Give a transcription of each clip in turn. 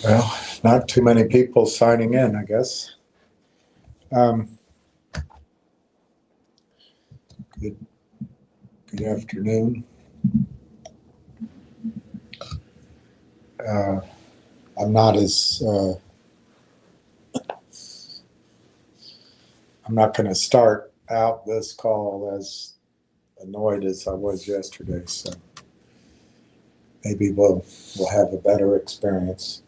Well, not too many people signing in, I guess. Good afternoon. I'm not going to start out this call as annoyed as I was yesterday, so maybe we'll have a better experience.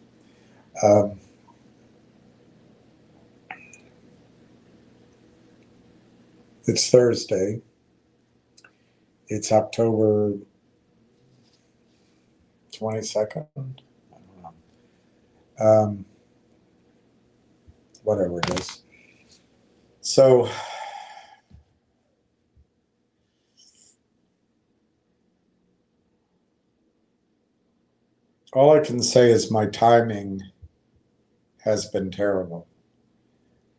It's Thursday. It's October 22nd. I don't know. Whatever it is. So all I can say is my timing has been terrible,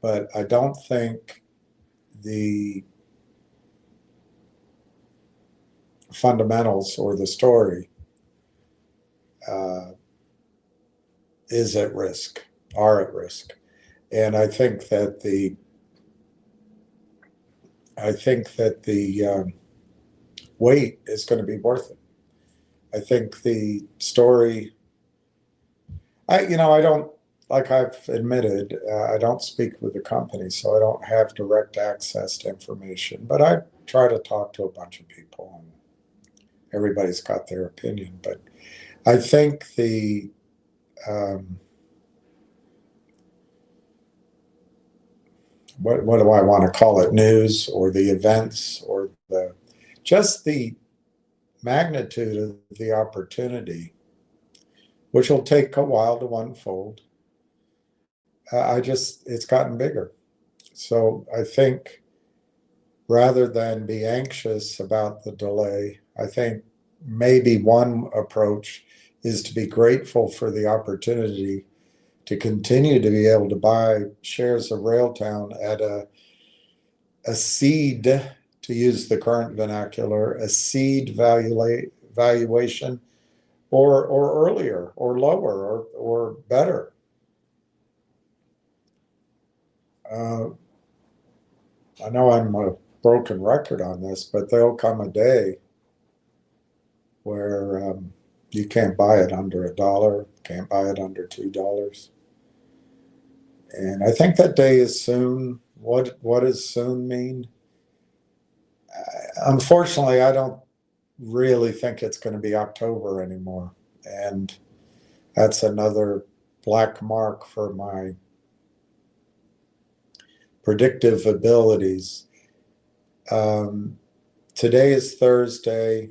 but I don't think the fundamentals or the story is at risk, are at risk. And I think that the wait is going to be worth it. I think the story, I don't, like I've admitted, I don't speak with the company, so I don't have direct access to information, but I try to talk to a bunch of people and everybody's got their opinion. But I think the what do I want to call it, news or the events or just the magnitude of the opportunity, which will take a while to unfold. It's gotten bigger. So I think rather than be anxious about the delay, I think maybe one approach is to be grateful for the opportunity to continue to be able to buy shares of Railtown at a seed, to use the current vernacular, a seed valuation, or earlier, or lower, or better. I know I'm a broken record on this, but there'll come a day where you can't buy it under $1, can't buy it under $2. And I think that day is soon. What does soon mean? Unfortunately, I don't really think it's going to be October anymore. And that's another black mark for my predictive abilities. Today is Thursday.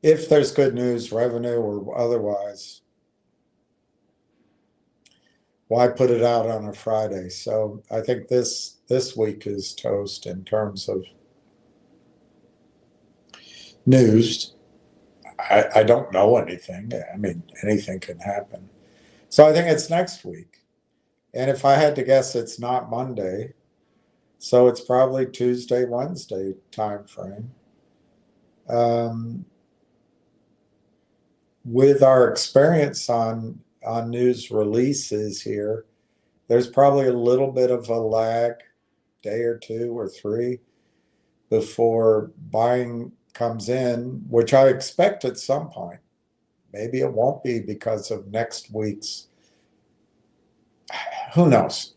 if there's good news, revenue or otherwise, why put it out on a Friday? So I think this week is toast in terms of news. I don't know anything. I mean, anything can happen. So I think it's next week. And if I had to guess, it's not Monday. So it's probably Tuesday, Wednesday time frame. With our experience on news releases here, there's probably a little bit of a lag, day or two or three, before buying comes in, which I expect at some point. Maybe it won't be because of next week's. Who knows?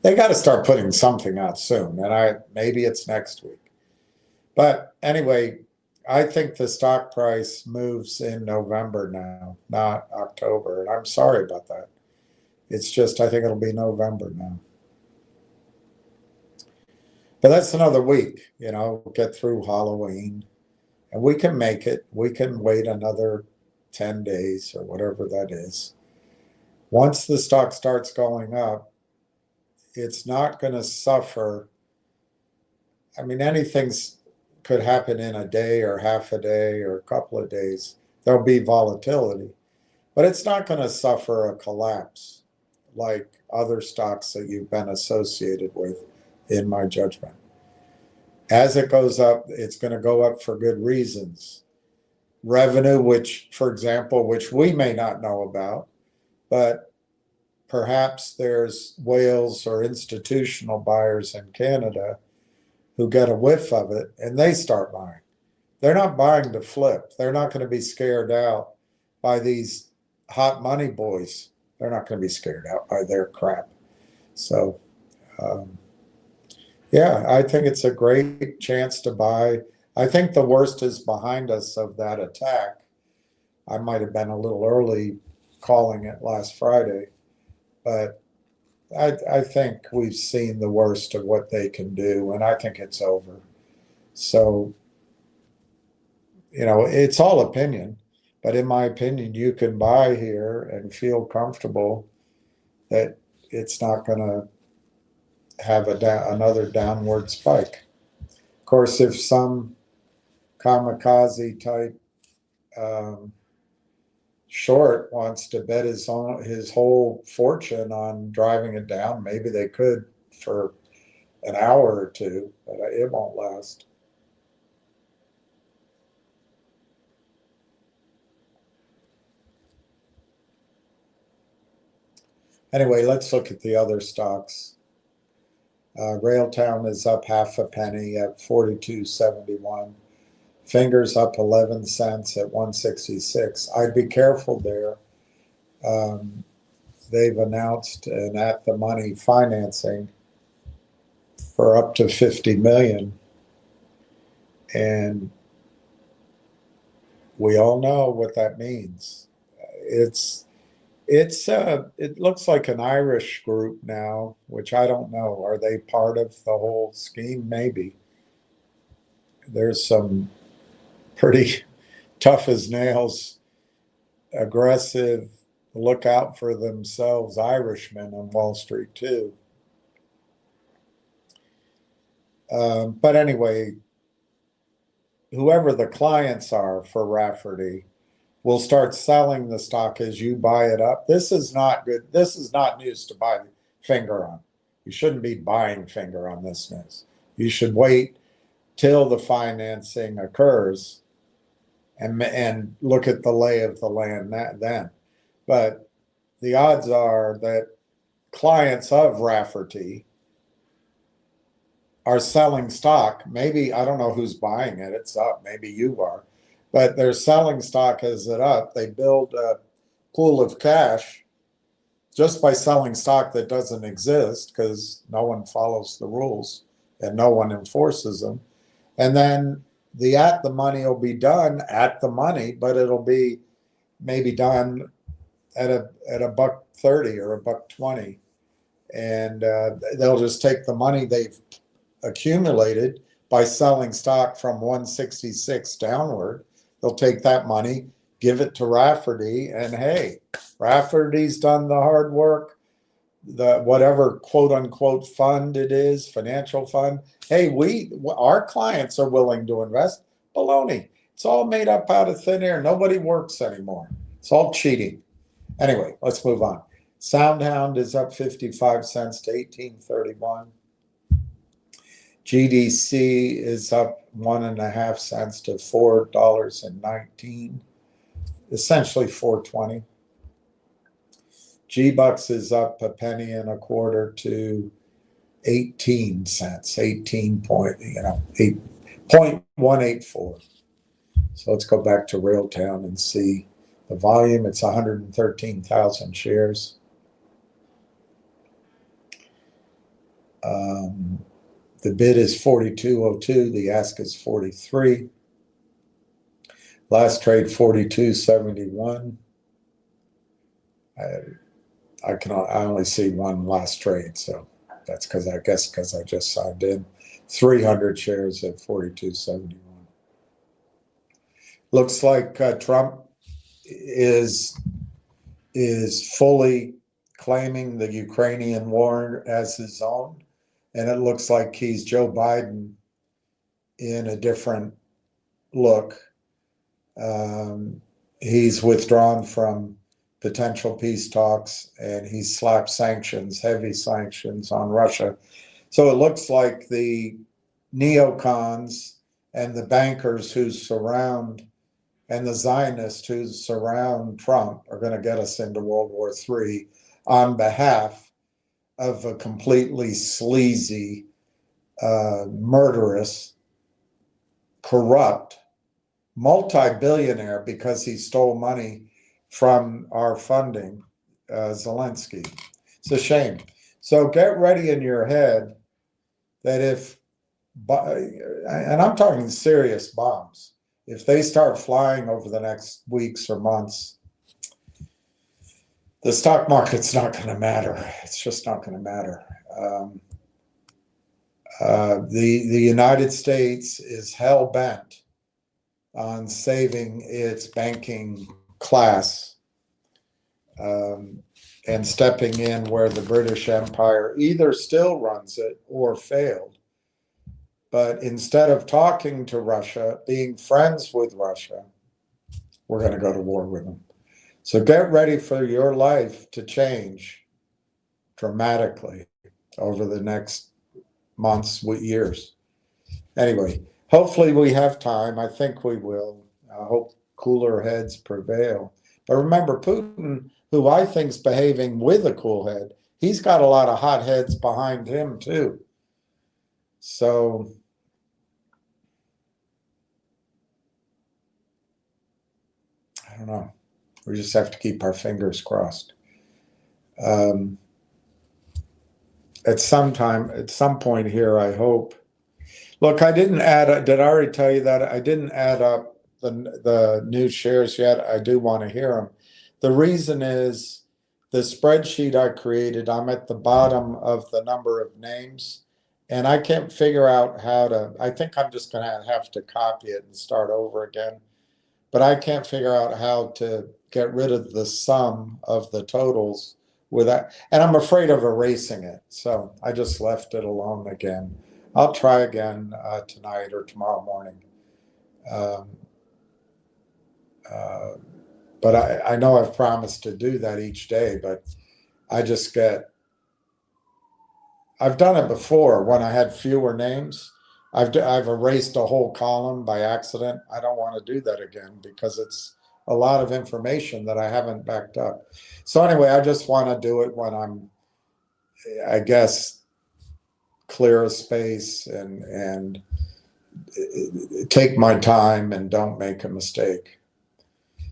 They got to start putting something out soon, and maybe it's next week. But anyway, I think the stock price moves in November now, not October. And I'm sorry about that. It's just, I think it'll be November now. But that's another week, get through Halloween. And we can make it. We can wait another 10 days or whatever that is. Once the stock starts going up, it's not going to suffer. I mean, anything could happen in a day or half a day or a couple of days. There'll be volatility, but it's not going to suffer a collapse like other stocks that you've been associated with, in my judgment. As it goes up, it's going to go up for good reasons. Revenue, which, for example, which we may not know about, but perhaps there's whales or institutional buyers in Canada who get a whiff of it and they start buying. They're not buying to flip. They're not going to be scared out by these hot money boys. They're not going to be scared out by their crap. So, yeah, I think it's a great chance to buy. I think the worst is behind us of that attack. I might have been a little early calling it last Friday, but I think we've seen the worst of what they can do, and I think it's over. So, it's all opinion, but in my opinion, you can buy here and feel comfortable that it's not going to have another downward spike. Of course, if some kamikaze type short wants to bet his whole fortune on driving it down, maybe they could for an hour or two, but it won't last. Anyway, let's look at the other stocks. Railtown is up half a penny at 42.71. Fingers up 11 cents at 166. I'd be careful there. They've announced an at-the-money financing for up to $50 million. And we all know what that means. It looks like an Irish group now, which I don't know. Are they part of the whole scheme? Maybe. There's some pretty tough as nails, aggressive, look out for themselves Irishmen on Wall Street too. But anyway, whoever the clients are for Rafferty will start selling the stock as you buy it up. This is not good. This is not news to buy finger on. You shouldn't be buying finger on this news. You should wait till the financing occurs and look at the lay of the land then. But the odds are that clients of Rafferty are selling stock. Maybe, I don't know who's buying it. It's up. Maybe you are. But they're selling stock as it up. They build a pool of cash just by selling stock that doesn't exist because no one follows the rules and no one enforces them. And then the at the money will be done at the money, but it'll be maybe done at a $1.30 or $1.20. And they'll just take the money they've accumulated by selling stock from 166 downward. They'll take that money, give it to Rafferty, and hey, Rafferty's done the hard work. The whatever quote unquote fund it is, financial fund. Hey, our clients are willing to invest. Baloney. It's all made up out of thin air. Nobody works anymore. It's all cheating. Anyway, let's move on. Soundhound is up 55 cents to 18.31. GDC is up 1.5 cents to $4.19, essentially 4.20. G-Bucks is up 1.25 to 18 cents, 8.184. So let's go back to Railtown and see the volume. It's 113,000 shares. The bid is 42.02. The ask is 43. Last trade 42.71. I only see one last trade, so that's because I just signed in. 300 shares at 42.71. Looks like Trump is fully claiming the Ukrainian war as his own, and it looks like he's Joe Biden in a different look. He's withdrawn from potential peace talks, and he's slapped sanctions, heavy sanctions on Russia. So it looks like the neocons and the bankers who surround, and the Zionists who surround Trump are going to get us into World War III on behalf of a completely sleazy, murderous, corrupt, multi-billionaire, because he stole money from our funding, Zelensky. It's a shame. So get ready in your head that and I'm talking serious bombs, if they start flying over the next weeks or months, the stock market's not going to matter. It's just not going to matter. The United States is hell-bent on saving its banking class and stepping in where the British Empire either still runs it or failed. But instead of talking to Russia, being friends with Russia, we're going to go to war with them. So get ready for your life to change dramatically over the next months, years. Anyway, hopefully we have time. I think we will. I hope cooler heads prevail. But remember, Putin, who I think is behaving with a cool head, he's got a lot of hot heads behind him too. So I don't know. We just have to keep our fingers crossed. At some point here, I hope. Look, I didn't add. Did I already tell you that I didn't add up the new shares yet? I do want to hear them. The reason is the spreadsheet I created. I'm at the bottom of the number of names, and I can't figure out how to. I think I'm just going to have to copy it and start over again. But I can't figure out how to get rid of the sum of the totals without, and I'm afraid of erasing it. So I just left it alone again. I'll try again tonight or tomorrow morning. But I know I've promised to do that each day, but I've done it before when I had fewer names. I've erased a whole column by accident. I don't want to do that again because it's a lot of information that I haven't backed up. So anyway, I just want to do it when I'm, I guess, clear a space and take my time and don't make a mistake.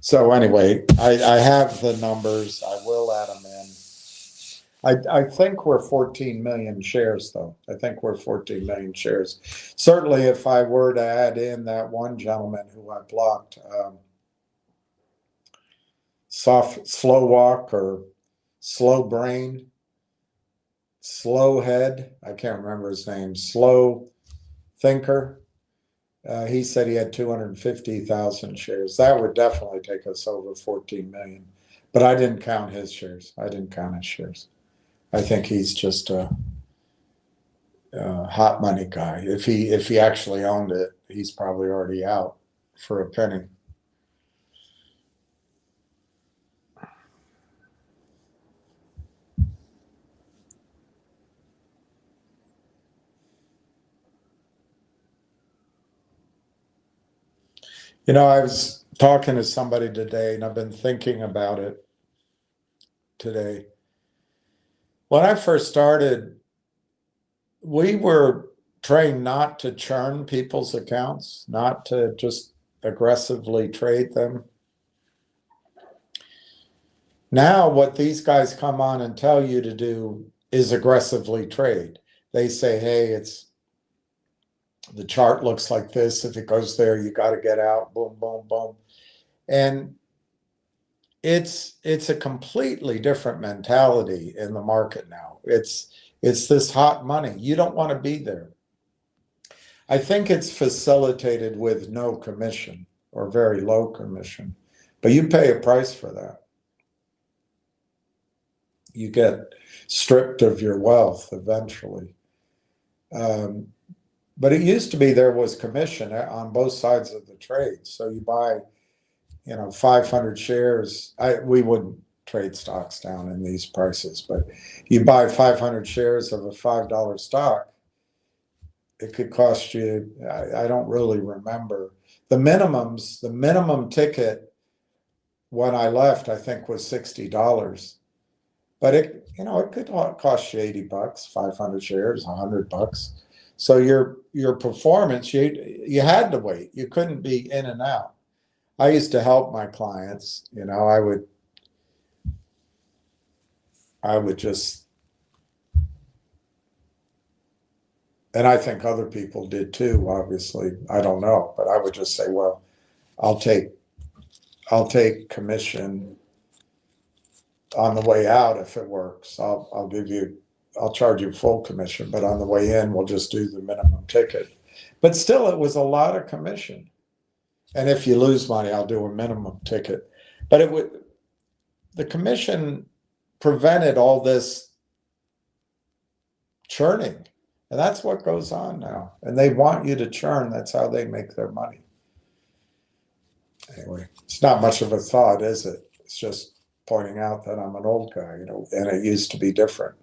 So anyway, I have the numbers. I will add them in. I think we're 14 million shares, though. I think we're 14 million shares. Certainly, if I were to add in that one gentleman who I blocked, slow walk or slow brain, slow head, I can't remember his name, slow thinker. He said he had 250,000 shares. That would definitely take us over 14 million. But I didn't count his shares. I didn't count his shares. I think he's just a hot money guy. If he actually owned it, he's probably already out for a penny. You know, I was talking to somebody today, and I've been thinking about it today. When I first started, we were trained not to churn people's accounts, not to just aggressively trade them. Now, what these guys come on and tell you to do is aggressively trade. They say, hey, the chart looks like this. If it goes there, you got to get out. Boom, boom, boom. And it's a completely different mentality in the market now. It's this hot money. You don't want to be there. I think it's facilitated with no commission or very low commission, but you pay a price for that. You get stripped of your wealth eventually. But it used to be there was commission on both sides of the trade. So you buy, 500 shares. We wouldn't trade stocks down in these prices, but you buy 500 shares of a $5 stock, it could cost you, I don't really remember. The minimum ticket when I left, I think was $60. But it could cost you $80, 500 shares, $100. So your performance, you had to wait. You couldn't be in and out. I used to help my clients. I would just, and I think other people did too. Obviously, I don't know, but I would just say, well, I'll take commission on the way out if it works. I'll charge you full commission, but on the way in, we'll just do the minimum ticket. But still, it was a lot of commission. And if you lose money, I'll do a minimum ticket. But the commission prevented all this churning. And that's what goes on now. And they want you to churn. That's how they make their money. Anyway, it's not much of a thought, is it? It's just pointing out that I'm an old guy, and it used to be different.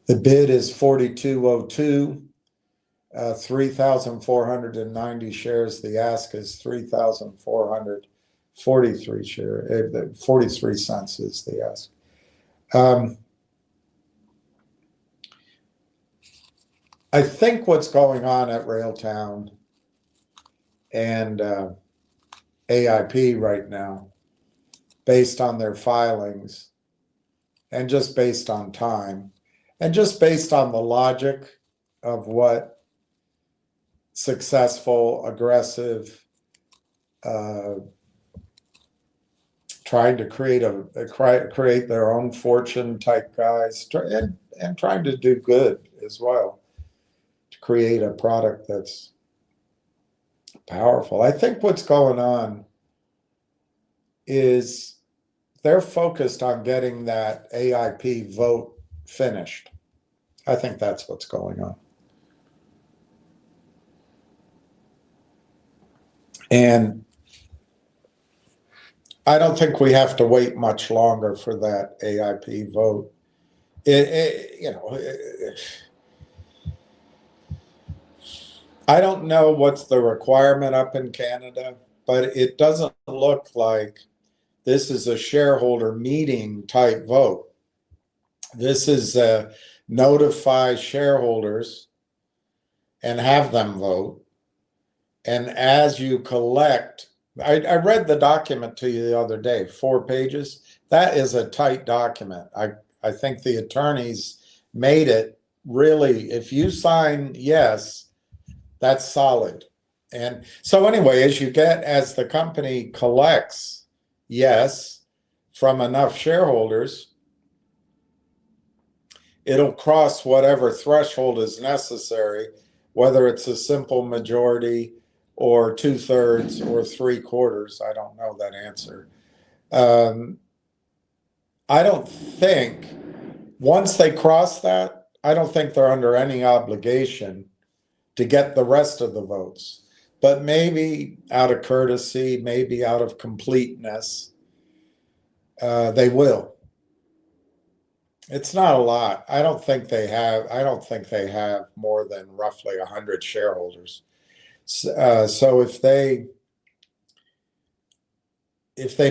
The bid is 4202, 3,490 shares. The ask is 3,443 shares. 43 cents is the ask. I think what's going on at Railtown and AIP right now, based on their filings, and just based on time, and just based on the logic of what successful, aggressive, trying to create their own fortune type guys, and trying to do good as well, to create a product that's powerful. I think what's going on is they're focused on getting that AIP vote finished. I think that's what's going on. And I don't think we have to wait much longer for that AIP vote. I don't know what's the requirement up in Canada, but it doesn't look like this is a shareholder meeting type vote. This is notify shareholders and have them vote. And as you collect, I read the document to you the other day, 4 pages. That is a tight document. I think the attorneys made it really, if you sign yes, that's solid. And so anyway, as the company collects yes from enough shareholders, it'll cross whatever threshold is necessary, whether it's a simple majority or 2/3 or 3/4. I don't know that answer. I don't think, once they cross that, I don't think they're under any obligation to get the rest of the votes. But maybe out of courtesy, maybe out of completeness, they will. It's not a lot. I don't think they have more than roughly 100 shareholders. So if they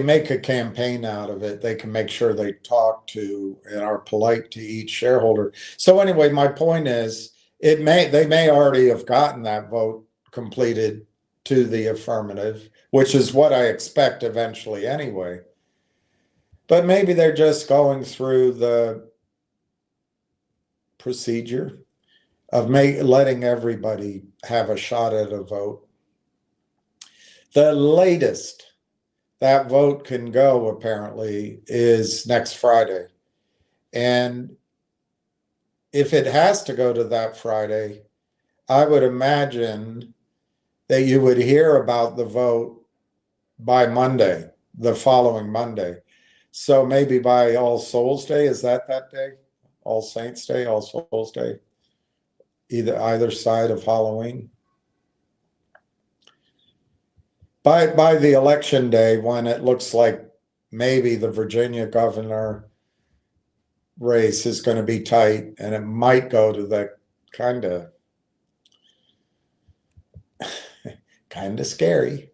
make a campaign out of it, they can make sure they talk to and are polite to each shareholder. So anyway, my point is, they may already have gotten that vote completed to the affirmative, which is what I expect eventually anyway. But maybe they're just going through the procedure of letting everybody have a shot at a vote. The latest that vote can go, apparently, is next Friday. And if it has to go to that Friday, I would imagine that you would hear about the vote by Monday, the following Monday. So maybe by All Souls Day, is that day? All Saints Day, All Souls Day, either side of Halloween. By the election day, when it looks like maybe the Virginia governor race is going to be tight, and it might go to the kind of scary,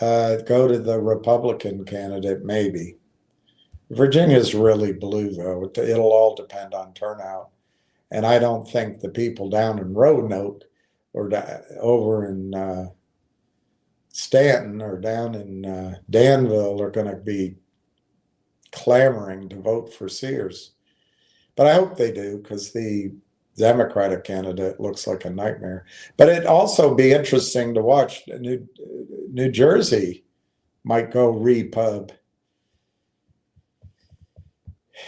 go to the Republican candidate, maybe. Virginia's really blue, though. It'll all depend on turnout. And I don't think the people down in Roanoke or over in Stanton or down in Danville are going to be clamoring to vote for Sears. But I hope they do, because the Democratic candidate looks like a nightmare. But it'd also be interesting to watch. New Jersey might go repub.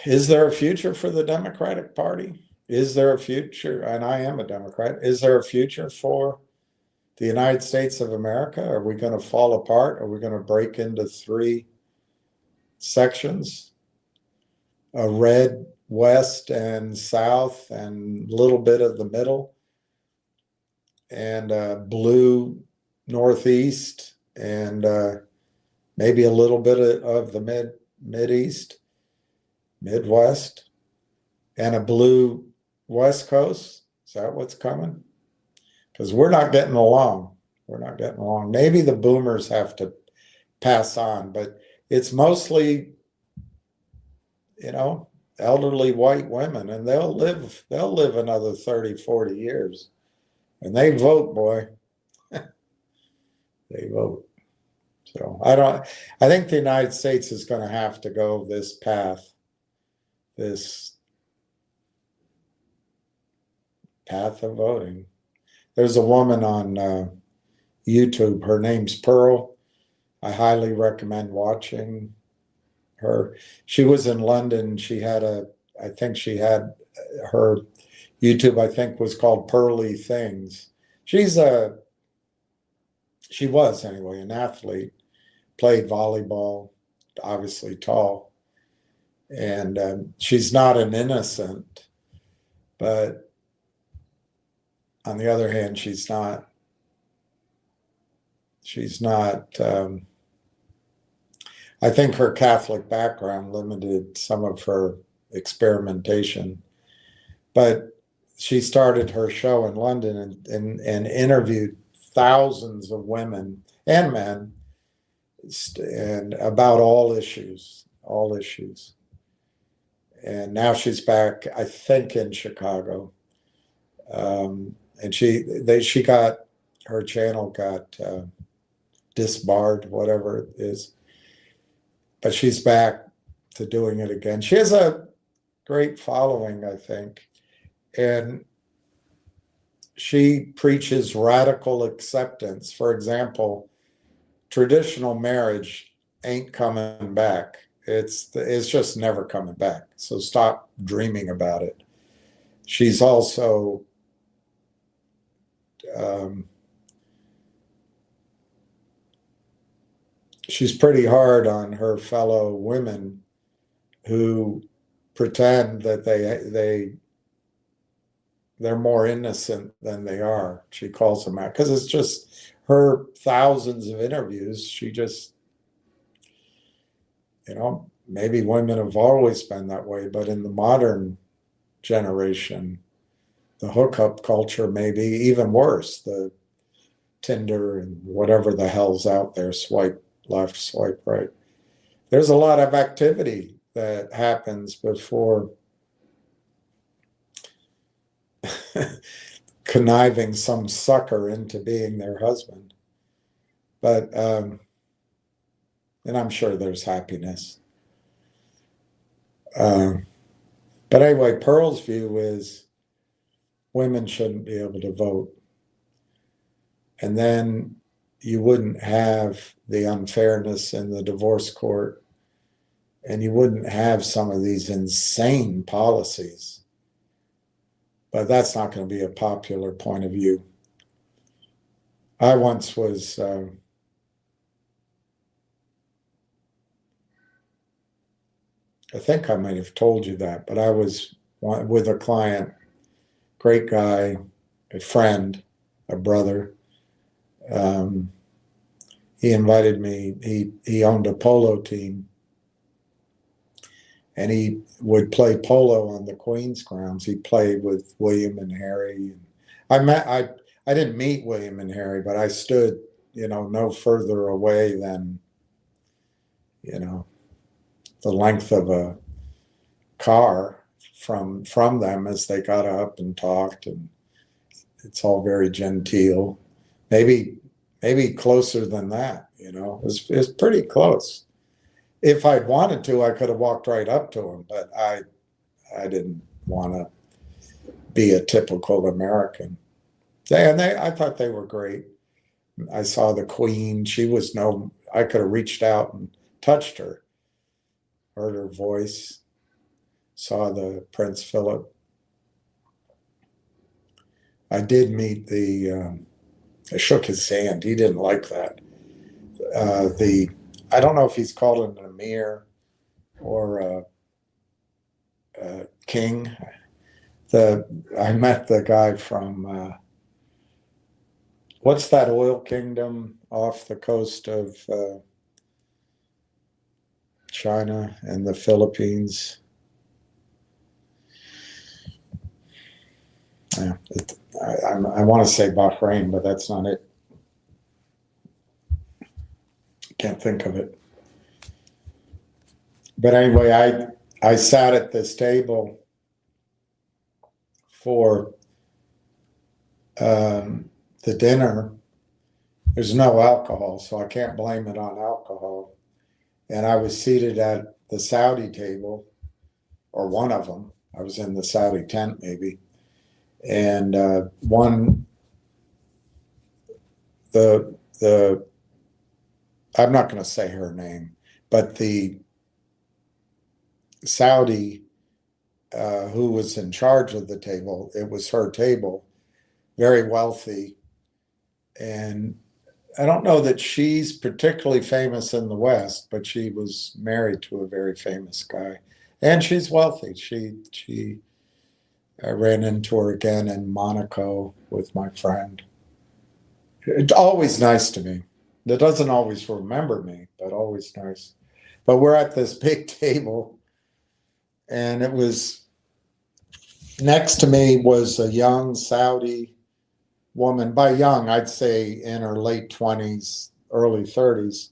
Is there a future for the Democratic Party? Is there a future? And I am a Democrat. Is there a future for the United States of America? Are we going to fall apart? Are we going to break into 3 sections? A red west and south and a little bit of the middle, and blue northeast, and maybe a little bit of the mid-east, Midwest, and a blue West Coast. Is that what's coming? Because we're not getting along. We're not getting along. Maybe the boomers have to pass on, but it's mostly, elderly white women, and they'll live another 30, 40 years. And they vote, boy. They vote. So I think the United States is going to have to go this path, this path of voting. There's a woman on YouTube. Her name's Pearl. I highly recommend watching her. She was in London. I think she had her YouTube, I think, was called Pearly Things. She was anyway, an athlete, played volleyball, obviously tall. And she's not an innocent, but on the other hand, she's not I think her Catholic background limited some of her experimentation, but she started her show in London and interviewed thousands of women and men, and about all issues. And now she's back, I think, in Chicago. And she got, her channel got disbarred, whatever it is. But she's back to doing it again. She has a great following, I think. And she preaches radical acceptance. For example, traditional marriage ain't coming back. It's just never coming back. So stop dreaming about it. she's also um, she's pretty hard on her fellow women who pretend that they're more innocent than they are. She calls them out because it's just her thousands of interviews. She just, maybe women have always been that way, but in the modern generation, the hookup culture may be even worse. The Tinder and whatever the hell's out there, swipe left, swipe right. There's a lot of activity that happens before conniving some sucker into being their husband. But, and I'm sure there's happiness. But anyway, Pearl's view is women shouldn't be able to vote. And then you wouldn't have the unfairness in the divorce court, and you wouldn't have some of these insane policies. But that's not going to be a popular point of view. I once was I think I might have told you that, but I was with a client, great guy, a friend, a brother. He invited me. He owned a polo team, and he would play polo on the Queen's grounds. He played with William and Harry. I didn't meet William and Harry, but I stood, no further away than, the length of a car from them as they got up and talked, and it's all very genteel. Maybe closer than that, it was pretty close. If I'd wanted to, I could have walked right up to him, but I didn't want to be a typical American. I thought they were great. I saw the Queen. I could have reached out and touched her, heard her voice, saw the Prince Philip. I did meet I shook his hand. He didn't like that. I don't know if he's called an emir or a king. I met the guy from what's that oil kingdom off the coast of China and the Philippines? Yeah, I want to say Bahrain, but that's not it. Can't think of it. But anyway, I sat at this table for the dinner. There's no alcohol, so I can't blame it on alcohol. And I was seated at the Saudi table, or one of them. I was in the Saudi tent maybe. And I'm not going to say her name, but the Saudi who was in charge of the table, it was her table, very wealthy. And I don't know that she's particularly famous in the West, but she was married to a very famous guy. And she's wealthy. I ran into her again in Monaco with my friend. It's always nice to me. It doesn't always remember me, but always nice. But we're at this big table, and it was next to me was a young Saudi woman. By young, I'd say in her late 20s, early 30s,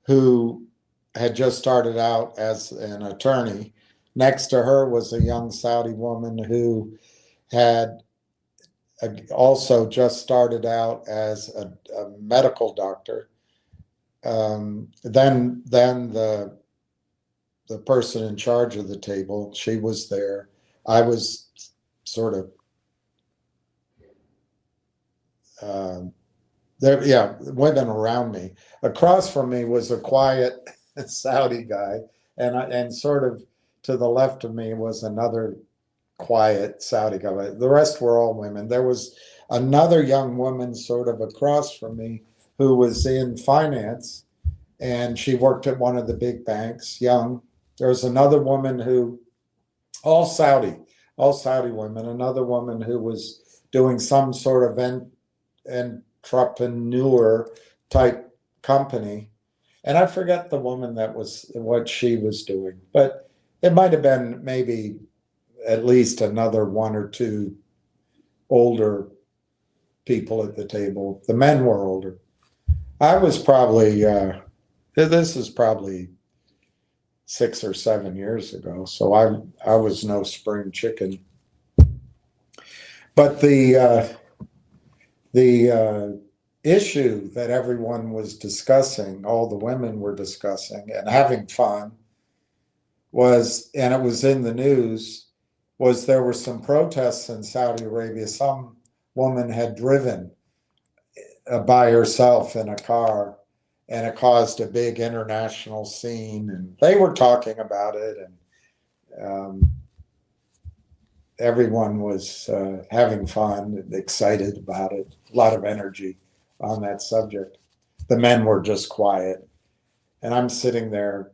who had just started out as an attorney. Next to her was a young Saudi woman who had also just started out as a medical doctor. Then the person in charge of the table, she was there. I was sort of there, yeah, women around me. Across from me was a quiet Saudi guy, and sort of to the left of me was another quiet Saudi government. The rest were all women. There was another young woman sort of across from me who was in finance, and she worked at one of the big banks, young. There was another woman who, all Saudi women, another woman who was doing some sort of entrepreneur type company. And I forget the woman that was what she was doing, but it might have been maybe at least another one or two older people at the table. The men were older. I was probably, this is probably 6 or 7 years ago, so I was no spring chicken. But the issue that everyone was discussing, all the women were discussing and having fun, was, and it was in the news, was there were some protests in Saudi Arabia. Some woman had driven by herself in a car, and it caused a big international scene, and they were talking about it, and everyone was having fun and excited about it. A lot of energy on that subject. The men were just quiet, and I'm sitting there,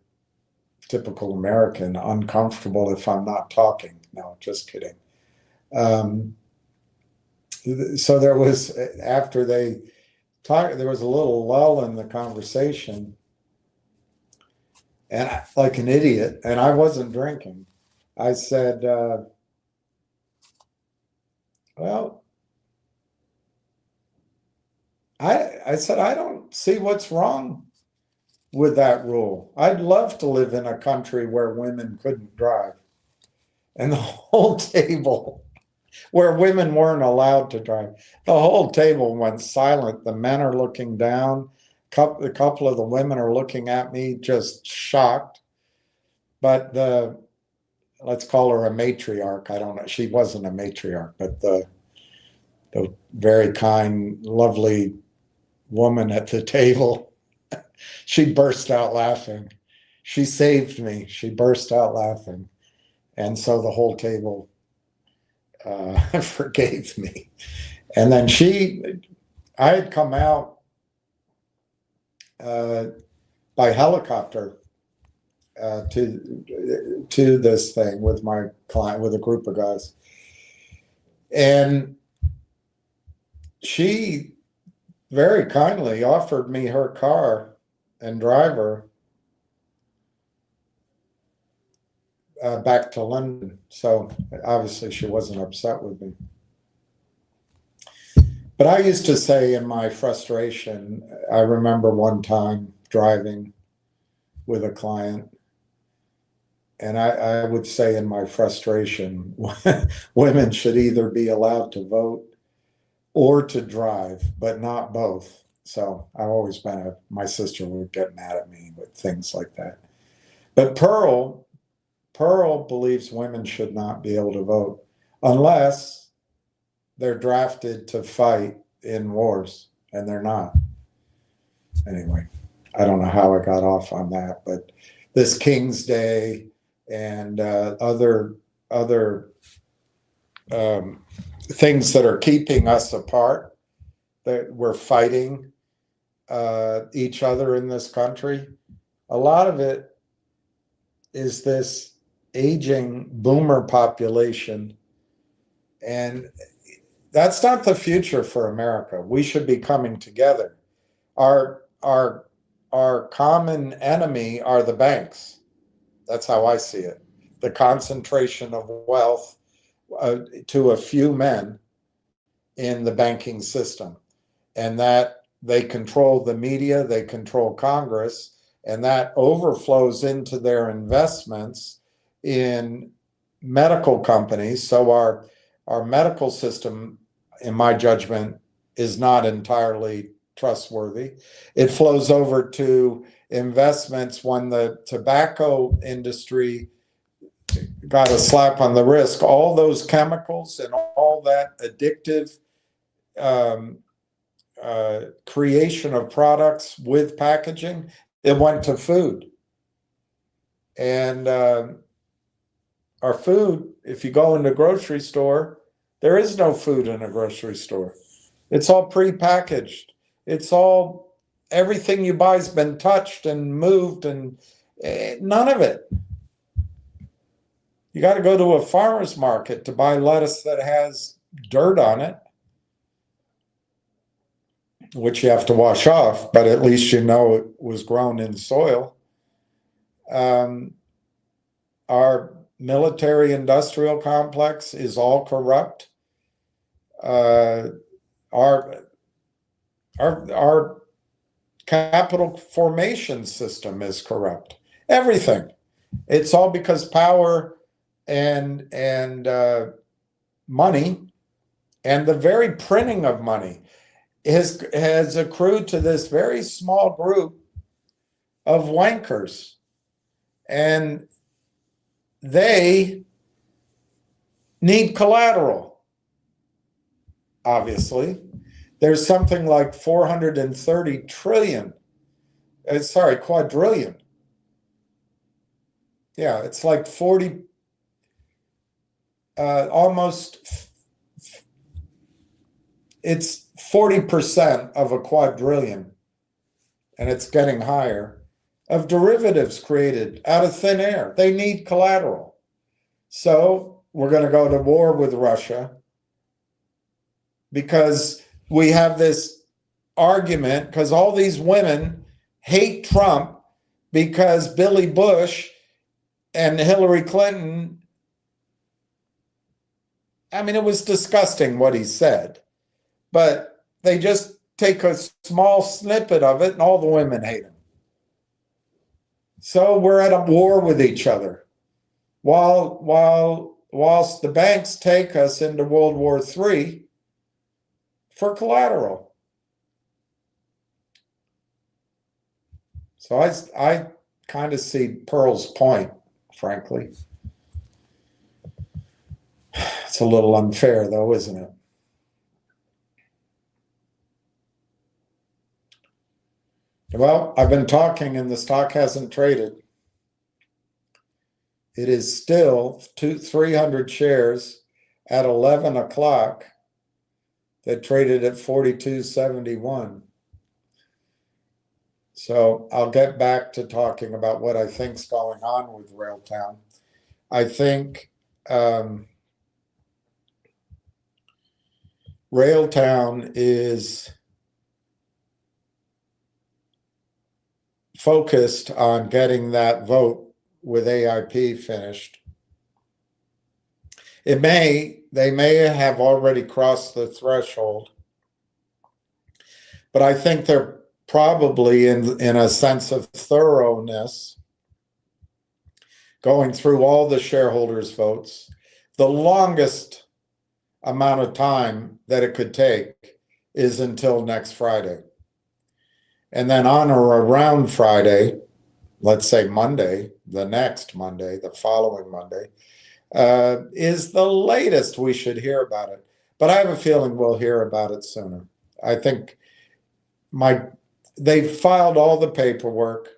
typical American, uncomfortable if I'm not talking. No, just kidding. So there was, after they talked, there was a little lull in the conversation, and like an idiot, and I wasn't drinking, I said, well, I said, I don't see what's wrong with that rule. I'd love to live in a country where women couldn't drive. And the whole table, where women weren't allowed to drive, the whole table went silent. The men are looking down. A couple of the women are looking at me, just shocked. But let's call her a matriarch. I don't know. She wasn't a matriarch, but the very kind, lovely woman at the table, she burst out laughing. She saved me. She burst out laughing. And so the whole table forgave me. And then I had come out by helicopter to this thing with my client, with a group of guys. And she very kindly offered me her car and driver back to London. So obviously she wasn't upset with me. But I used to say in my frustration, I remember one time driving with a client, and I would say in my frustration, women should either be allowed to vote or to drive, but not both. So I've always been my sister would get mad at me with things like that. But Pearl believes women should not be able to vote unless they're drafted to fight in wars, and they're not. Anyway, I don't know how I got off on that, but this King's Day and other things that are keeping us apart, that we're fighting each other in this country, a lot of it is this aging boomer population, and that's not the future for America. We should be coming together. Our common enemy are the banks. That's how I see it. The concentration of wealth to a few men in the banking system, and that they control the media, they control Congress, and that overflows into their investments in medical companies. So our medical system, in my judgment, is not entirely trustworthy. It flows over to investments when the tobacco industry got a slap on the wrist. All those chemicals and all that addictive creation of products with packaging, it went to food. And our food, if you go in the grocery store, there is no food in a grocery store. It's all prepackaged. It's all, everything you buy has been touched and moved, and none of it. You got to go to a farmer's market to buy lettuce that has dirt on it, which you have to wash off, but at least you know it was grown in soil. Our military industrial complex is all corrupt. Our capital formation system is corrupt. Everything. It's all because power and money and the very printing of money has accrued to this very small group of wankers, and they need collateral. Obviously, there's something like 430 trillion, quadrillion. Yeah, it's like 40, it's 40% of a quadrillion, and it's getting higher, of derivatives created out of thin air. They need collateral. So we're going to go to war with Russia because we have this argument, because all these women hate Trump because Billy Bush and Hillary Clinton, I mean, it was disgusting what he said, but they just take a small snippet of it and all the women hate him. So we're at a war with each other. Whilst the banks take us into World War III for collateral. So I kind of see Pearl's point, frankly. It's a little unfair, though, isn't it? Well, I've been talking and the stock hasn't traded. It is still 300 shares at 11 o'clock that traded at 42.71. So I'll get back to talking about what I think's going on with Railtown. I think Railtown is focused on getting that vote with AIP finished. They may have already crossed the threshold, but I think they're probably in a sense of thoroughness going through all the shareholders' votes. The longest amount of time that it could take is until next Friday. And then on or around Friday, let's say Monday, the next Monday, the following Monday, is the latest we should hear about it. But I have a feeling we'll hear about it sooner. I think they filed all the paperwork.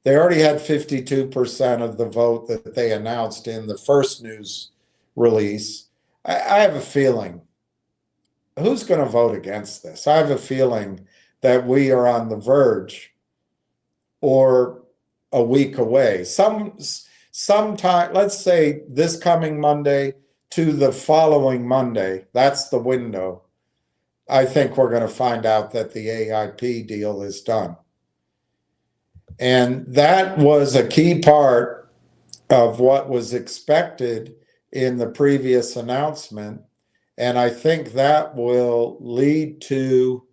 They already had 52% of the vote that they announced in the first news release. I have a feeling, who's going to vote against this? I have a feeling that we are on the verge or a week away. Sometime, let's say this coming Monday to the following Monday, that's the window. I think we're going to find out that the AIP deal is done. And that was a key part of what was expected in the previous announcement. And I think that will lead to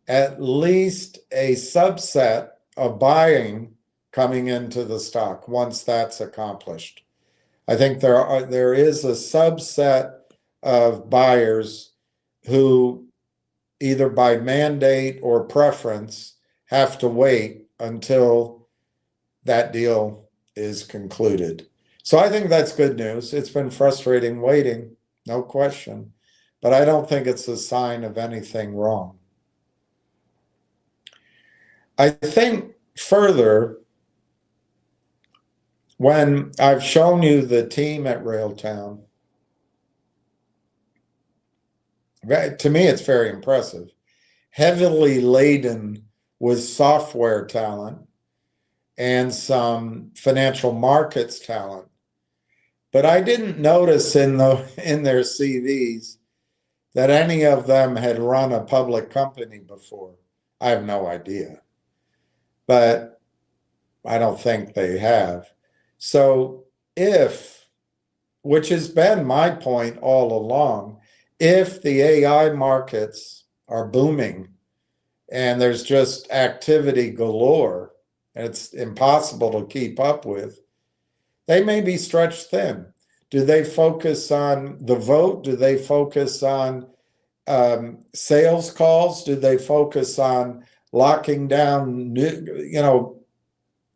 at least a subset of buying coming into the stock once that's accomplished. I think there is a subset of buyers who either by mandate or preference have to wait until that deal is concluded. So I think that's good news. It's been frustrating waiting, no question, but I don't think it's a sign of anything wrong. I think further, when I've shown you the team at Railtown, to me, it's very impressive. Heavily laden with software talent and some financial markets talent. But I didn't notice in their CVs that any of them had run a public company before. I have no idea, but I don't think they have. So which has been my point all along, if the AI markets are booming and there's just activity galore, and it's impossible to keep up with, they may be stretched thin. Do they focus on the vote? Do they focus on sales calls? Do they focus on locking down new,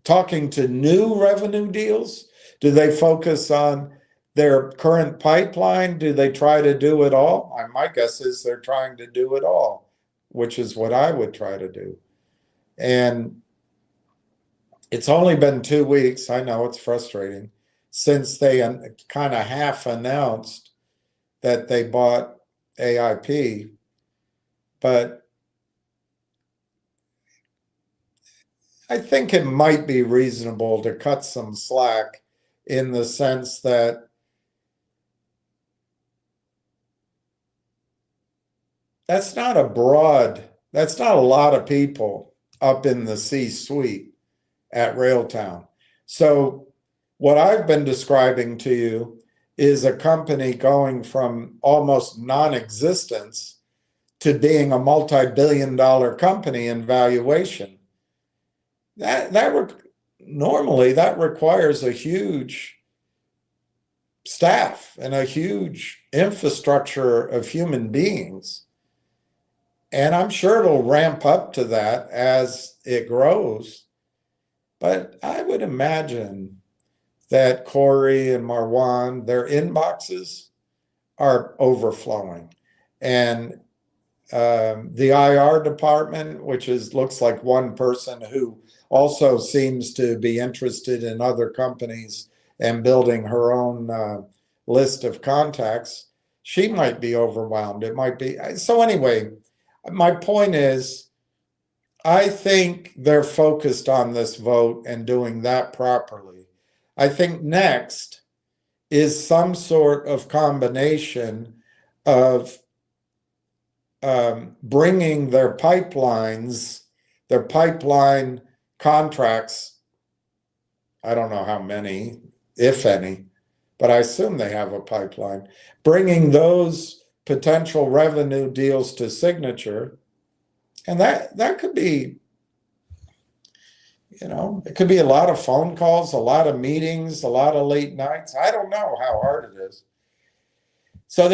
talking to new revenue deals? Do they focus on their current pipeline? Do they try to do it all? My guess is they're trying to do it all, which is what I would try to do. And it's only been 2 weeks, I know it's frustrating, since they kind of half announced that they bought AIP, but I think it might be reasonable to cut some slack in the sense that that's not a lot of people up in the C-suite at Railtown. So what I've been describing to you is a company going from almost non-existence to being a multi-billion-dollar company in valuation. Normally that requires a huge staff and a huge infrastructure of human beings. And I'm sure it'll ramp up to that as it grows. But I would imagine that Corey and Marwan, their inboxes are overflowing. And the IR department, which looks like one person who also seems to be interested in other companies and building her own list of contacts, she might be overwhelmed. It might be. So anyway, my point is, I think they're focused on this vote and doing that properly. I think next is some sort of combination of bringing their pipeline contracts, I don't know how many, if any, but I assume they have a pipeline, bringing those potential revenue deals to signature. And that could be, it could be a lot of phone calls, a lot of meetings, a lot of late nights. I don't know how hard it is. So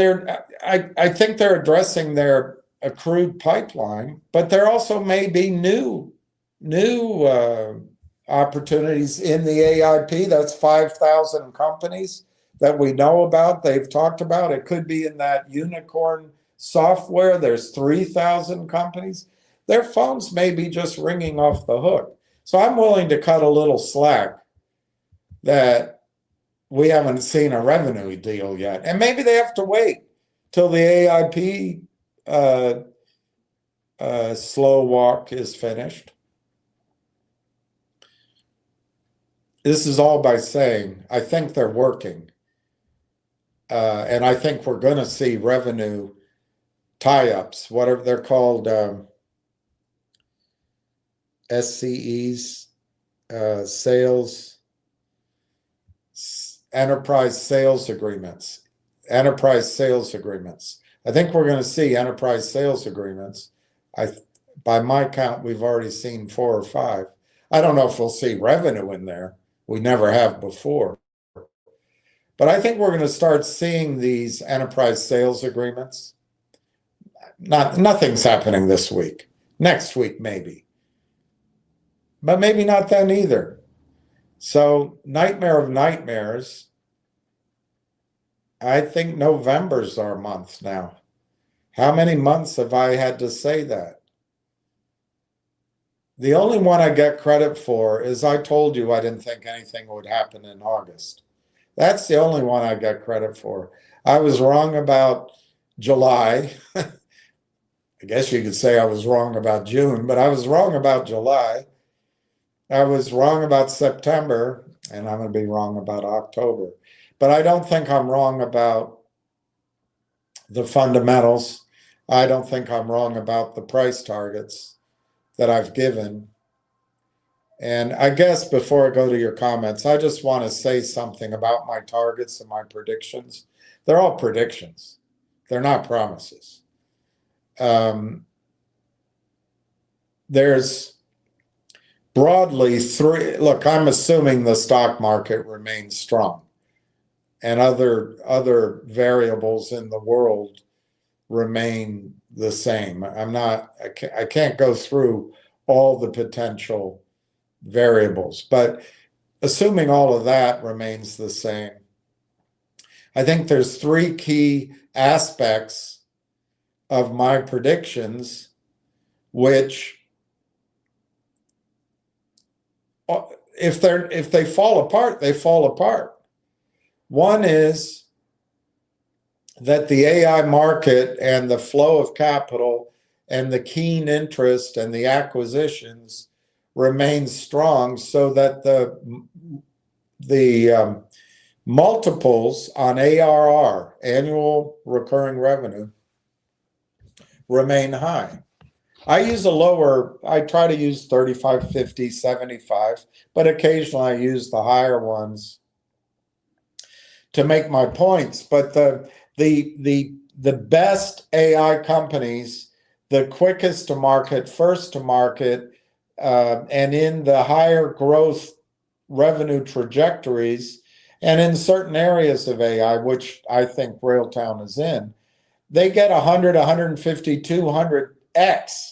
I think they're addressing their accrued pipeline, but there also may be new opportunities in the AIP. That's 5,000 companies that we know about. They've talked about it. Could be in that unicorn software. There's 3,000 companies. Their phones may be just ringing off the hook. So I'm willing to cut a little slack that we haven't seen a revenue deal yet. And maybe they have to wait till the AIP slow walk is finished. This is all by saying, I think they're working. And I think we're going to see revenue tie-ups, whatever they're called, SCEs, enterprise sales agreements. I think we're going to see enterprise sales agreements. By my count, we've already seen 4 or 5. I don't know if we'll see revenue in there. We never have before. But I think we're going to start seeing these enterprise sales agreements. Nothing's happening this week. Next week, maybe. But maybe not then either. So, nightmare of nightmares. I think November's our month now. How many months have I had to say that? The only one I get credit for is I told you I didn't think anything would happen in August. That's the only one I get credit for. I was wrong about July. I guess you could say I was wrong about June, but I was wrong about July. I was wrong about September, and I'm going to be wrong about October. But I don't think I'm wrong about the fundamentals. I don't think I'm wrong about the price targets that I've given. And I guess before I go to your comments, I just want to say something about my targets and my predictions. They're all predictions. They're not promises. There's broadly three. Look, I'm assuming the stock market remains strong and other variables in the world remain the same. I can't go through all the potential variables, but assuming all of that remains the same, I think there's three key aspects of my predictions which, if they fall apart, they fall apart. One is that the AI market and the flow of capital and the keen interest and the acquisitions remain strong, so that the multiples on ARR, annual recurring revenue, remain high. I try to use 35, 50, 75, but occasionally I use the higher ones to make my points. But the best AI companies, the quickest to market, first to market, and in the higher growth revenue trajectories, and in certain areas of AI, which I think Railtown is in, they get 100, 150, 200x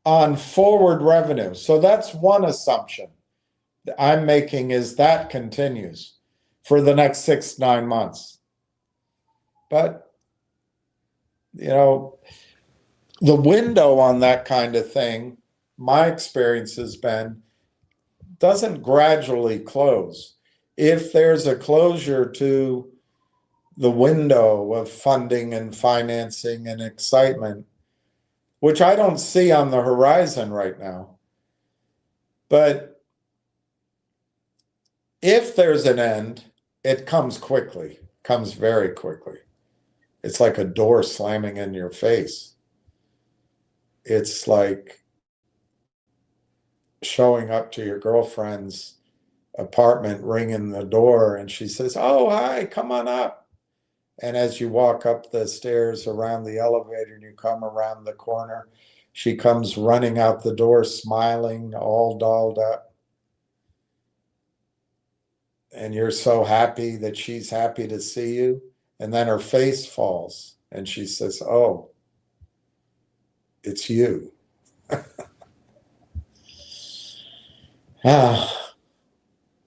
on forward revenue. So that's one assumption that I'm making, is that continues for the next 6 to 9 months. But, the window on that kind of thing, my experience has been, doesn't gradually close. If there's a closure to the window of funding and financing and excitement, which I don't see on the horizon right now, but if there's an end, it comes quickly, comes very quickly. It's like a door slamming in your face. It's like showing up to your girlfriend's apartment, ringing the door, and she says, "Oh, hi, come on up." And as you walk up the stairs around the elevator and you come around the corner, she comes running out the door, smiling, all dolled up. And you're so happy that she's happy to see you. And then her face falls and she says, "Oh, it's you."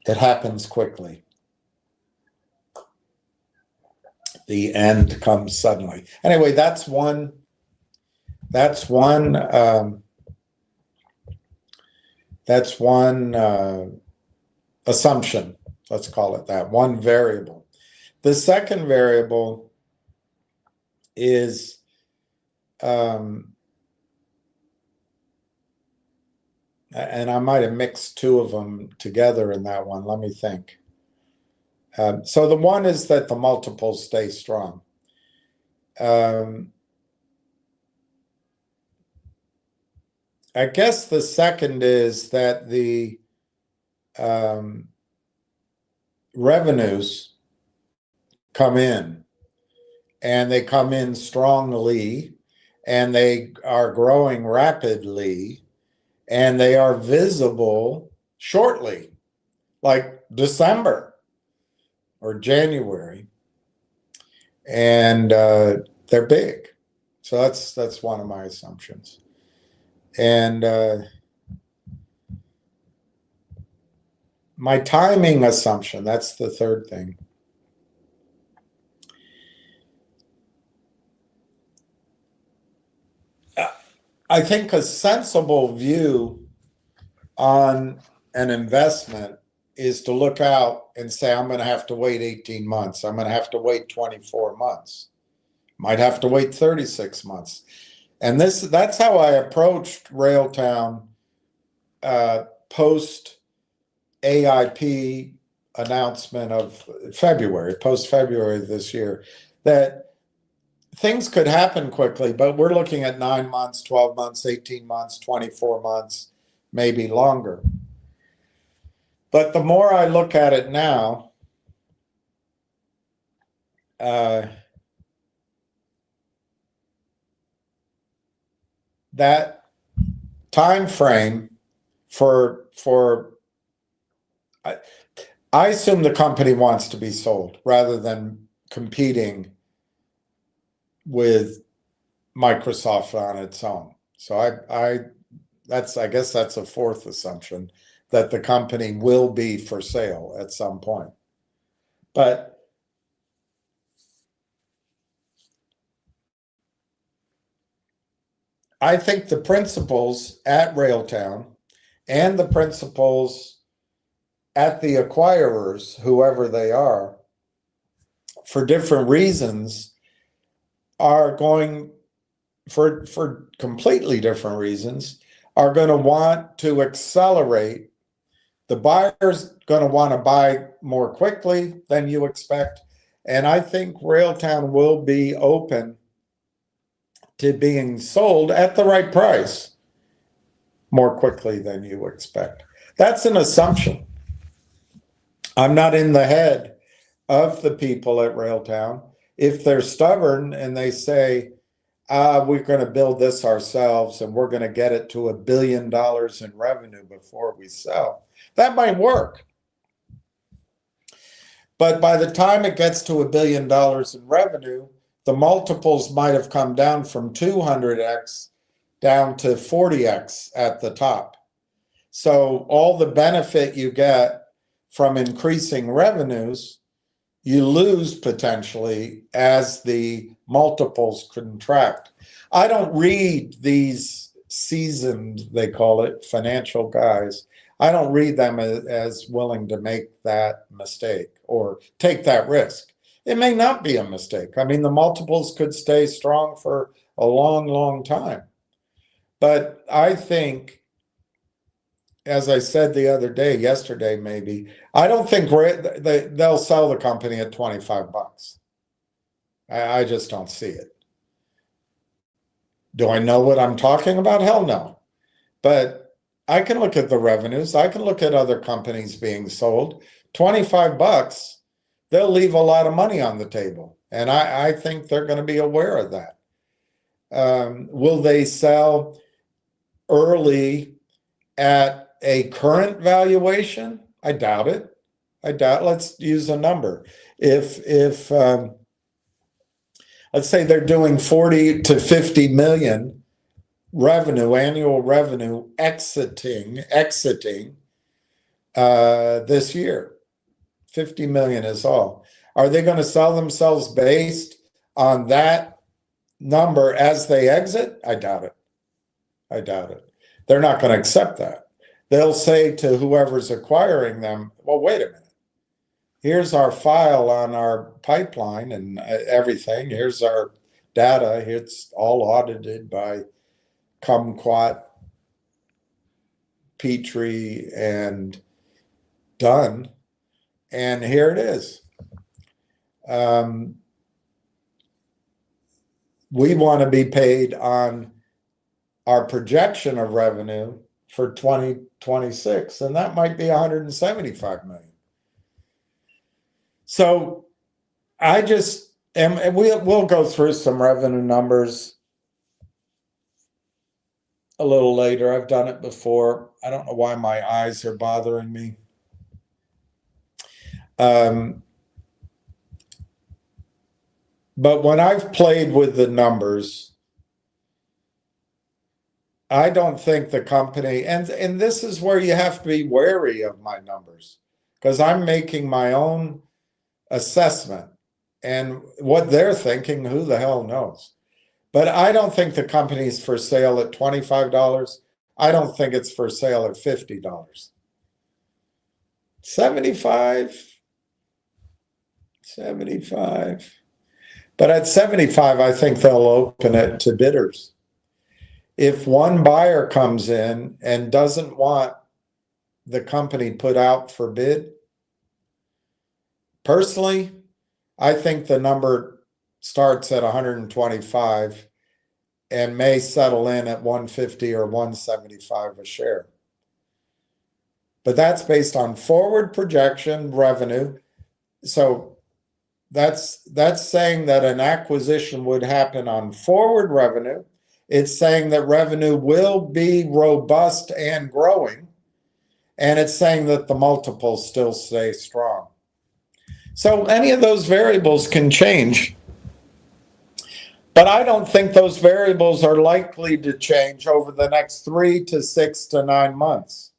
It happens quickly. The end comes suddenly. Anyway, that's one assumption, let's call it that, one variable. The second variable is and I might have mixed two of them together in that one. Let me think. So the one is that the multiples stay strong. I guess the second is that the revenues come in, and they come in strongly, and they are growing rapidly, and they are visible shortly, like December or January, and they're big. So that's one of my assumptions. And my timing assumption, that's the third thing. I think a sensible view on an investment is to look out and say, I'm going to have to wait 18 months. I'm going to have to wait 24 months. Might have to wait 36 months. And that's how I approached Railtown post AIP announcement of February, post February this year, that things could happen quickly, but we're looking at 9 months, 12 months, 18 months, 24 months, maybe longer. But the more I look at it now, that time frame for I assume the company wants to be sold rather than competing with Microsoft on its own. So I guess that's a fourth assumption, that the company will be for sale at some point. But I think the principals at Railtown and the principals at the acquirers, whoever they are, for different reasons, are going, for completely different reasons, are going to want to accelerate. The buyer's going to want to buy more quickly than you expect. And I think Railtown will be open to being sold at the right price more quickly than you expect. That's an assumption. I'm not in the head of the people at Railtown. If they're stubborn and they say, we're going to build this ourselves and we're going to get it to $1 billion in revenue before we sell, that might work. But by the time it gets to $1 billion in revenue, the multiples might have come down from 200x down to 40x at the top. So all the benefit you get from increasing revenues, you lose potentially as the multiples contract. I don't read these seasoned, they call it, financial guys. I don't read them as willing to make that mistake or take that risk. It may not be a mistake. I mean, the multiples could stay strong for a long, long time. But I think, as I said the other day, yesterday maybe, I don't think they'll sell the company at 25 bucks. I just don't see it. Do I know what I'm talking about? Hell no. But I can look at the revenues. I can look at other companies being sold. 25 bucks, they'll leave a lot of money on the table. And I think they're going to be aware of that. Will they sell early at a current valuation? I doubt it. Let's use a number. If let's say they're doing 40 to 50 million revenue, annual revenue exiting this year. 50 million is all. Are they going to sell themselves based on that number as they exit? I doubt it. They're not going to accept that. They'll say to whoever's acquiring them, well, wait a minute. Here's our file on our pipeline and everything. Here's our data. It's all audited by Kumquat, Petrie, and Dunn. And here it is. We want to be paid on our projection of revenue for 2026, and that might be 175 million. So I just, and we'll go through some revenue numbers a little later. I've done it before. I don't know why my eyes are bothering me. But when I've played with the numbers, I don't think the company, and this is where you have to be wary of my numbers, because I'm making my own assessment, and what they're thinking, who the hell knows? But I don't think the company's for sale at $25. I don't think it's for sale at $50. 75, 75. But at 75, I think they'll open it to bidders. If one buyer comes in and doesn't want the company put out for bid, personally, I think the number starts at 125 and may settle in at 150 or 175 a share. But that's based on forward projection revenue. So that's saying that an acquisition would happen on forward revenue. It's saying that revenue will be robust and growing. And it's saying that the multiples still stay strong. So any of those variables can change. But I don't think those variables are likely to change over the next 3 to 6 to 9 months.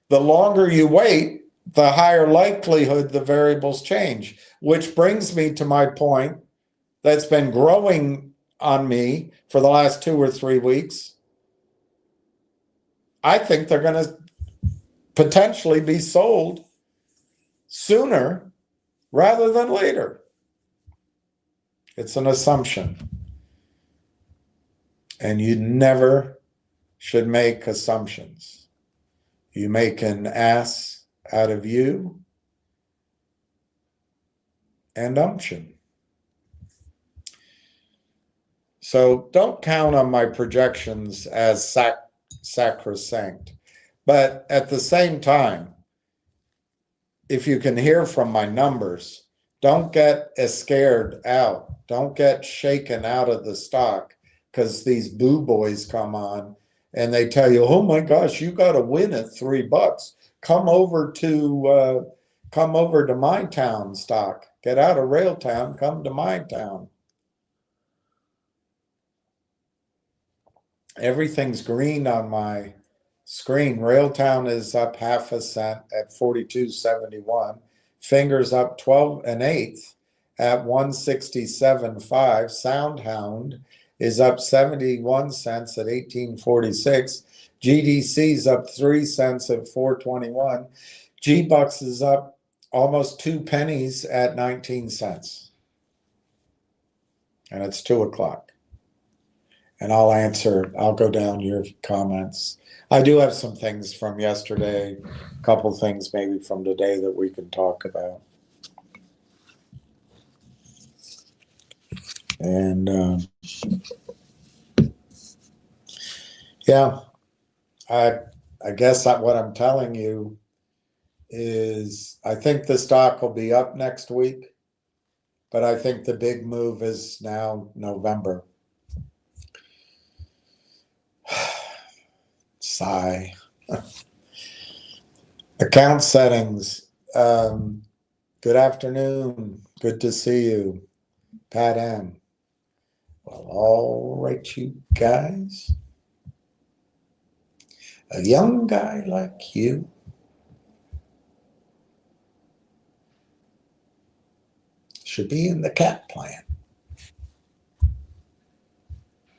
The longer you wait, the higher likelihood the variables change, which brings me to my point that's been growing on me for the last 2 or 3 weeks. I think they're going to potentially be sold sooner rather than later. It's an assumption. And you never should make assumptions. You make an ass out of you and umption. So don't count on my projections as sacrosanct. But at the same time, if you can hear from my numbers, don't get scared out. Don't get shaken out of the stock because these boo boys come on and they tell you, oh my gosh, you got to win at $3. Come over to my town stock. Get out of Railtown, come to my town. Everything's green on my screen. Railtown is up 0.5 cent at 42.71. Fingers up 12 1/8 at 167.5. Soundhound is up 71 cents at 18.46. GDC's up 3 cents at 4.21. G-Bucks is up almost 2 pennies at 19 cents. And it's 2 o'clock. And I'll go down your comments. I do have some things from yesterday, a couple things maybe from today that we can talk about. And yeah, I guess what I'm telling you is I think the stock will be up next week, but I think the big move is now November. Sigh. Account settings. Good afternoon. Good to see you. Pat M. Well, all right, you guys. A young guy like you should be in the cat plan.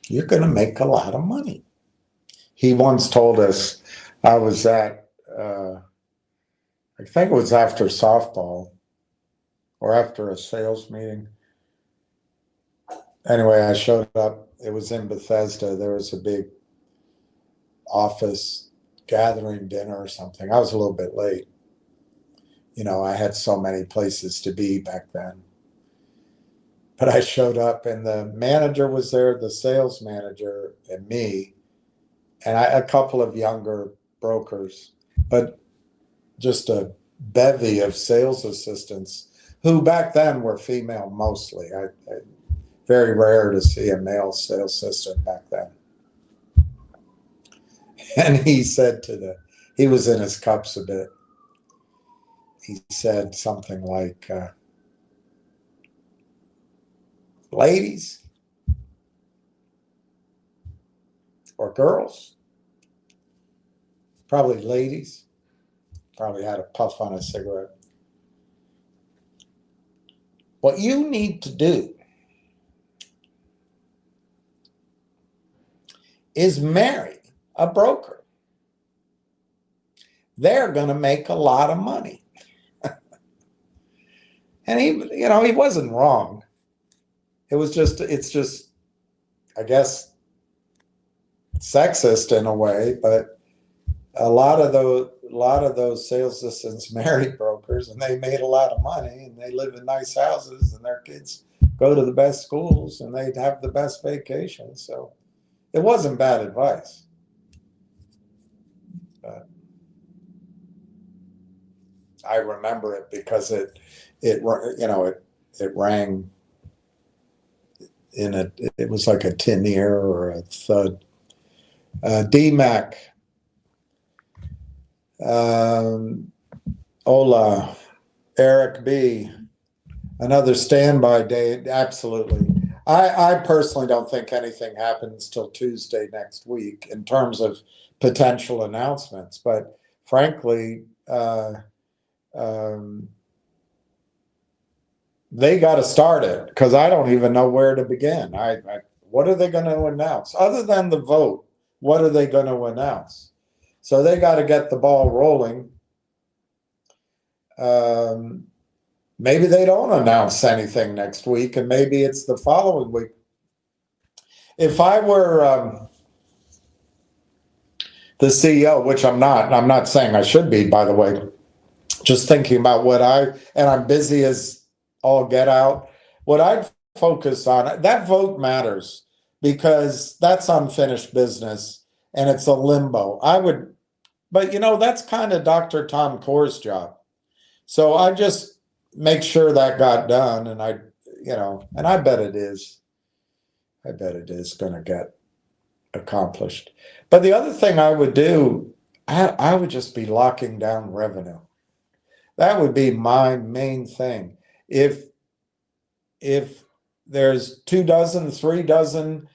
You're going to make a lot of money. He once told us, I was at, I think it was after softball or after a sales meeting. Anyway, I showed up. It was in Bethesda. There was a big office gathering dinner or something. I was a little bit late. You know, I had so many places to be back then. But I showed up and the manager was there, the sales manager, and me. And a couple of younger brokers, but just a bevy of sales assistants who back then were female mostly. Very rare to see a male sales assistant back then. And he said he was in his cups a bit. He said something like, ladies, or girls, probably ladies, probably had a puff on a cigarette. What you need to do is marry a broker. they're going to make a lot of money. And he wasn't wrong. It's just, I guess, sexist in a way, but a lot of those sales assistants married brokers, and they made a lot of money, and they live in nice houses, and their kids go to the best schools, and they'd have the best vacations. So it wasn't bad advice. But I remember it because it rang it was like a tin ear or a thud. DMAC. Hola, Eric B. Another standby day. Absolutely. I personally don't think anything happens till Tuesday next week in terms of potential announcements. But frankly, they got to start it, because I don't even know where to begin. What are they going to announce? Other than the vote, what are they going to announce? So they got to get the ball rolling. Maybe they don't announce anything next week, and maybe it's the following week. If I were the CEO, which I'm not saying I should be, by the way, just thinking about and I'm busy as all get out, what I'd focus on, that vote matters, because that's unfinished business and it's a limbo. But that's kind of Dr. Tom Core's job. So I just make sure that got done, and I bet it is. I bet it is going to get accomplished. But the other thing I would do, I would just be locking down revenue. That would be my main thing. If there's 2 dozen, 3 dozen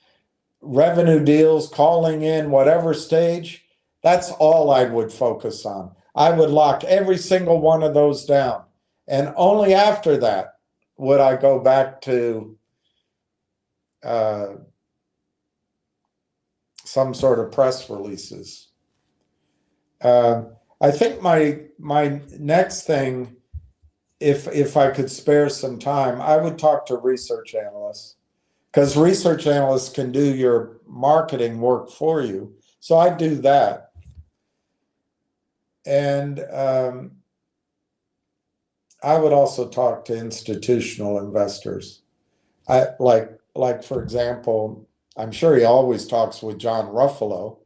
revenue deals calling in whatever stage, that's all I would focus on. I would lock every single one of those down. And only after that would I go back to some sort of press releases. I think my next thing, if I could spare some time, I would talk to research analysts, because research analysts can do your marketing work for you. So I do that. And I would also talk to institutional investors. Like for example, I'm sure he always talks with John Ruffalo,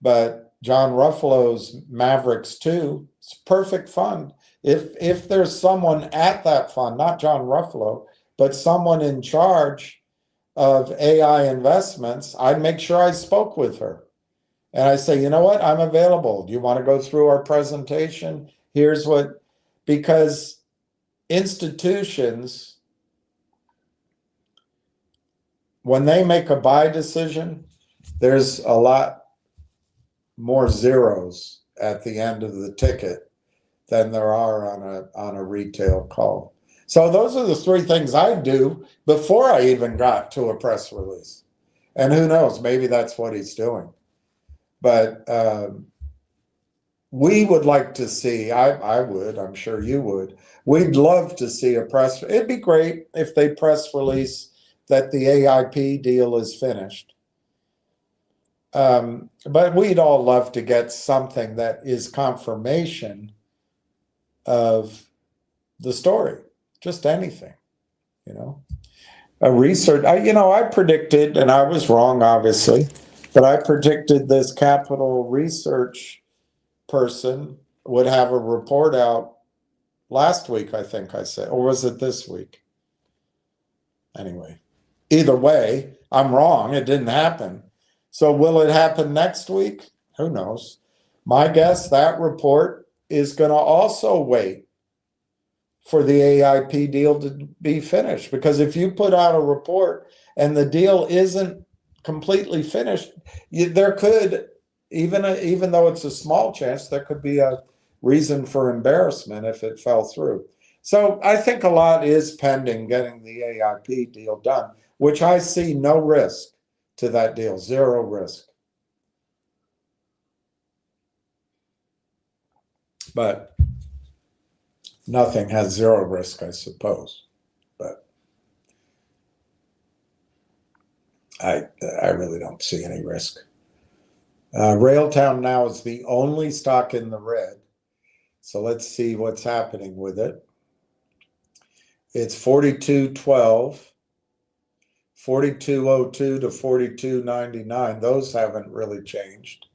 but John Ruffalo's Mavericks 2, it's a perfect fund. If there's someone at that fund, not John Ruffalo, but someone in charge of AI investments, I'd make sure I spoke with her. And I say, you know what, I'm available. Do you want to go through our presentation? Because institutions, when they make a buy decision, there's a lot more zeros at the end of the ticket than there are on a retail call. So those are the 3 things I'd do before I even got to a press release. And who knows, maybe that's what he's doing. But we would like to see, I would, I'm sure you would, we'd love to see it'd be great if they press release that the AIP deal is finished. But we'd all love to get something that is confirmation of the story, just anything, a research. I predicted, and I was wrong, obviously, but I predicted this capital research person would have a report out last week, I think I said, or was it this week? Anyway, either way, I'm wrong. It didn't happen. So will it happen next week? Who knows? My guess, that report is going to also wait for the AIP deal to be finished. Because if you put out a report and the deal isn't completely finished, there could, even though it's a small chance, there could be a reason for embarrassment if it fell through. So I think a lot is pending getting the AIP deal done, which I see no risk to that deal, 0 risk. But nothing has zero risk, I suppose. But I really don't see any risk. Railtown now is the only stock in the red. So let's see what's happening with it. It's 42.12, 42.02 to 42.99. Those haven't really changed.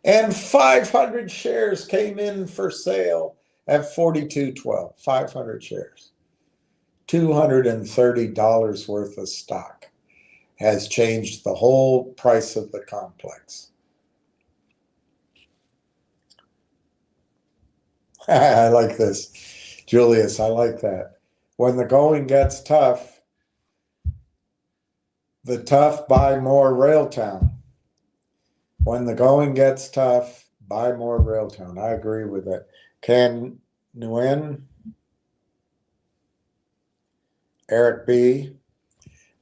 And 500 shares came in for sale at 42.12. 500 shares. $230 worth of stock has changed the whole price of the complex. I like this. Julius, I like that. When the going gets tough, the tough buy more Railtown. When the going gets tough, buy more Railtown. I agree with that. Can Nguyen, Eric B.,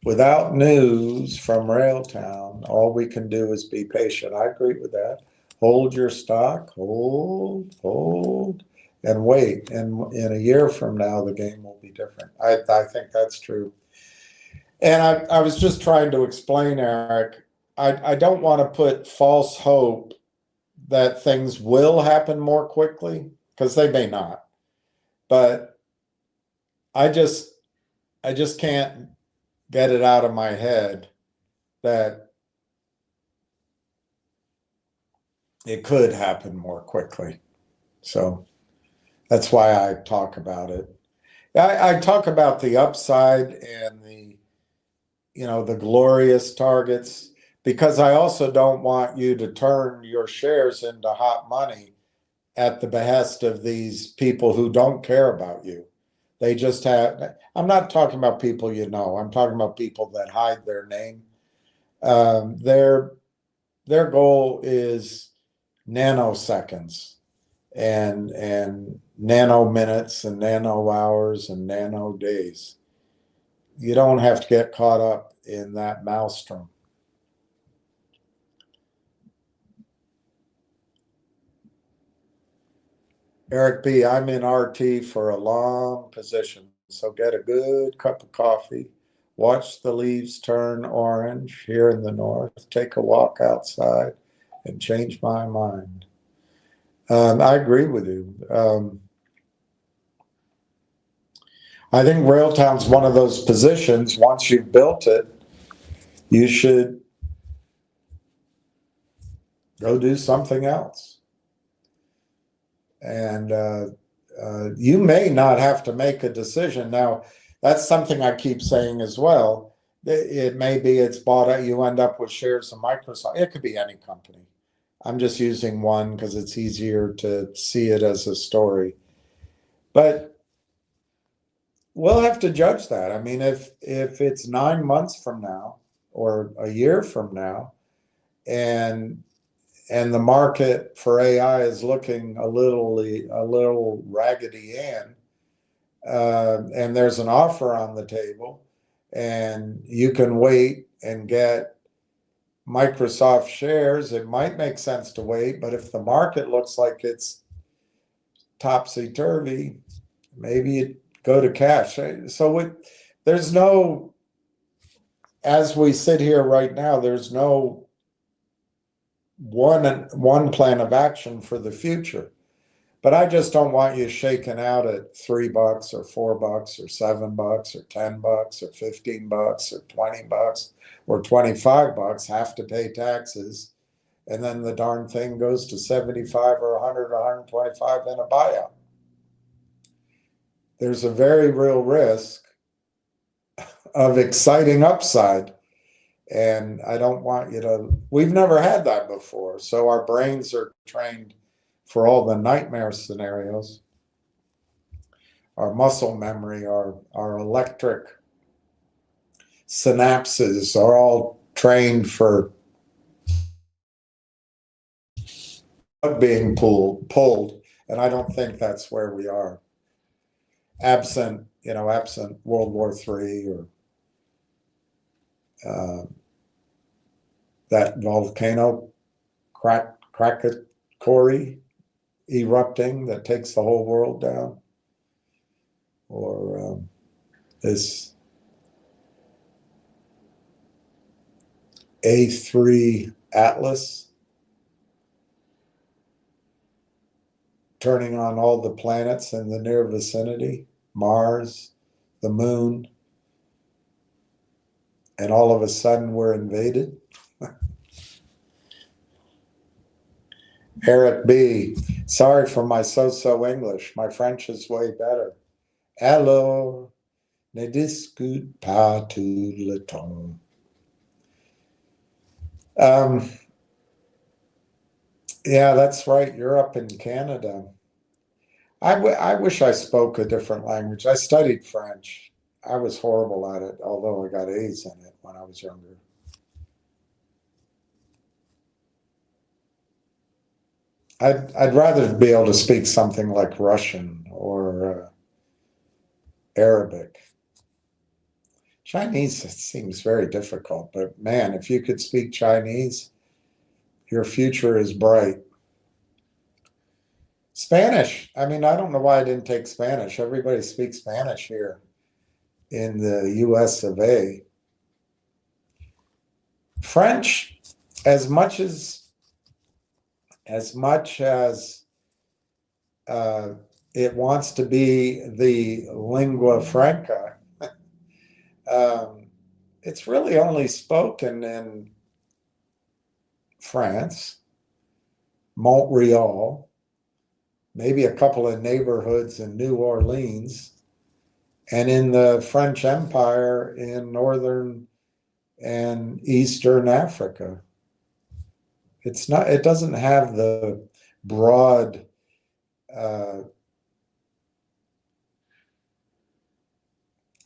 without news from Railtown, all we can do is be patient. I agree with that. Hold your stock, hold, and wait. And in a year from now, the game will be different. I think that's true. And I was just trying to explain, Eric, I don't want to put false hope that things will happen more quickly, because they may not. But I just can't get it out of my head that it could happen more quickly. So that's why I talk about it. I talk about the upside and the glorious targets, because I also don't want you to turn your shares into hot money at the behest of these people who don't care about you. They just have, I'm not talking about people I'm talking about people that hide their name. Their goal is nanoseconds and nano minutes and nano hours and nano days. You don't have to get caught up in that maelstrom. Eric B., I'm in RT for a long position, so get a good cup of coffee, watch the leaves turn orange here in the north, take a walk outside, and change my mind. I agree with you. I think Railtown's one of those positions, once you've built it, you should go do something else. And you may not have to make a decision. Now, that's something I keep saying as well. It may be it's bought out, you end up with shares of Microsoft. It could be any company. I'm just using one because it's easier to see it as a story. But we'll have to judge that. I mean, if it's 9 months from now or a year from now, and the market for AI is looking a little Raggedy Ann, and there's an offer on the table, and you can wait and get Microsoft shares, it might make sense to wait. But if the market looks like it's topsy-turvy, maybe you go to cash. So there's no, as we sit here right now, there's no one plan of action for the future. But I just don't want you shaking out at $3 or $4 or $7 or $10 or $15 or $20 or $25, have to pay taxes, and then the darn thing goes to 75 or 100 or 125 in a buyout. There's a very real risk of exciting upside. And I don't want you to, we've never had that before. So our brains are trained for all the nightmare scenarios. Our muscle memory, our electric synapses are all trained for being pulled. And I don't think that's where we are. Absent World War III or that volcano Krakatoa, erupting that takes the whole world down, or this A3 Atlas turning on all the planets in the near vicinity, Mars, the moon, and all of a sudden we're invaded. Eric B., sorry for my so-so English. My French is way better. Alors, ne discute pas tout le temps. Yeah, that's right. You're up in Canada. I wish I spoke a different language. I studied French. I was horrible at it, although I got A's in it when I was younger. I'd rather be able to speak something like Russian or Arabic. Chinese seems very difficult, but man, if you could speak Chinese, your future is bright. Spanish. I mean, I don't know why I didn't take Spanish. Everybody speaks Spanish here in the US of A. French, as much as it wants to be the lingua franca, it's really only spoken in France, Montreal, maybe a couple of neighborhoods in New Orleans, and in the French Empire in northern and eastern Africa. It doesn't have the broad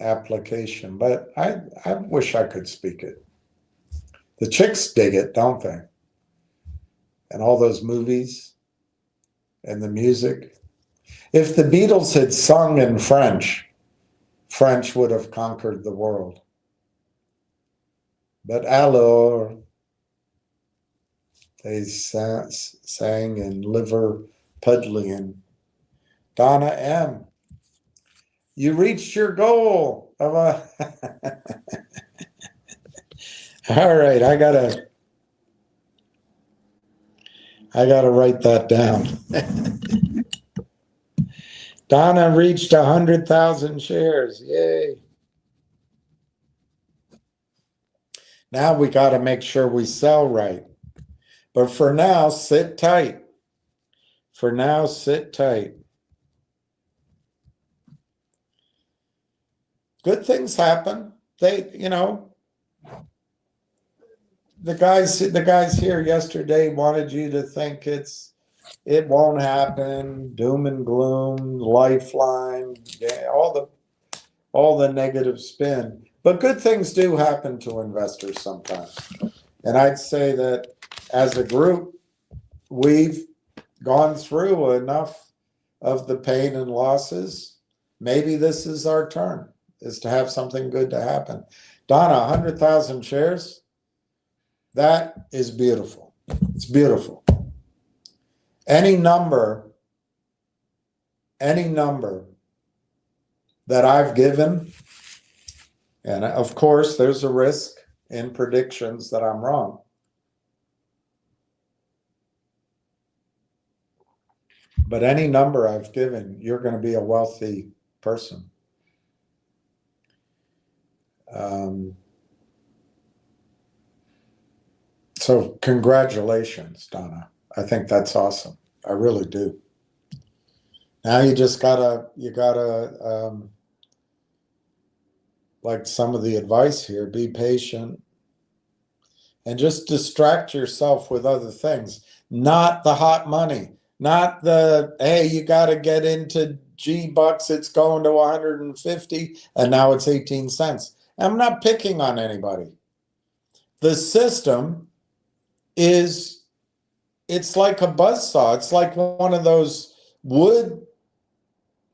application, but I wish I could speak it. The chicks dig it, don't they? And all those movies and the music. If the Beatles had sung in French, French would have conquered the world. But alors, they sang in Liverpudlian. Donna M., you reached your goal of a... All right, I gotta write that down. Donna reached 100,000 shares. Yay. Now we got to make sure we sell right. But for now, sit tight. For now, sit tight. Good things happen. They, you know, the guys here yesterday wanted you to think it won't happen, doom and gloom, lifeline, yeah, all the negative spin. But good things do happen to investors sometimes. And I'd say that as a group, we've gone through enough of the pain and losses. Maybe this is our turn, is to have something good to happen. Donna, 100,000 shares, that is beautiful. It's beautiful. Any number that I've given, and of course there's a risk in predictions that I'm wrong. But any number I've given, you're going to be a wealthy person. So congratulations, Donna. I think that's awesome. I really do. Now you just gotta, like some of the advice here, be patient and just distract yourself with other things, not the hot money, not the, hey, you got to get into G-Bucks, it's going to 150 and now it's 18 cents. I'm not picking on anybody. The system is, it's like a buzzsaw. It's like one of those wood,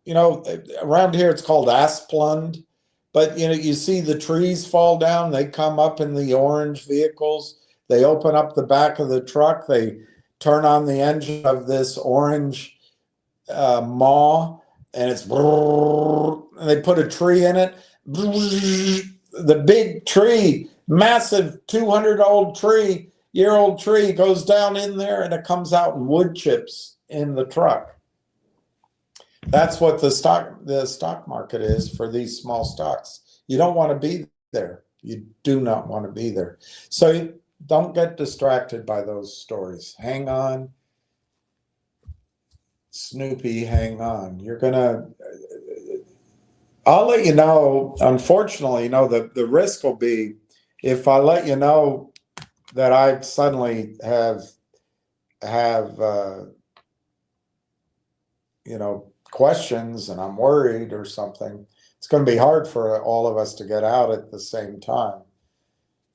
you know, around here it's called asplund, but you know, you see the trees fall down, they come up in the orange vehicles, they open up the back of the truck, they turn on the engine of this orange maw, and it's and they put a tree in it. The big tree, massive 200-year-old tree goes down in there, and it comes out in wood chips in the truck. That's what the stock market is for these small stocks. You don't want to be there. You do not want to be there. So don't get distracted by those stories. Hang on, Snoopy, hang on. I'll let you know. Unfortunately, the risk will be if I let you know that I suddenly have questions and I'm worried or something. It's going to be hard for all of us to get out at the same time.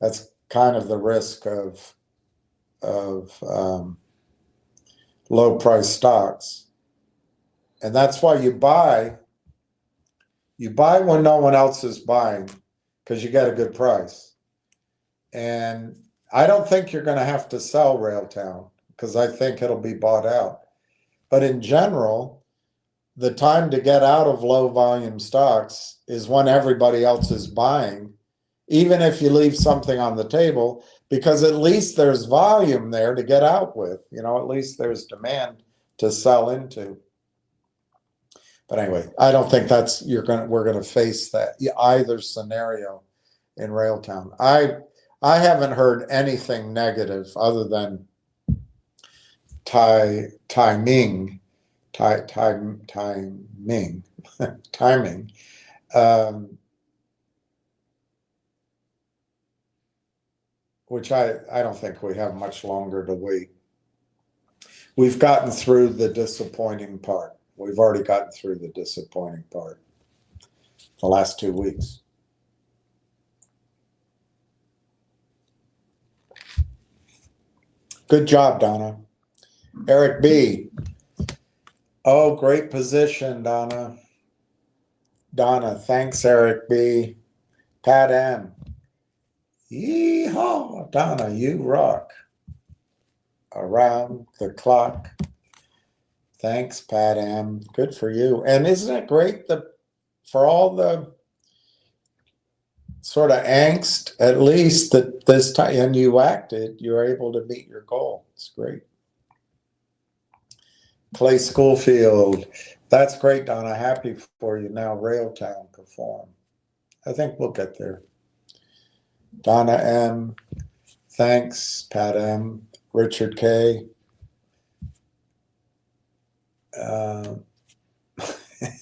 That's kind of the risk of low price stocks, and that's why you buy when no one else is buying, because you get a good price. And I don't think you're going to have to sell Railtown, because I think it'll be bought out. But in general, the time to get out of low volume stocks is when everybody else is buying, even if you leave something on the table, because at least there's volume there to get out with. At least there's demand to sell into. But anyway, I don't think we're going to face that either scenario in Railtown. I haven't heard anything negative other than timing, which I don't think we have much longer to wait. We've gotten through the disappointing part. We've already gotten through the disappointing part the last 2 weeks. Good job, Donna. Eric B. Oh, great position, Donna. Donna, thanks, Eric B. Pat M. Yeehaw, Donna, you rock. Around the clock. Thanks, Pat M. Good for you. And isn't it great for all the sort of angst, at least that this time, and you you're able to meet your goal. It's great. Clay Schoolfield. That's great, Donna. Happy for you. Now Railtown perform. I think we'll get there. Donna M. Thanks, Pat M. Richard K.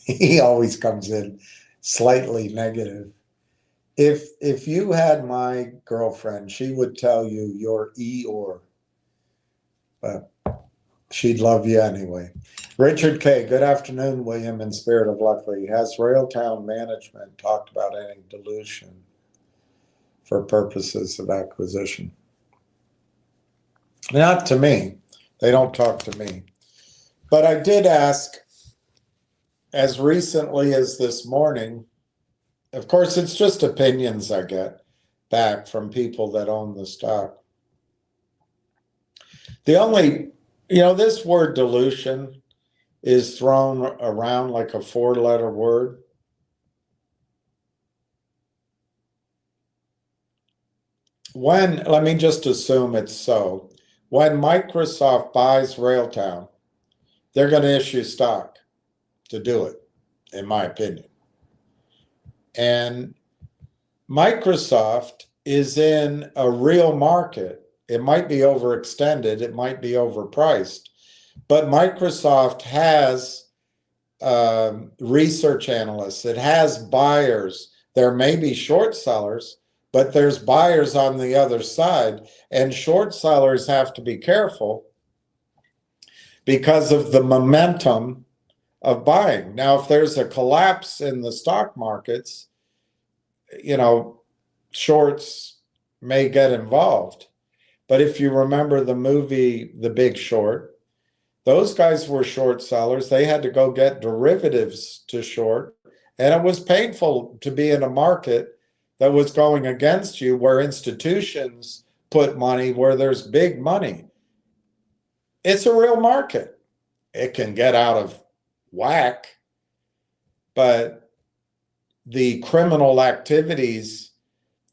He always comes in slightly negative. If you had my girlfriend, she would tell you you're Eeyore, but she'd love you anyway. Richard K. Good afternoon, William, in spirit of luckily. Has Railtown management talked about any dilution for purposes of acquisition? Not to me. They don't talk to me. But I did ask as recently as this morning. Of course, it's just opinions I get back from people that own the stock. The only, this word dilution is thrown around like a 4-letter word. Let me just assume it's so. When Microsoft buys Railtown, they're going to issue stock to do it, in my opinion. And Microsoft is in a real market. It might be overextended, it might be overpriced, but Microsoft has research analysts, it has buyers. There may be short sellers, but there's buyers on the other side, and short sellers have to be careful because of the momentum of buying. Now, if there's a collapse in the stock markets, shorts may get involved. But if you remember the movie The Big Short, those guys were short sellers. They had to go get derivatives to short, and it was painful to be in a market that was going against you, where institutions put money where there's big money. it's a real market. It can get out of whack, but the criminal activities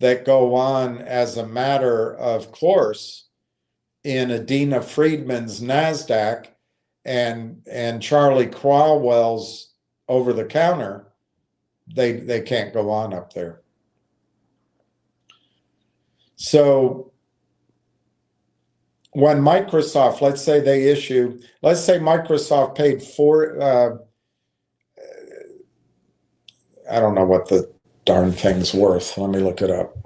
that go on as a matter of course in Adina Friedman's NASDAQ and Charlie Cromwell's over the counter, they can't go on up there. So when Microsoft, let's say Microsoft paid I don't know what the darn thing's worth. Let me look it up.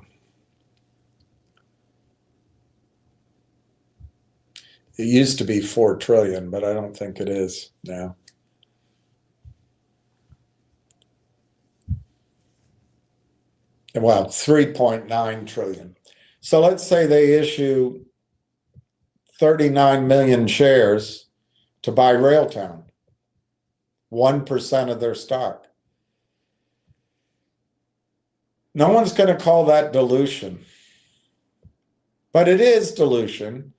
It used to be 4 trillion, but I don't think it is now. Well, 3.9 trillion. So let's say they issue 39 million shares to buy Railtown, 1% of their stock. No one's going to call that dilution, but it is dilution.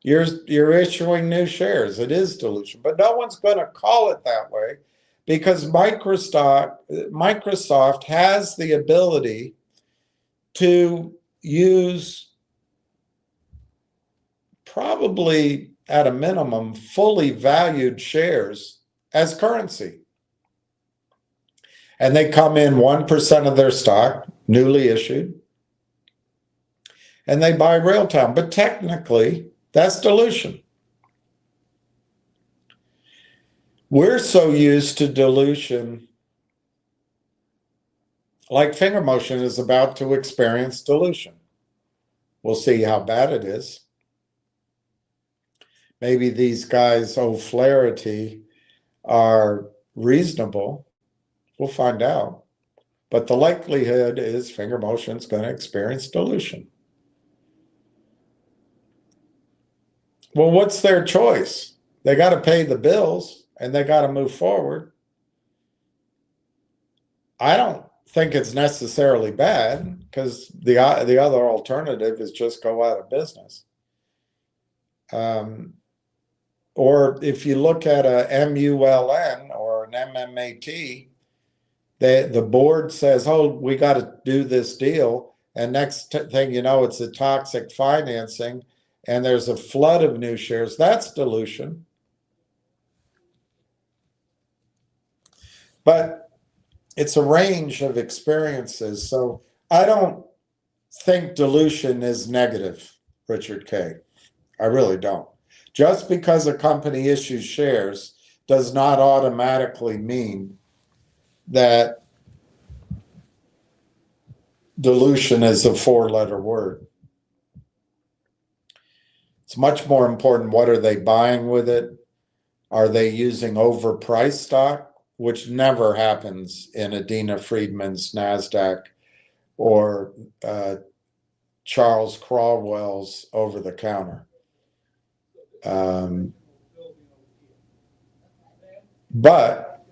You're issuing new shares. It is dilution, but no one's going to call it that way because Microsoft has the ability to use probably at a minimum fully valued shares as currency. And they come in 1% of their stock, newly issued, and they buy Railtown. But technically, that's dilution. We're so used to dilution, like Finger Motion is about to experience dilution. We'll see how bad it is. Maybe these guys' O'Flaherty are reasonable. We'll find out. But the likelihood is Finger Motion's going to experience dilution. Well, what's their choice? They got to pay the bills and they got to move forward. I don't think it's necessarily bad because the other alternative is just go out of business. Or if you look at a MULN or an MMAT, the board says, oh, we got to do this deal. And next thing you know, it's a toxic financing and there's a flood of new shares. That's dilution. But it's a range of experiences. So I don't think dilution is negative, Richard K. I really don't. Just because a company issues shares does not automatically mean that dilution is a 4-letter word. It's much more important, what are they buying with it? Are they using overpriced stock, which never happens in Adina Friedman's NASDAQ or Charles Cromwell's over the counter. But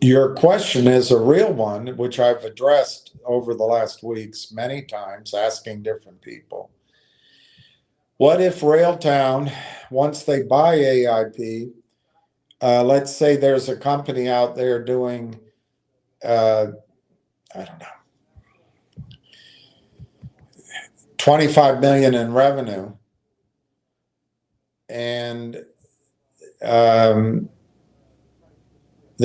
your question is a real one, which I've addressed over the last weeks many times, asking different people. What if Railtown, once they buy AIP, let's say there's a company out there doing, I don't know, 25 million in revenue, and they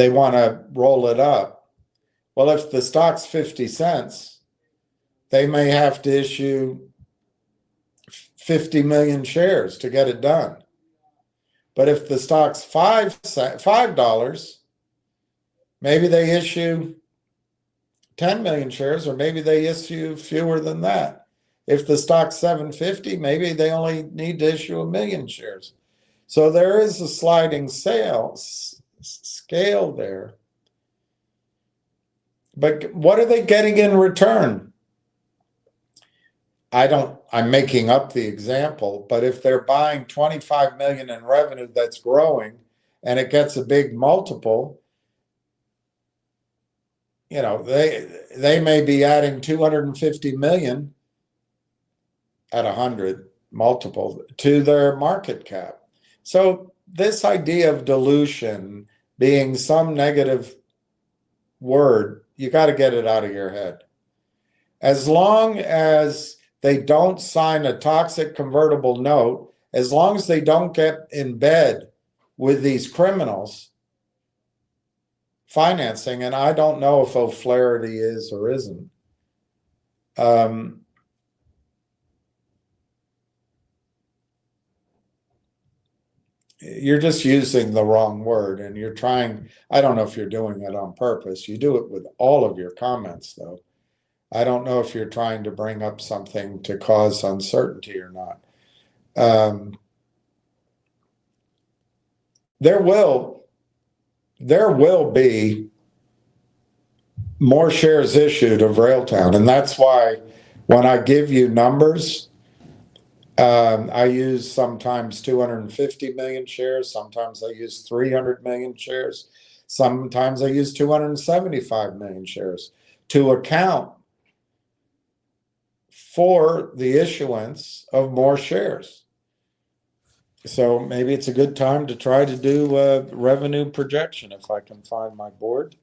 want to roll it up. Well, if the stock's 50 cents, they may have to issue 50 million shares to get it done. But if the stock's $5, maybe they issue 10 million shares, or maybe they issue fewer than that. If the stock's $7.50, maybe they only need to issue 1 million shares. So there is a sliding scale there. But what are they getting in return? I'm making up the example, but if they're buying 25 million in revenue that's growing and it gets a big multiple, you know, they may be adding 250 million at 100 multiple to their market cap. So this idea of dilution being some negative word, you got to get it out of your head. As long as they don't sign a toxic convertible note, as long as they don't get in bed with these criminals financing, and I don't know if O'Flaherty is or isn't, you're just using the wrong word, and you're trying, I don't know if you're doing it on purpose. You do it with all of your comments, though. I don't know if you're trying to bring up something to cause uncertainty or not. There will be more shares issued of Railtown, and that's why when I give you numbers, I use sometimes 250 million shares, sometimes I use 300 million shares, sometimes I use 275 million shares to account for the issuance of more shares. So maybe it's a good time to try to do a revenue projection if I can find my board.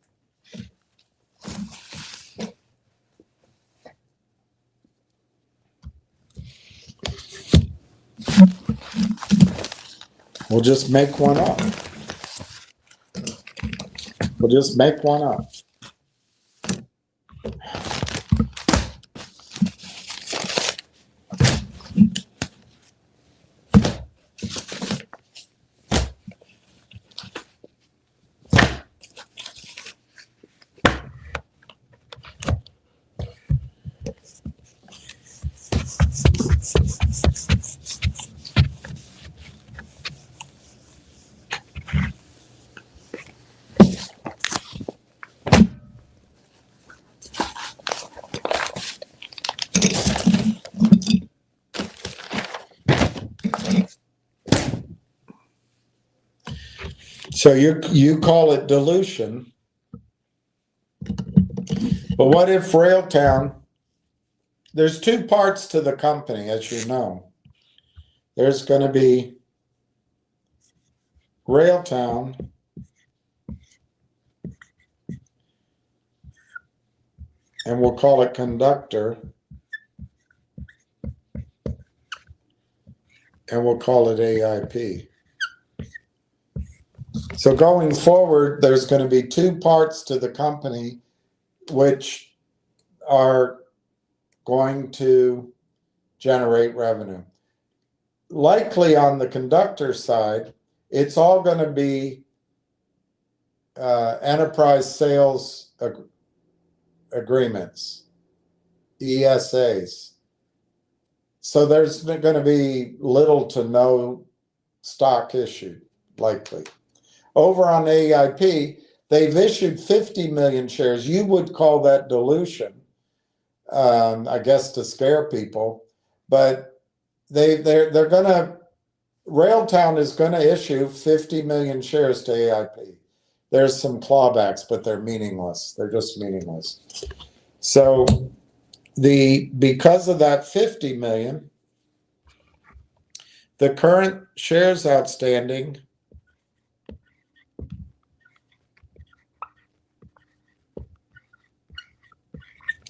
We'll just make one up. We'll just make one up. So you call it dilution, but what if Railtown, there's two parts to the company, as you know. There's going to be Railtown and we'll call it conductor, and we'll call it AIP. So going forward, there's going to be two parts to the company which are going to generate revenue. Likely on the conductor side, it's all going to be enterprise sales agreements, ESAs. So there's going to be little to no stock issued, likely. Over on AIP, they've issued 50 million shares. You would call that dilution, I guess, to scare people. But they're going to, Railtown is going to issue 50 million shares to AIP. There's some clawbacks, but they're meaningless. They're just meaningless. So because of that 50 million, the current shares outstanding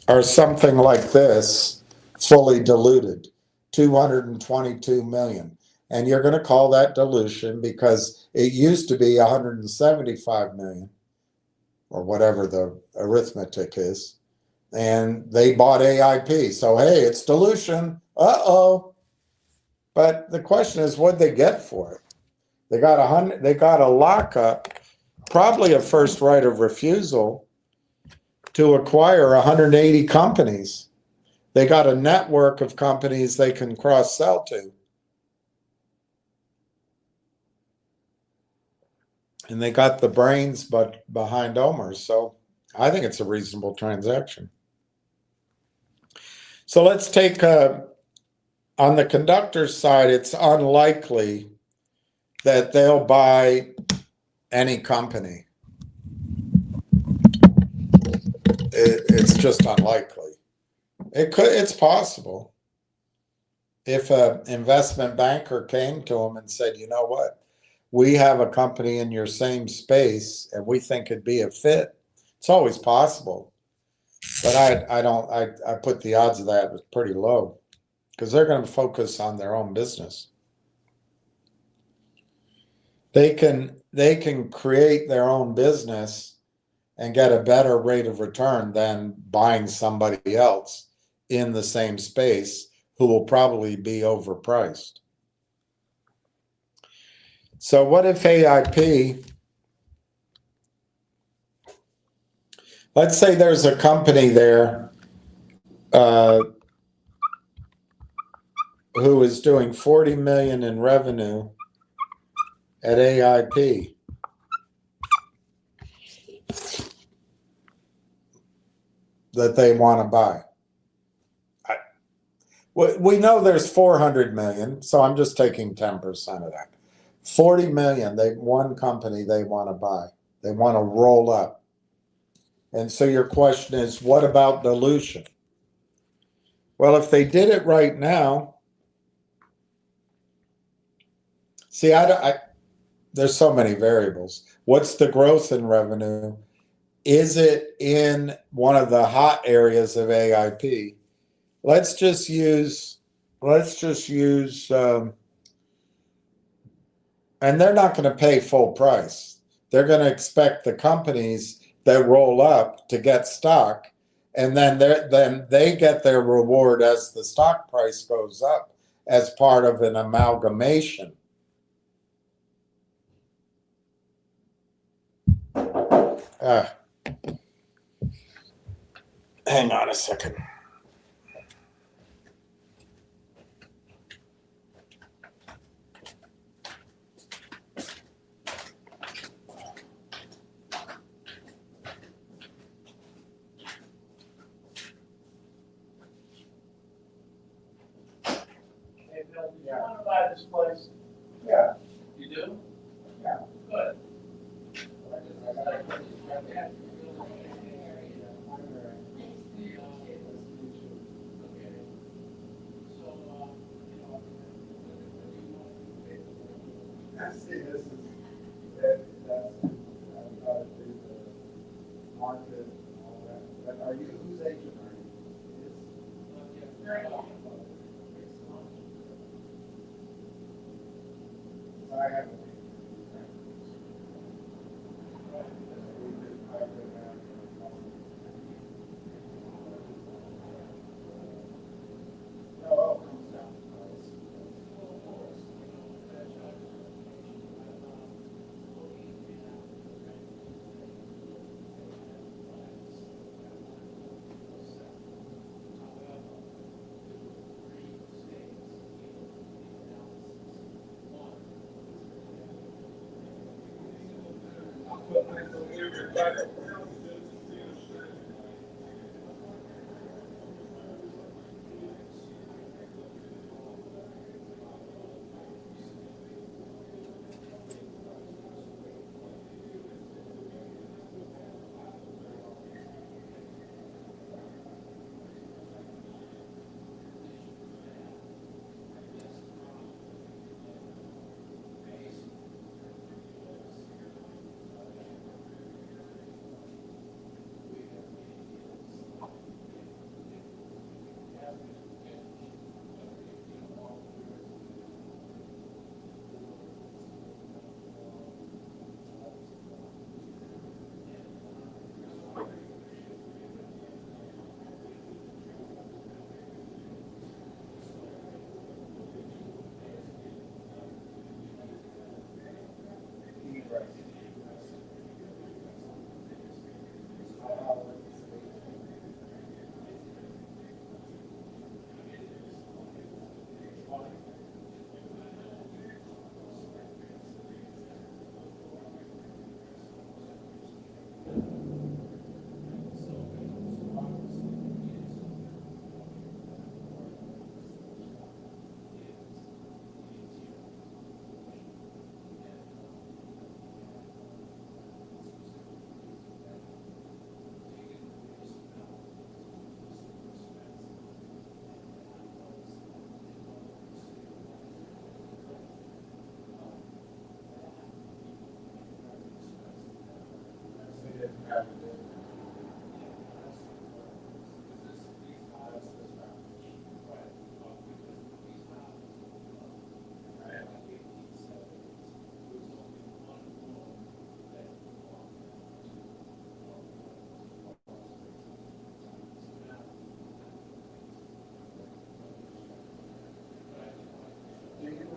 are something like this, fully diluted, 222 million. And you're going to call that dilution because it used to be 175 million, or whatever the arithmetic is. And they bought AIP. So, hey, it's dilution. Uh-oh. But the question is, what'd they get for it? They got a lockup, probably a first right of refusal to acquire 180 companies. They got a network of companies they can cross-sell to. And they got the brains but behind Omer. So I think it's a reasonable transaction. So let's take, on the conductor side, it's unlikely that they'll buy any company. It's just unlikely. It's possible. if an investment banker came to him and said, you know what, we have a company in your same space and we think it'd be a fit, it's always possible. But I put the odds of that as pretty low because they're going to focus on their own business. They can create their own business and get a better rate of return than buying somebody else in the same space who will probably be overpriced. So what if AIP, let's say there's a company there who is doing 40 million in revenue at AIP. That they want to buy. We know there's 400 million, so I'm just taking 10% of that. 40 million, one company they want to buy. They want to roll up. And so your question is, what about dilution? Well, if they did it right now, see, there's so many variables. What's the growth in revenue? Is it in one of the hot areas of AIP? Let's just use, and they're not going to pay full price. They're going to expect the companies that roll up to get stock, and then they get their reward as the stock price goes up as part of an amalgamation. Hang on a second. Hey, Bill, do you want to buy this place? Yeah. You do? Yeah. Good. See, this is I've got to do the market and all that. But are you, whose agent are you? I haven't.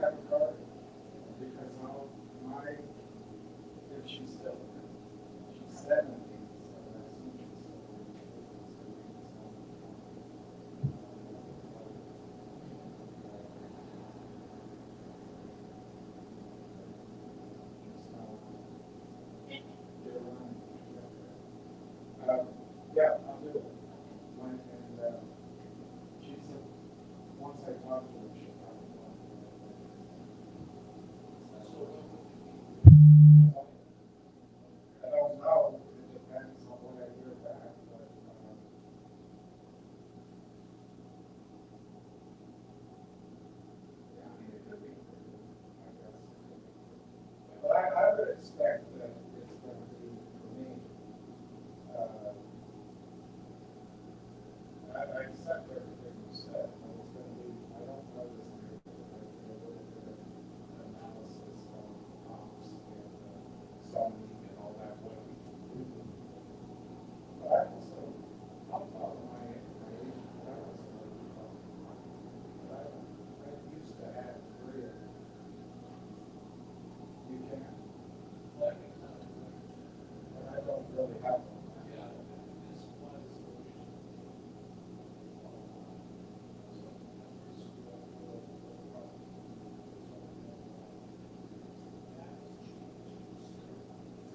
have a card? Because my, if she's still, she's 70, so I assume she's yeah, I'll do it. She said, once I talk to her, she'll probably know. I don't know, it depends on what I hear back, but, yeah, I mean, it could be, I guess. But I would expect that it's going to be, for me, I accept everything you said, but it's going to be, I don't know this area, but I do a little bit of analysis on comps and zoning and all that, what we can do. But I also, I'll follow my Asian parents, but I used to have three of them. You can, but I don't really have them.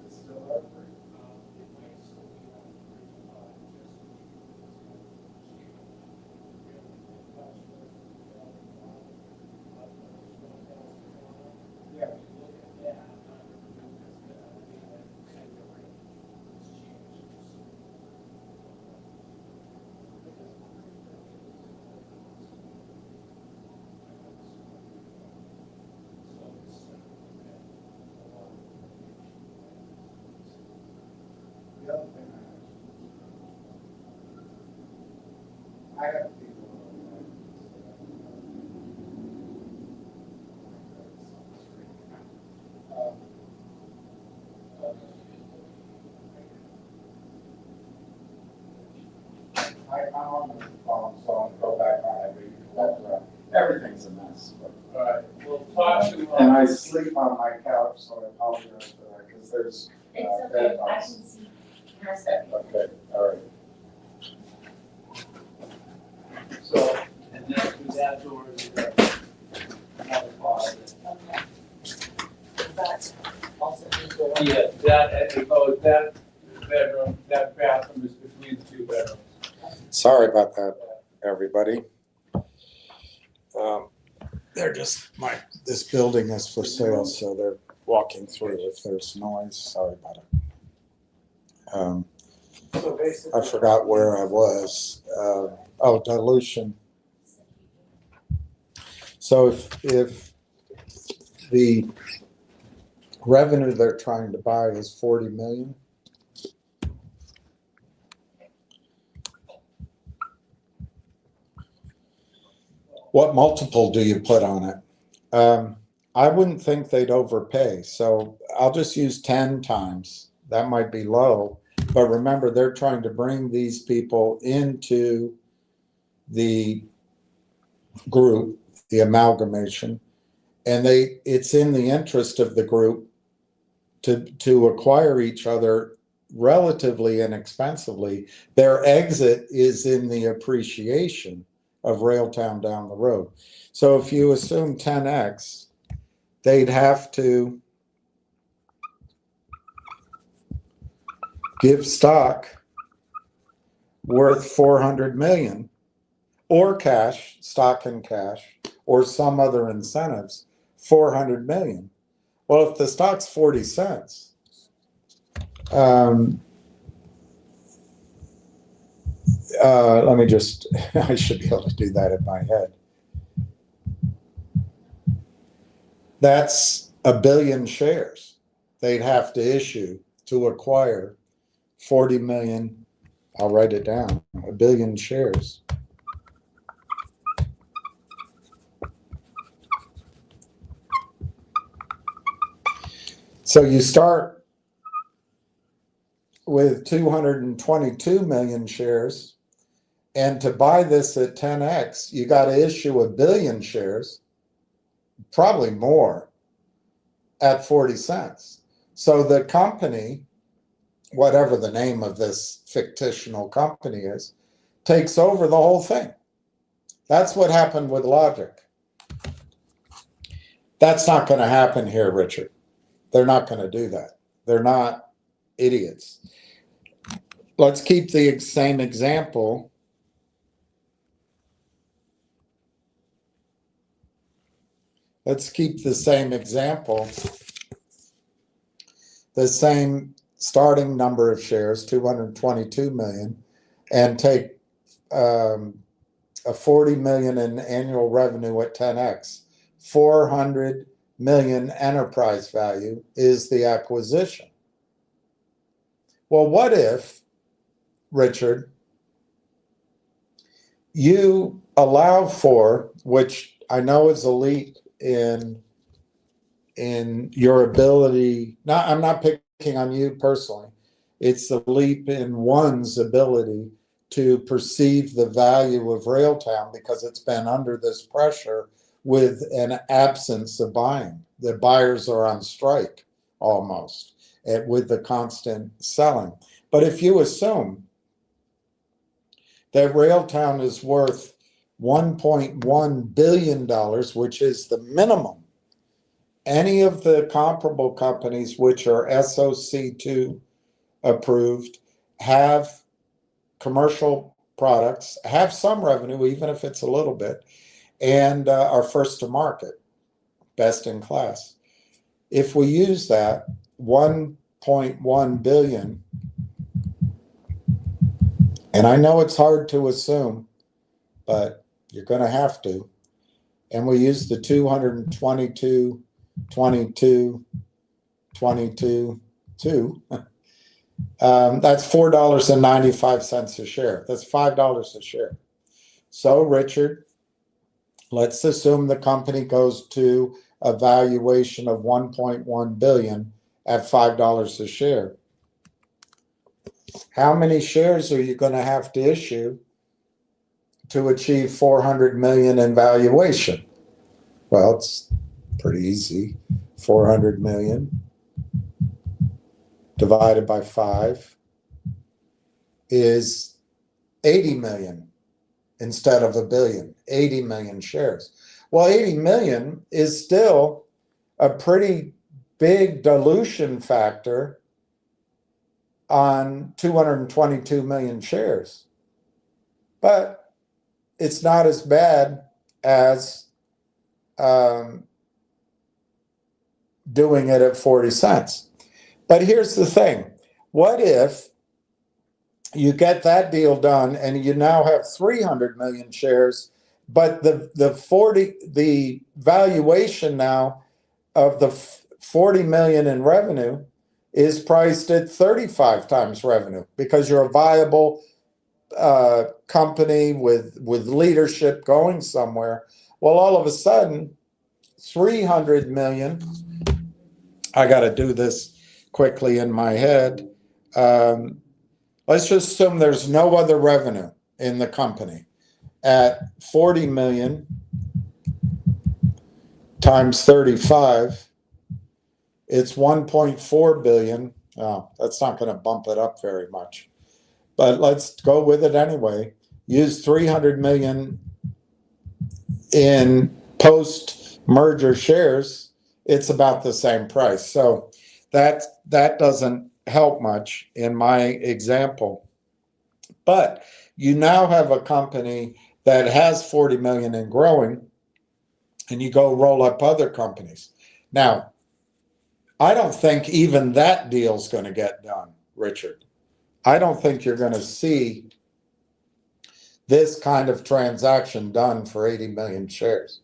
It's still up for you. Yeah. The other thing I have people I'm on the phone, so I'll go back on every, everything's a mess. All right, we'll talk to. And I sleep on my couch, so I apologize for that, because there's. It's okay, bed I bugs. can see. Has that. Okay, all right. So, and then through that door is the another closet. Okay. But also the door. Yeah, that bedroom, that bathroom is between the two bedrooms. Sorry about that, everybody. They're just, this building is for sale, so they're walking through. If there's noise, sorry about it. So basically. I forgot where I was. Dilution. So if the revenue they're trying to buy is 40 million, what multiple do you put on it? I wouldn't think they'd overpay, so I'll just use 10 times. That might be low, but remember, they're trying to bring these people into the group, the amalgamation, and it's in the interest of the group to acquire each other relatively inexpensively. Their exit is in the appreciation of Railtown down the road. So if you assume 10x, they'd have to give stock worth 400 million, or cash, stock and cash, or some other incentives, 400 million. Well, if the stock's 40 cents, let me just, I should be able to do that in my head. That's 1 billion shares they'd have to issue to acquire 40 million. I'll write it down, 1 billion shares. So you start with 222 million shares, and to buy this at 10x, you got to issue 1 billion shares. probably more, at 40 cents. So the company, whatever the name of this fictional company is, takes over the whole thing. That's what happened with Logic. That's not going to happen here, Richard. They're not going to do that. They're not idiots. Let's keep the same example. Let's keep the same example, the same starting number of shares, 222 million, and take a 40 million in annual revenue at 10x. 400 million enterprise value is the acquisition. Well, what if, Richard, you allow for, which I know is elite in your ability, I'm not picking on you personally, it's a leap in one's ability to perceive the value of Railtown because it's been under this pressure with an absence of buying. The buyers are on strike almost with the constant selling. But if you assume that Railtown is worth $1.1 billion, which is the minimum, any of the comparable companies which are SOC2 approved have commercial products, have some revenue, even if it's a little bit, and are first to market, best in class. If we use that 1.1 billion, and I know it's hard to assume, but you're going to have to, and we use the 222, 22, 22, 2, that's $4.95 a share. That's $5 a share. So, Richard, let's assume the company goes to a valuation of 1.1 billion at $5 a share. How many shares are you going to have to issue to achieve 400 million in valuation? Well, it's pretty easy. 400 million divided by 5 is 80 million instead of a billion, 80 million shares. Well, 80 million is still a pretty big dilution factor on 222 million shares. But it's not as bad as doing it at 40 cents. But here's the thing. What if you get that deal done and you now have 300 million shares, but the valuation now of the 40 million in revenue is priced at 35 times revenue because you're a viable company with leadership going somewhere. Well, all of a sudden, 300 million, I got to do this quickly in my head. Let's just assume there's no other revenue in the company. At 40 million times 35, it's 1.4 billion. Oh, that's not going to bump it up very much. But let's go with it anyway. Use 300 million in post-merger shares. It's about the same price. So that doesn't help much in my example. But you now have a company that has 40 million and growing, and you go roll up other companies. Now, I don't think even that deal's going to get done, Richard. I don't think you're going to see this kind of transaction done for 80 million shares.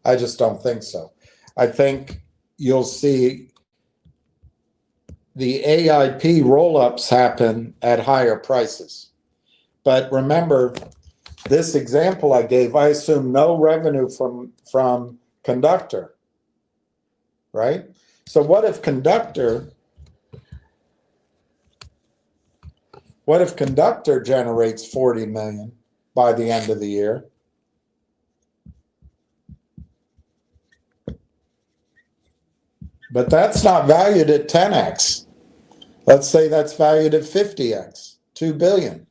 I just don't think so. I think you'll see the AIP roll-ups happen at higher prices. But remember, this example I gave, I assume no revenue from Conductor, right? So what if Conductor generates 40 million by the end of the year? But that's not valued at 10x. Let's say that's valued at 50x, 2 billion.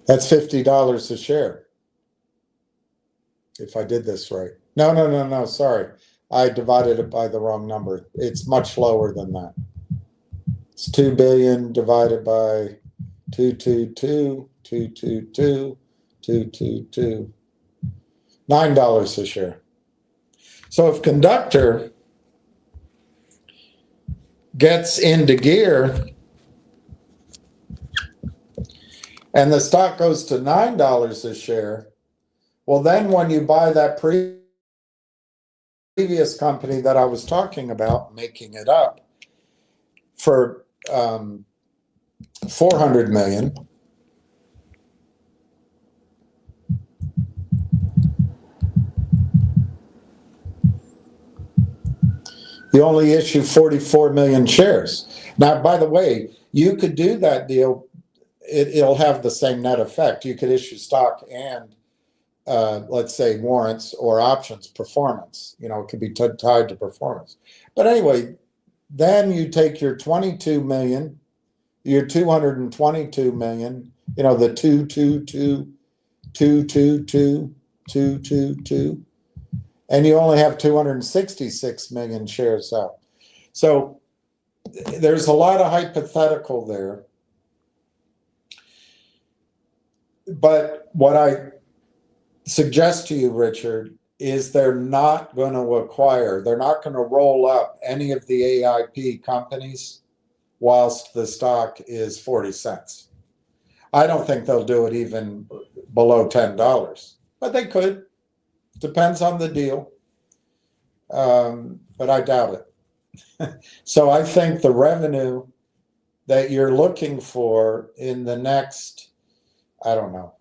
That's $50 a share. If I did this right. No, sorry. I divided it by the wrong number. It's much lower than that. It's 2 billion divided by 222, 222, 222. $9 a share. So if Conductor gets into gear and the stock goes to $9 a share, well, then when you buy that previous company that I was talking about, making it up, for 400 million, you only issue 44 million shares. Now, by the way, you could do that deal. It'll have the same net effect. You could issue stock and let's say warrants or options, performance. You know, it could be tied to performance. But anyway, then you take your 22 million, your 222 million, you know, the 222, 222, 222, and you only have 266 million shares out. So there's a lot of hypothetical there. But what I suggest to you, Richard, is they're not going to acquire, they're not going to roll up any of the AIP companies whilst the stock is 40 cents. I don't think they'll do it even below $10, but they could. Depends on the deal. But I doubt it. So I think the revenue that you're looking for in the next, I don't know,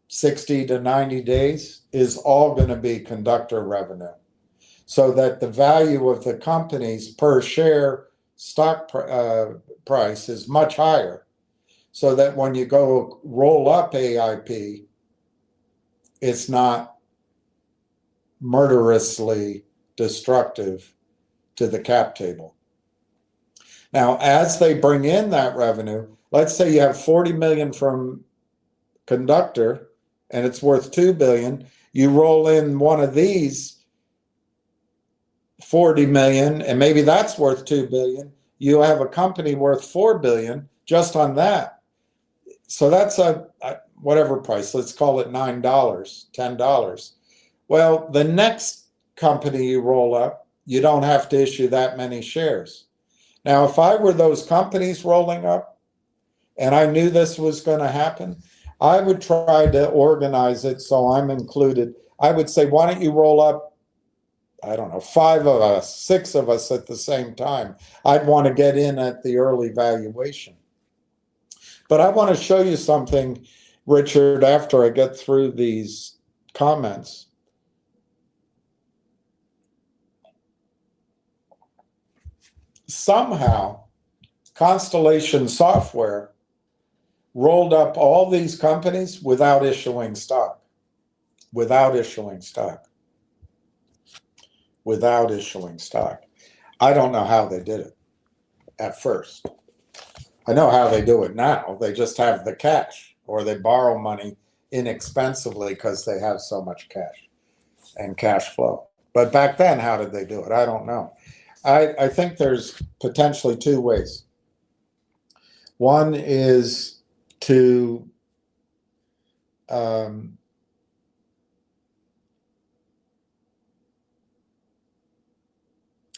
60 to 90 days is all going to be Conductor revenue, so that the value of the company's per share stock price is much higher, so that when you go roll up AIP, it's not murderously destructive to the cap table. Now, as they bring in that revenue, let's say you have 40 million from Conductor and it's worth 2 billion, you roll in one of these 40 million and maybe that's worth 2 billion, you have a company worth 4 billion just on that. So that's a whatever price, let's call it $9, $10. Well, the next company you roll up, you don't have to issue that many shares. Now, if I were those companies rolling up and I knew this was going to happen, I would try to organize it so I'm included. I would say, why don't you roll up, I don't know, 5 of us, 6 of us at the same time. I'd want to get in at the early valuation. But I want to show you something, Richard, after I get through these comments. Somehow, Constellation Software rolled up all these companies without issuing stock. Without issuing stock. Without issuing stock. I don't know how they did it at first. I know how they do it now. They just have the cash, or they borrow money inexpensively because they have so much cash and cash flow. But back then, how did they do it? I don't know. I think there's potentially 2 ways. One is to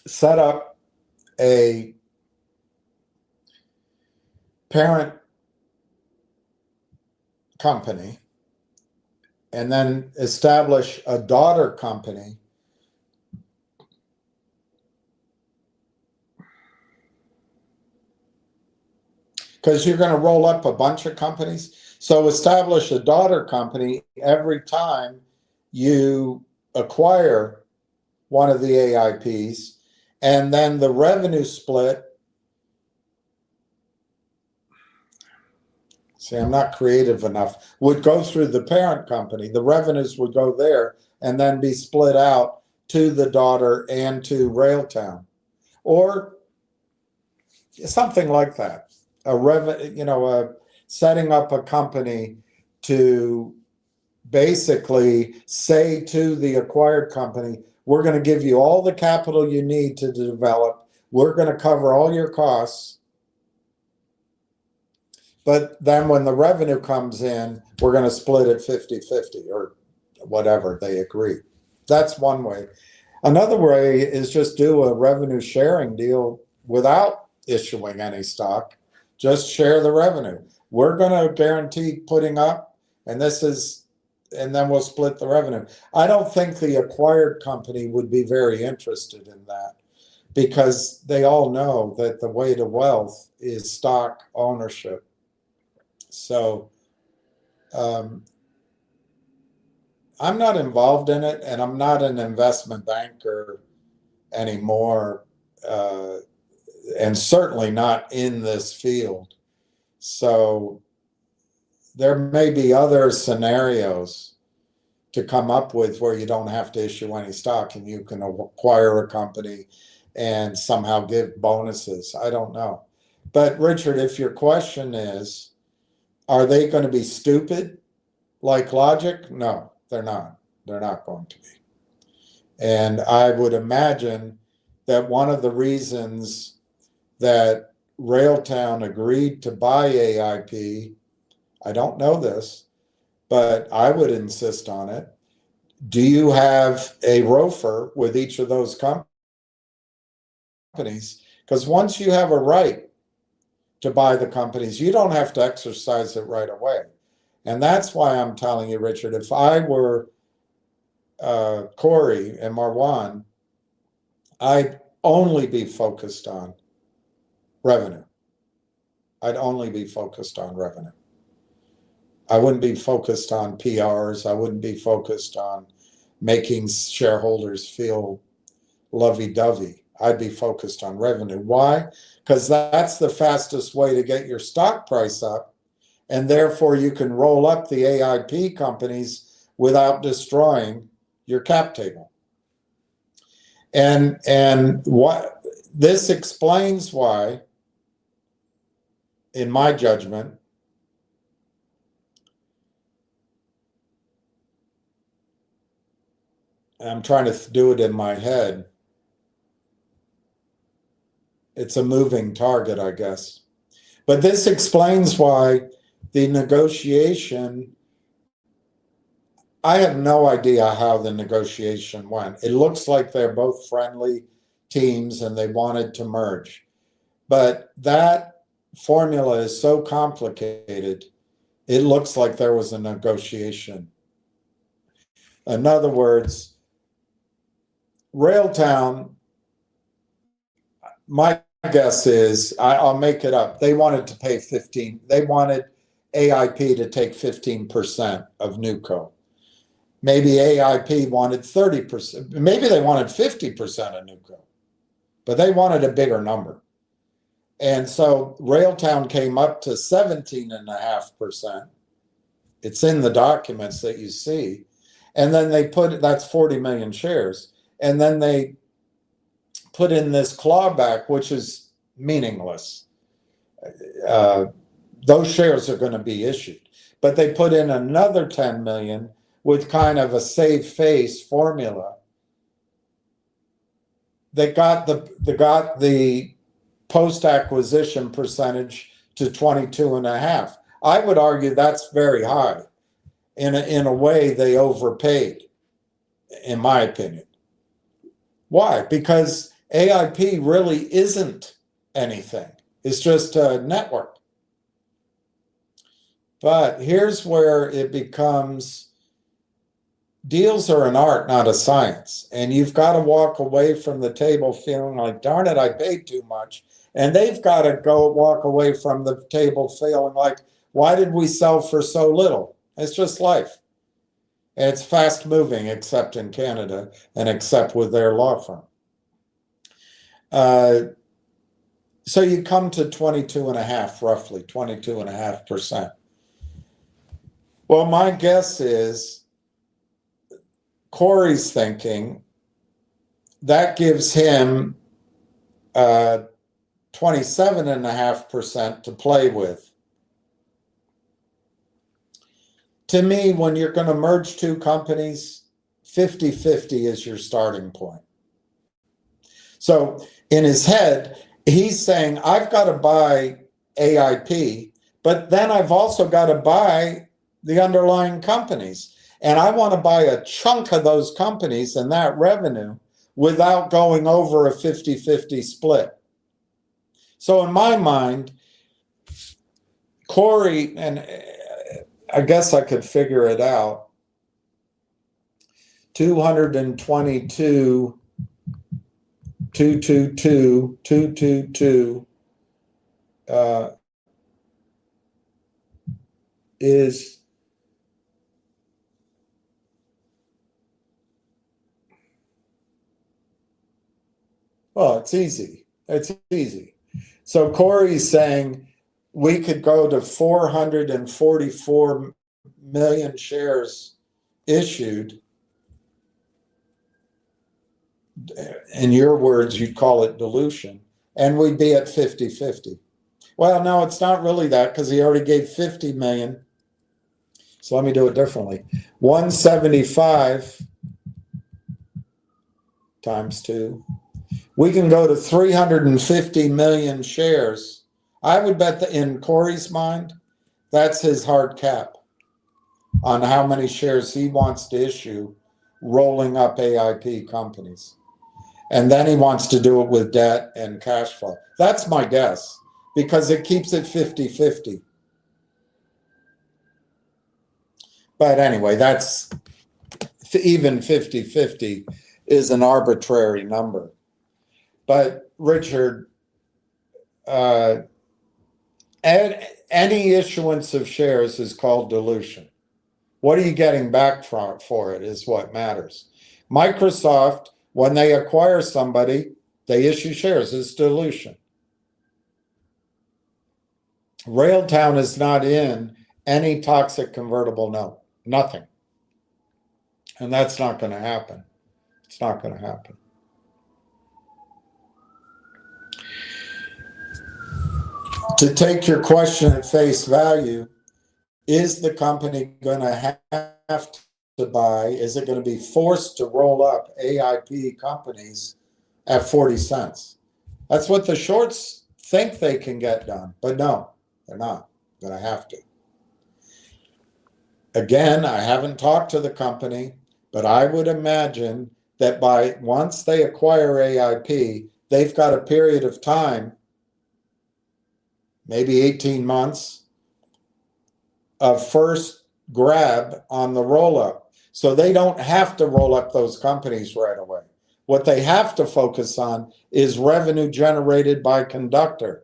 set up a parent company and then establish a daughter company because you're going to roll up a bunch of companies. So establish a daughter company every time you acquire one of the AIPs, and then the revenue split See, I'm not creative enough, would go through the parent company. The revenues would go there and then be split out to the daughter and to Railtown. Or something like that. Setting up a company to basically say to the acquired company, we're going to give you all the capital you need to develop. We're going to cover all your costs. But then when the revenue comes in, we're going to split it 50-50 or whatever they agree. That's one way. Another way is just do a revenue sharing deal without issuing any stock. Just share the revenue. We're going to guarantee putting up, and then we'll split the revenue. I don't think the acquired company would be very interested in that, because they all know that the way to wealth is stock ownership. So I'm not involved in it, and I'm not an investment banker anymore, and certainly not in this field. So there may be other scenarios to come up with where you don't have to issue any stock and you can acquire a company and somehow give bonuses. I don't know. But Richard, if your question is, are they going to be stupid like Logic? No, they're not. They're not going to be. And I would imagine that one of the reasons that Railtown agreed to buy AIP, I don't know this, but I would insist on it. Do you have a ROFR with each of those companies? Because once you have a right to buy the companies, you don't have to exercise it right away. And that's why I'm telling you, Richard, if I were Corey and Marwan, I'd only be focused on revenue. I'd only be focused on revenue. I wouldn't be focused on PRs. I wouldn't be focused on making shareholders feel lovey-dovey. I'd be focused on revenue. Why? Because that's the fastest way to get your stock price up, and therefore you can roll up the AIP companies without destroying your cap table. And what this explains why, in my judgment, I'm trying to do it in my head. It's a moving target, I guess. But this explains why the negotiation, I have no idea how the negotiation went. It looks like they're both friendly teams and they wanted to merge. But that formula is so complicated, it looks like there was a negotiation. In other words, Railtown, my guess is, I'll make it up, they wanted to pay 15, they wanted AIP to take 15% of Newco. Maybe AIP wanted 30%, maybe they wanted 50% of Newco, but they wanted a bigger number. And so Railtown came up to 17.5%. It's in the documents that you see. And then they put, that's 40 million shares. And then they put in this clawback, which is meaningless. Those shares are going to be issued. But they put in another 10 million with kind of a save face formula. They got the post-acquisition percentage to 22.5%. I would argue that's very high. In a way, they overpaid, in my opinion. Why? Because AIP really isn't anything. It's just a network. But here's where it becomes, deals are an art, not a science. And you've got to walk away from the table feeling like, darn it, I paid too much. And they've got to walk away from the table feeling like, why did we sell for so little? It's just life. And it's fast moving, except in Canada and except with their law firm. So you come to 22.5%, roughly 22.5%. Well, my guess is Corey's thinking that gives him 27.5% to play with. To me, when you're going to merge two companies, 50-50 is your starting point. So in his head, he's saying, I've got to buy AIP, but then I've also got to buy the underlying companies. And I want to buy a chunk of those companies and that revenue without going over a 50-50 split. So in my mind, Corey, and I guess I could figure it out, 222, 222, 222 is well, it's easy. It's easy. So Corey's saying we could go to 444 million shares issued. In your words, you'd call it dilution, and we'd be at 50-50. Well, no, it's not really that, because he already gave 50 million. So let me do it differently. 175 times 2. We can go to 350 million shares. I would bet that in Corey's mind, that's his hard cap on how many shares he wants to issue rolling up AIP companies. And then he wants to do it with debt and cash flow. That's my guess, because it keeps it 50-50. But anyway, that's even 50-50 is an arbitrary number. But Richard, any issuance of shares is called dilution. What are you getting back for it is what matters. Microsoft, when they acquire somebody, they issue shares. It's dilution. Railtown is not in any toxic convertible note. Nothing. And that's not going to happen. It's not going to happen. To take your question at face value, is the company going to have to buy? Is it going to be forced to roll up AIP companies at 40 cents? That's what the shorts think they can get done. But no, they're not going to have to. Again, I haven't talked to the company, but I would imagine that once they acquire AIP, they've got a period of time, maybe 18 months, of first grab on the roll-up. So they don't have to roll up those companies right away. What they have to focus on is revenue generated by conductor.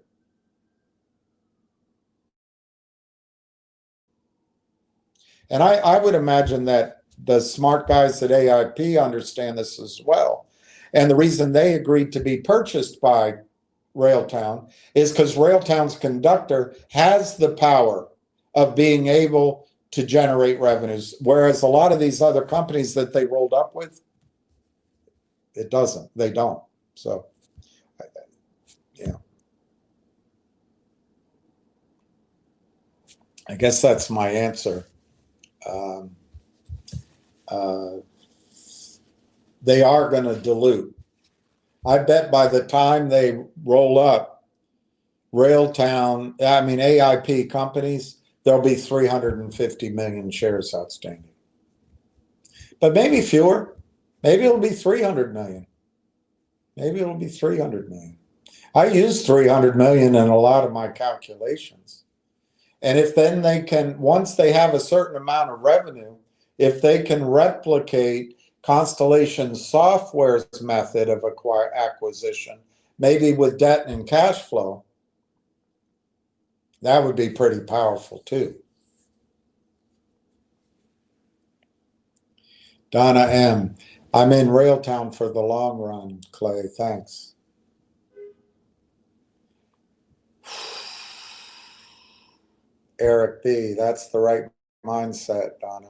And I would imagine that the smart guys at AIP understand this as well. And the reason they agreed to be purchased by Railtown is because Railtown's conductor has the power of being able to generate revenues, whereas a lot of these other companies that they rolled up with, it doesn't. They don't. So, yeah. I guess that's my answer. They are going to dilute. I bet by the time they roll up AIP companies, there'll be 350 million shares outstanding. But maybe fewer. Maybe it'll be 300 million. Maybe it'll be 300 million. I use 300 million in a lot of my calculations. And if then they can, once they have a certain amount of revenue, if they can replicate Constellation Software's method of acquisition, maybe with debt and cash flow, that would be pretty powerful too. Donna M. I'm in Railtown for the long run, Clay. Thanks. Eric B. That's the right mindset, Donna.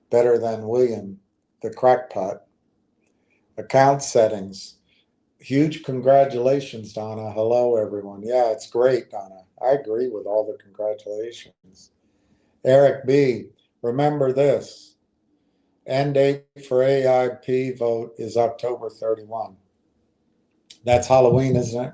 Better than William, the crackpot. Account settings. Huge congratulations, Donna. Hello, everyone. Yeah, it's great, Donna. I agree with all the congratulations. Eric B., remember this. End date for AIP vote is October 31. That's Halloween, isn't it?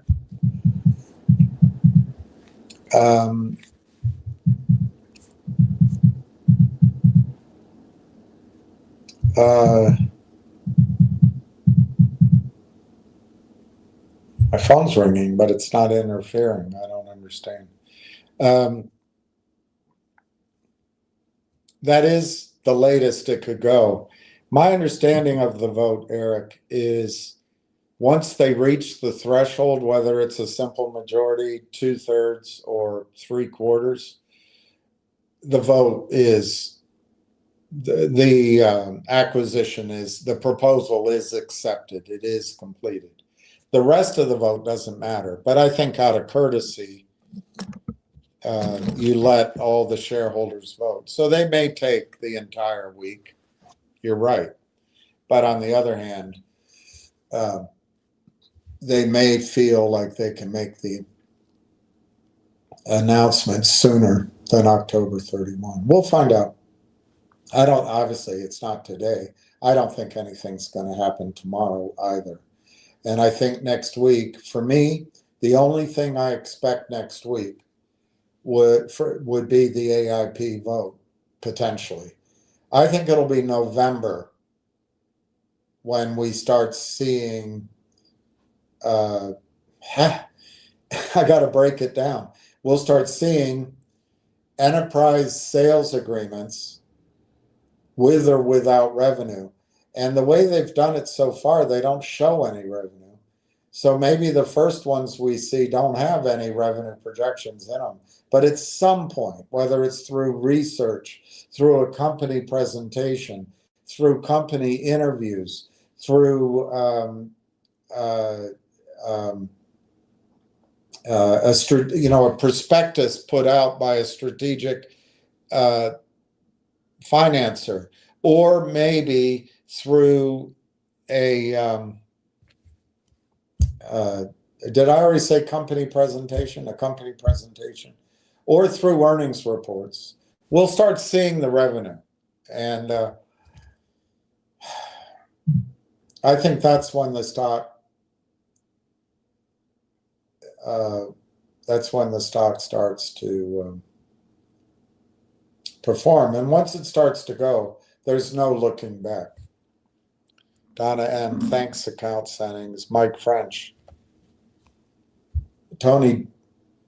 My phone's ringing, but it's not interfering. I don't understand. That is the latest it could go. My understanding of the vote, Eric, is once they reach the threshold, whether it's a simple majority, 2/3, or 3/4, the vote is the acquisition is the proposal is accepted. It is completed. The rest of the vote doesn't matter. But I think out of courtesy, you let all the shareholders vote. So they may take the entire week. You're right. But on the other hand, they may feel like they can make the announcement sooner than October 31. We'll find out. Obviously, it's not today. I don't think anything's going to happen tomorrow either. And I think next week, for me, the only thing I expect next week would be the AIP vote, potentially. I think it'll be November when we start seeing, I got to break it down. We'll start seeing enterprise sales agreements with or without revenue. And the way they've done it so far, they don't show any revenue. So maybe the first ones we see don't have any revenue projections in them. But at some point, whether it's through research, through a company presentation, through company interviews, through a prospectus put out by a strategic financer, or maybe through a did I already say company presentation? A company presentation, or through earnings reports, we'll start seeing the revenue. And I think that's when the stock starts to perform. And once it starts to go, there's no looking back. Donna M., thanks, account settings. Mike French. Tony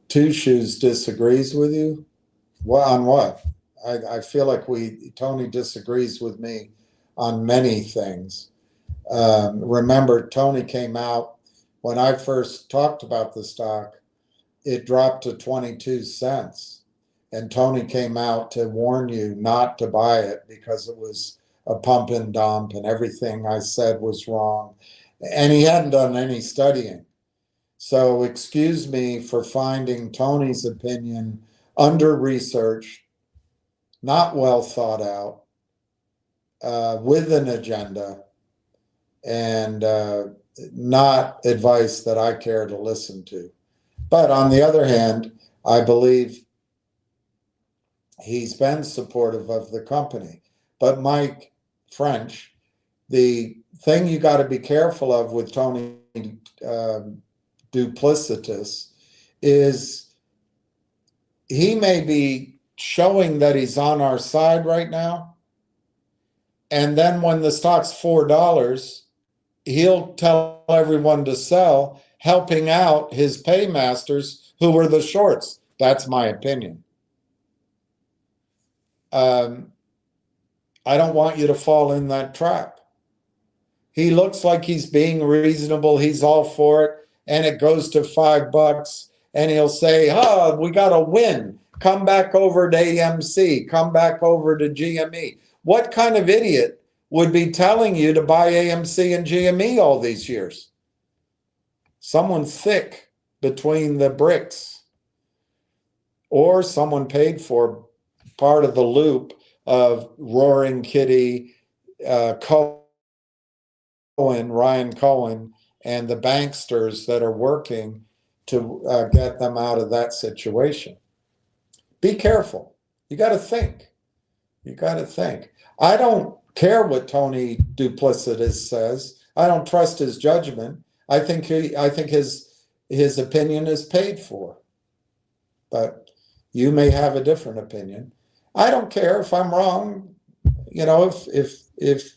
Two Shoes disagrees with you? Well, on what? I feel like Tony disagrees with me on many things. Remember, Tony came out, when I first talked about the stock, it dropped to 22 cents. And Tony came out to warn you not to buy it because it was a pump and dump and everything I said was wrong. And he hadn't done any studying. So excuse me for finding Tony's opinion under-researched, not well thought out, with an agenda, and not advice that I care to listen to. But on the other hand, I believe he's been supportive of the company. But Mike French, the thing you got to be careful of with Tony Duplicitous is he may be showing that he's on our side right now, and then when the stock's $4, he'll tell everyone to sell, helping out his paymasters who were the shorts. That's my opinion. I don't want you to fall in that trap. He looks like he's being reasonable. He's all for it. And it goes to $5. And he'll say, we got a win. Come back over to AMC. Come back over to GME. What kind of idiot would be telling you to buy AMC and GME all these years? Someone thick between the bricks. Or someone paid for part of the loop of Roaring Kitty, Ryan Cohen, and the banksters that are working to get them out of that situation. Be careful. You got to think. You got to think. I don't care what Tony Duplicitous says. I don't trust his judgment. I think his opinion is paid for. But you may have a different opinion. I don't care if I'm wrong. You know, if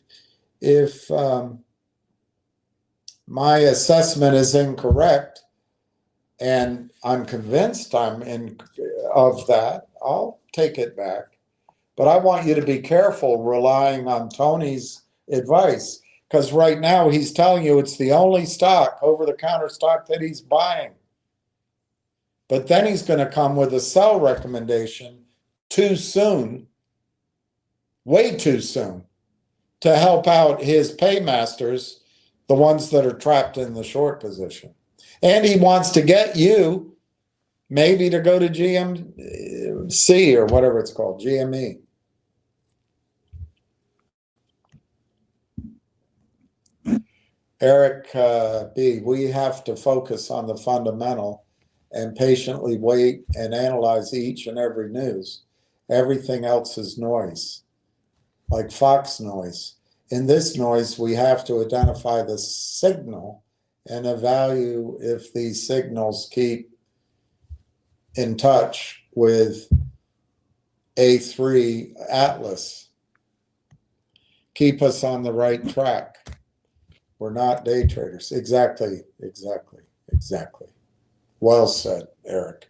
my assessment is incorrect, and I'm convinced of that, I'll take it back. But I want you to be careful relying on Tony's advice, because right now he's telling you it's the only stock, over-the-counter stock, that he's buying. But then he's going to come with a sell recommendation too soon, way too soon, to help out his paymasters, the ones that are trapped in the short position. And he wants to get you maybe to go to GMC or whatever it's called, GME. Eric B., we have to focus on the fundamental and patiently wait and analyze each and every news. Everything else is noise, like Fox noise. In this noise, we have to identify the signal and evaluate if these signals keep in touch with A3 Atlas. Keep us on the right track. We're not day traders. Exactly. Well said, Eric.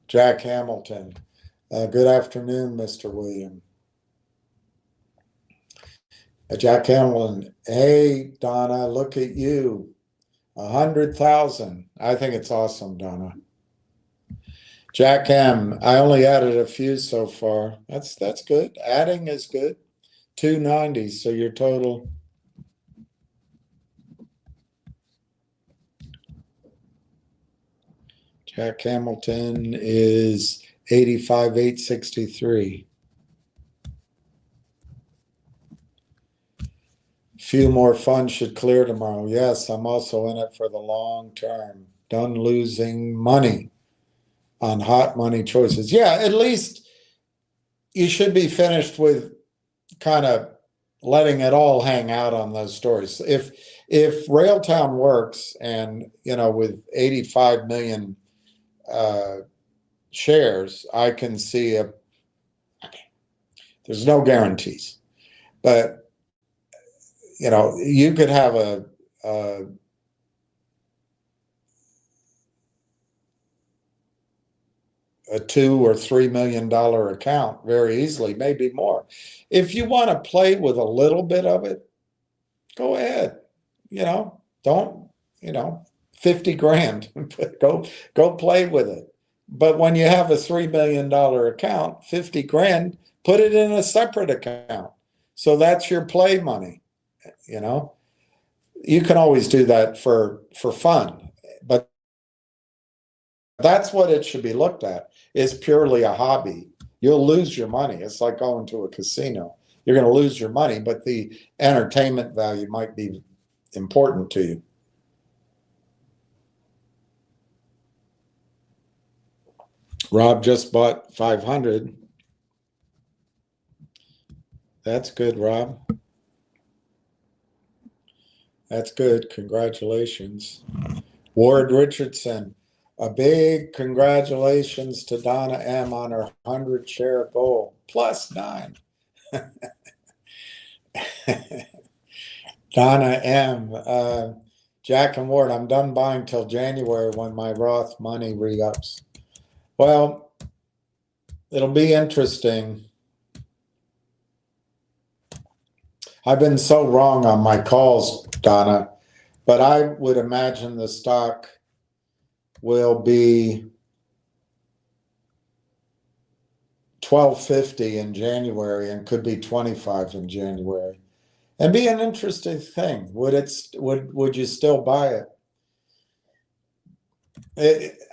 Jack Hamilton. Good afternoon, Mr. William. Jack Hamilton. Hey, Donna, look at you. 100,000. I think it's awesome, Donna. Jack M. I only added a few so far. That's good. Adding is good. 290. So your total. Jack Hamilton is 85,863. Few more funds should clear tomorrow. Yes, I'm also in it for the long term. Done losing money on hot money choices. Yeah, at least you should be finished with kind of letting it all hang out on those stories. If Railtown works, and with 85 million shares, I can see there's no guarantees, but you could have a $2 or $3 million account very easily, maybe more. If you want to play with a little bit of it, go ahead. Don't 50 grand. go play with it. But when you have a $3 million account, 50 grand, put it in a separate account. So that's your play money. You can always do that for fun, but that's what it should be looked at, is purely a hobby. You'll lose your money. It's like going to a casino. You're going to lose your money, but the entertainment value might be important to you. Rob just bought 500. That's good, Rob. That's good. Congratulations. Ward Richardson, a big congratulations to Donna M on her 100 share goal, +9. Donna M, Jack and Ward, I'm done buying till January when my Roth money re-ups. Well, it'll be interesting. I've been so wrong on my calls, Donna, but I would imagine the stock will be $12.50 in January and could be 25 in January, and be an interesting thing. Would you still buy it?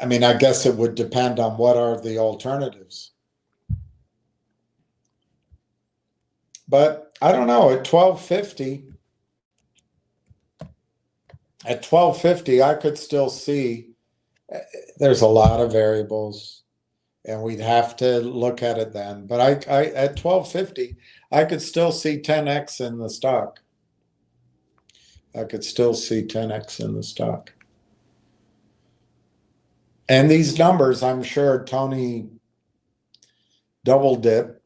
I mean, I guess it would depend on what are the alternatives. But I don't know, at 1250, I could still see there's a lot of variables and we'd have to look at it then. But I at 1250, I could still see 10x in the stock. I could still see 10x in the stock. And these numbers, I'm sure Tony Double Dip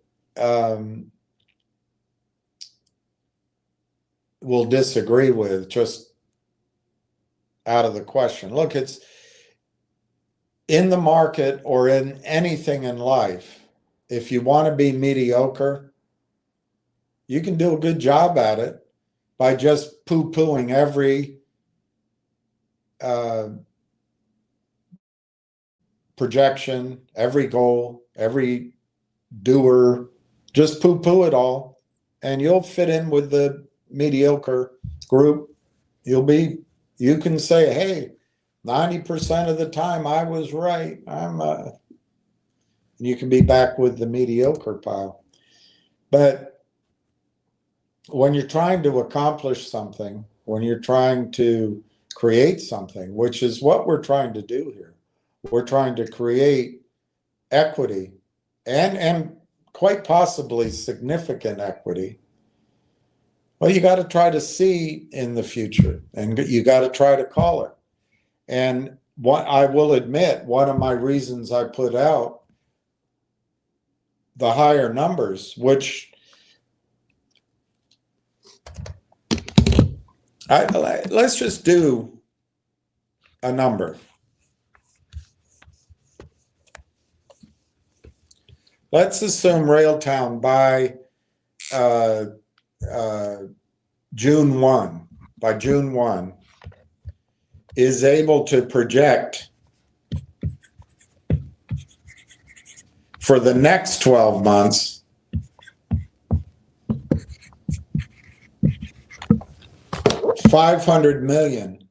will disagree with, just out of the question. Look, it's in the market or in anything in life, if you want to be mediocre, you can do a good job at it by just poo-pooing every projection, every goal, every doer, just poo-poo it all, and you'll fit in with the mediocre group. You can say, hey, 90% of the time I was right. You can be back with the mediocre pile. But when you're trying to accomplish something, when you're trying to create something, which is what we're trying to do here, we're trying to create equity and quite possibly significant equity. Well, you got to try to see in the future, and you got to try to call it. And what I will admit, one of my reasons I put out the higher numbers, which let's just do a number. Let's assume Railtown by June 1, is able to project for the next 12 months $500 million.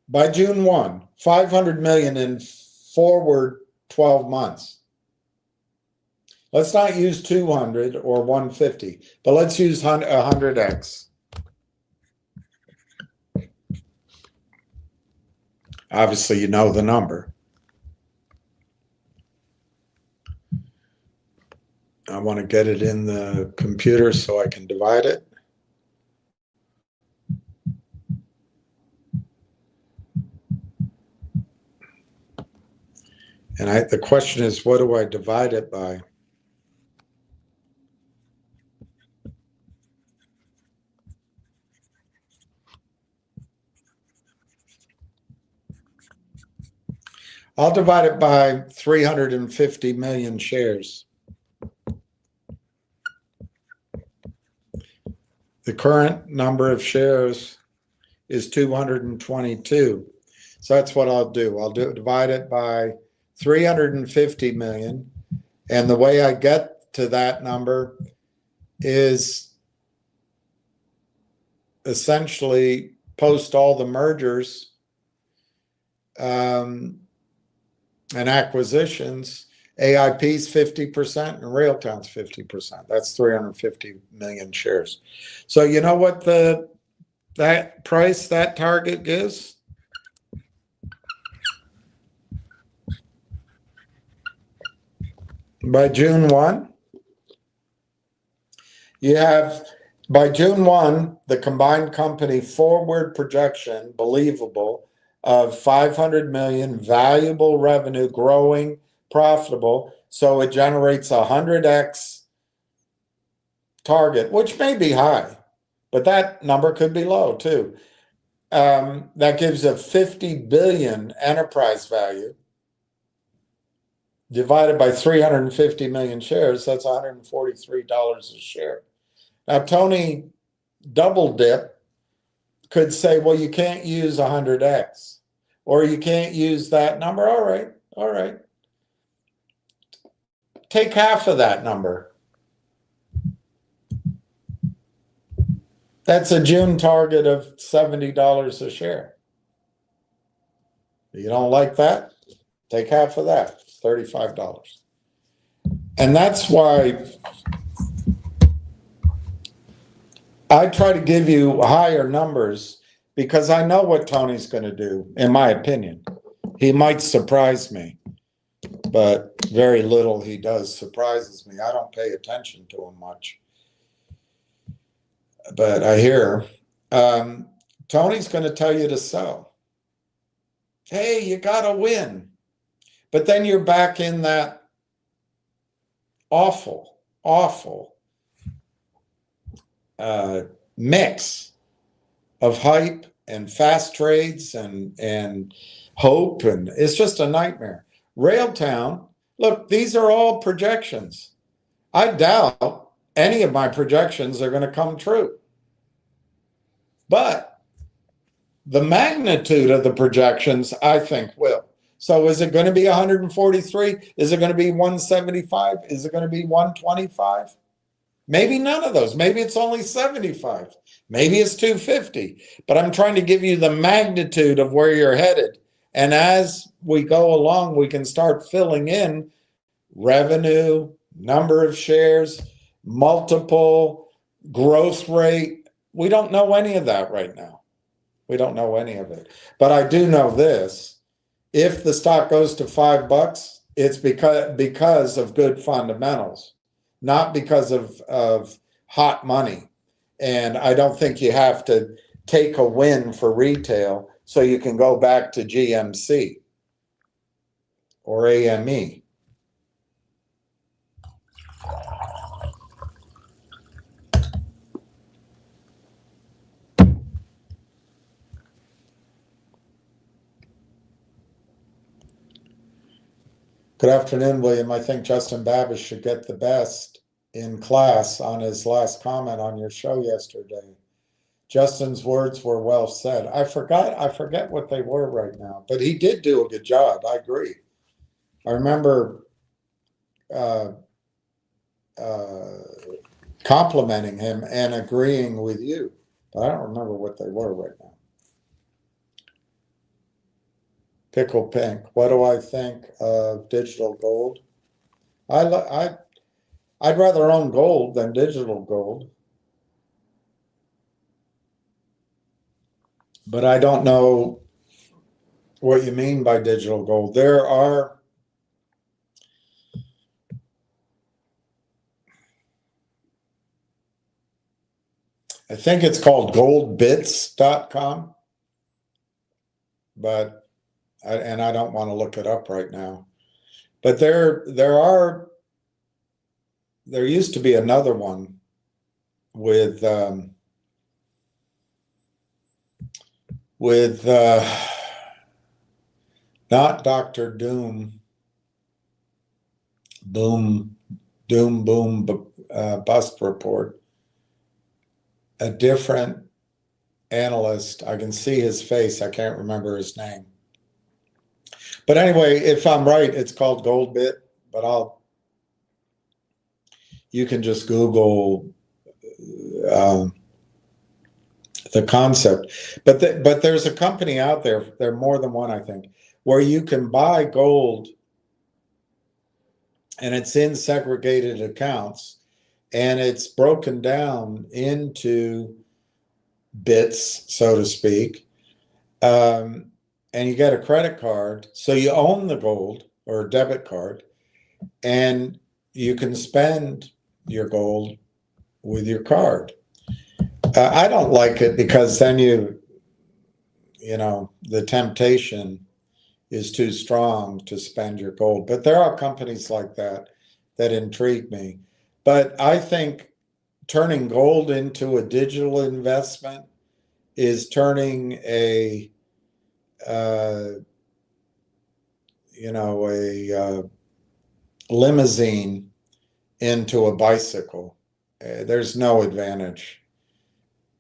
By June 1, $500 million in forward 12 months. Let's not use 200 or 150, but let's use 100x. Obviously, you know the number. I want to get it in the computer so I can divide it. And the question is, what do I divide it by? I'll divide it by 350 million shares. The current number of shares is 222. So that's what I'll do. I'll divide it by 350 million. And the way I get to that number is essentially post all the mergers and acquisitions. AIP's 50% and Railtown's 50%. That's 350 million shares. So you know what that price, that target gives? By June 1, you have, by June 1, the combined company forward projection, believable, of 500 million, valuable revenue, growing, profitable. So it generates 100x target, which may be high, but that number could be low too. That gives a 50 billion enterprise value. Divided by 350 million shares, that's $143 a share. Now, Tony Double Dip could say, well, you can't use 100x, or you can't use that number. All right. Take half of that number. That's a June target of $70 a share. You don't like that? Take half of that, $35. And that's why I try to give you higher numbers, because I know what Tony's going to do, in my opinion. He might surprise me, but very little he does surprises me. I don't pay attention to him much, but I hear Tony's going to tell you to sell. Hey, you got to win. But then you're back in that awful mix of hype and fast trades and hope, and it's just a nightmare. Railtown, look, these are all projections. I doubt any of my projections are going to come true. But the magnitude of the projections, I think, will. So is it going to be 143? Is it going to be 175? Is it going to be 125? Maybe none of those. Maybe it's only 75. Maybe it's 250. But I'm trying to give you the magnitude of where you're headed. And as we go along, we can start filling in revenue, number of shares, multiple, growth rate. We don't know any of that right now. We don't know any of it. But I do know this. If the stock goes to $5, it's because of good fundamentals, not because of hot money. And I don't think you have to take a win for retail so you can go back to GMC or AME. Good afternoon, William. I think Justin Babish should get the best in class on his last comment on your show yesterday. Justin's words were well said. I forget what they were right now, but he did do a good job. I agree. I remember complimenting him and agreeing with you, but I don't remember what they were right now. Pickle Pink, what do I think of digital gold? I'd rather own gold than digital gold. But I don't know what you mean by digital gold. There are I think it's called goldbits.com, but I don't want to look it up right now. But there used to be another one with not Dr. Doom, boom bust report. A different analyst. I can see his face. I can't remember his name. But anyway, if I'm right, it's called Goldbit. But you can just Google the concept. But there's a company out there. There are more than one, I think, where you can buy gold, and it's in segregated accounts, and it's broken down into bits, so to speak. And you get a credit card, so you own the gold, or a debit card, and you can spend your gold with your card. I don't like it because then you know, the temptation is too strong to spend your gold. But there are companies like that that intrigue me. But I think turning gold into a digital investment is turning a limousine into a bicycle. There's no advantage.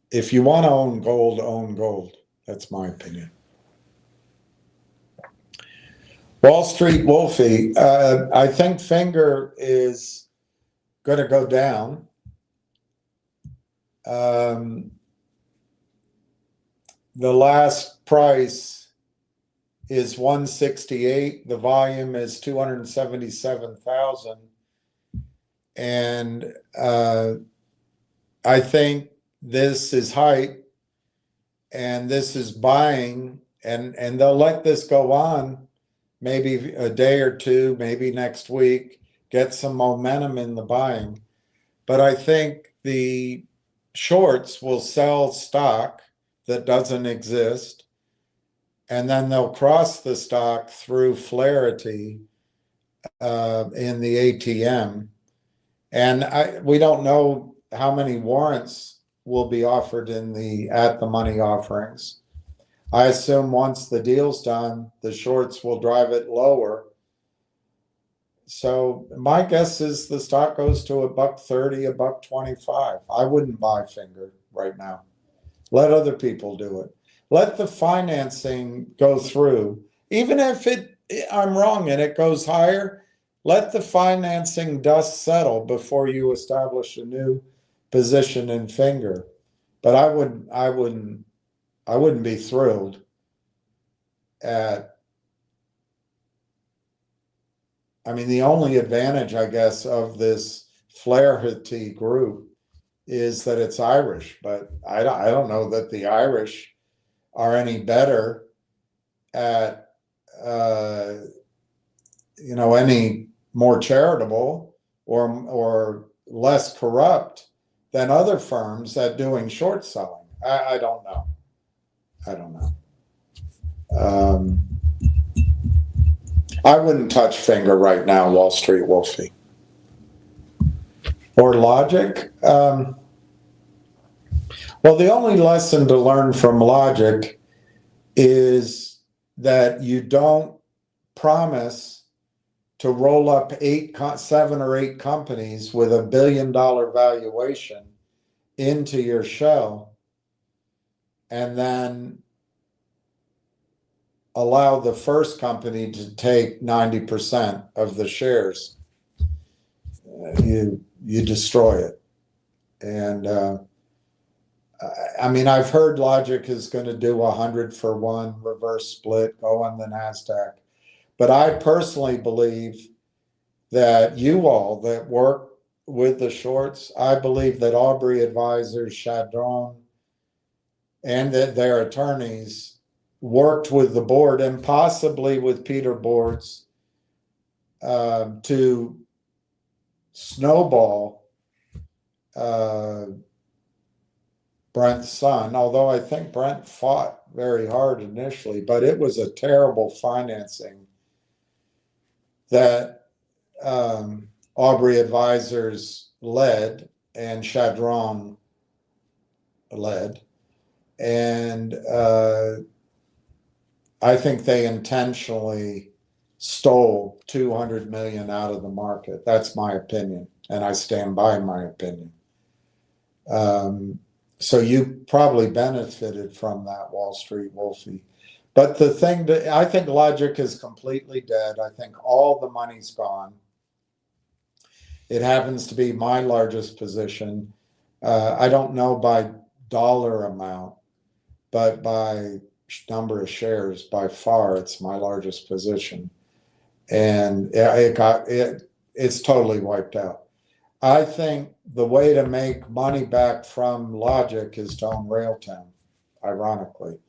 If you want to own gold, own gold. That's my opinion. Wall Street Wolfie, I think Finger is going to go down. The last price is 168. The volume is 277,000. And I think this is height and this is buying, and they'll let this go on maybe a day or two, maybe next week, get some momentum in the buying. But I think the shorts will sell stock that doesn't exist, and then they'll cross the stock through Flaherty in the ATM. And we don't know how many warrants will be offered in the at the money offerings. I assume once the deal's done, the shorts will drive it lower. So my guess is the stock goes to $1.30, $1.25. I wouldn't buy Finger right now. Let other people do it. Let the financing go through. Even if I'm wrong and it goes higher, let the financing dust settle before you establish a new position in Finger. But I wouldn't be thrilled at, I mean, the only advantage, I guess, of this Flaherty group is that it's Irish, but I don't know that the Irish are any better at, any more charitable or less corrupt than other firms at doing short selling. I don't know. I wouldn't touch Finger right now, Wall Street Wolfie. Or Logic. Well, the only lesson to learn from Logic is that you don't promise to roll up 7 or 8 companies with $1 billion valuation into your shell and then allow the first company to take 90% of the shares. You destroy it. And I mean, I've heard Logic is going to do 100-for-1 reverse split, go on the NASDAQ. But I personally believe that you all that work with the shorts, I believe that Aubrey Advisors, Chadron, and that their attorneys worked with the board and possibly with Peter Boards to snowball Brent's son, although I think Brent fought very hard initially, but it was a terrible financing that Aubrey Advisors led and Chadron led. And I think they intentionally stole 200 million out of the market. That's my opinion, and I stand by my opinion. So you probably benefited from that, Wall Street Wolfie. But the thing that I think Logic is completely dead. I think all the money's gone. It happens to be my largest position. I don't know by dollar amount, but by number of shares, by far, it's my largest position. And it's totally wiped out. I think the way to make money back from Logic is to own Railtown, ironically.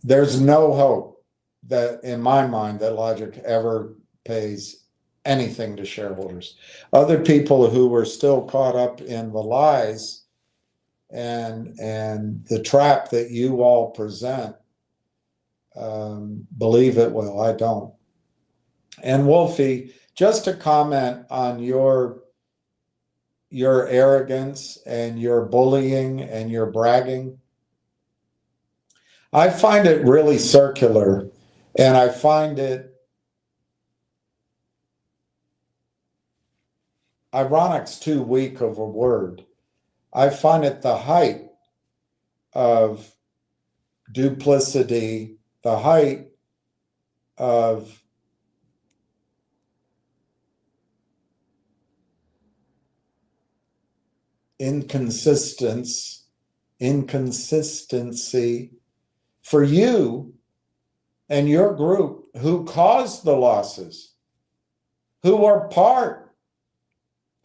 There's no hope that, in my mind, that Logic ever pays anything to shareholders. Other people who were still caught up in the lies and the trap that you all present believe it will. I don't. And Wolfie, just to comment on your arrogance and your bullying and your bragging, I find it really circular, and I find it ironic's too weak of a word. I find it the height of duplicity, the height of inconsistency for you and your group who caused the losses, who are part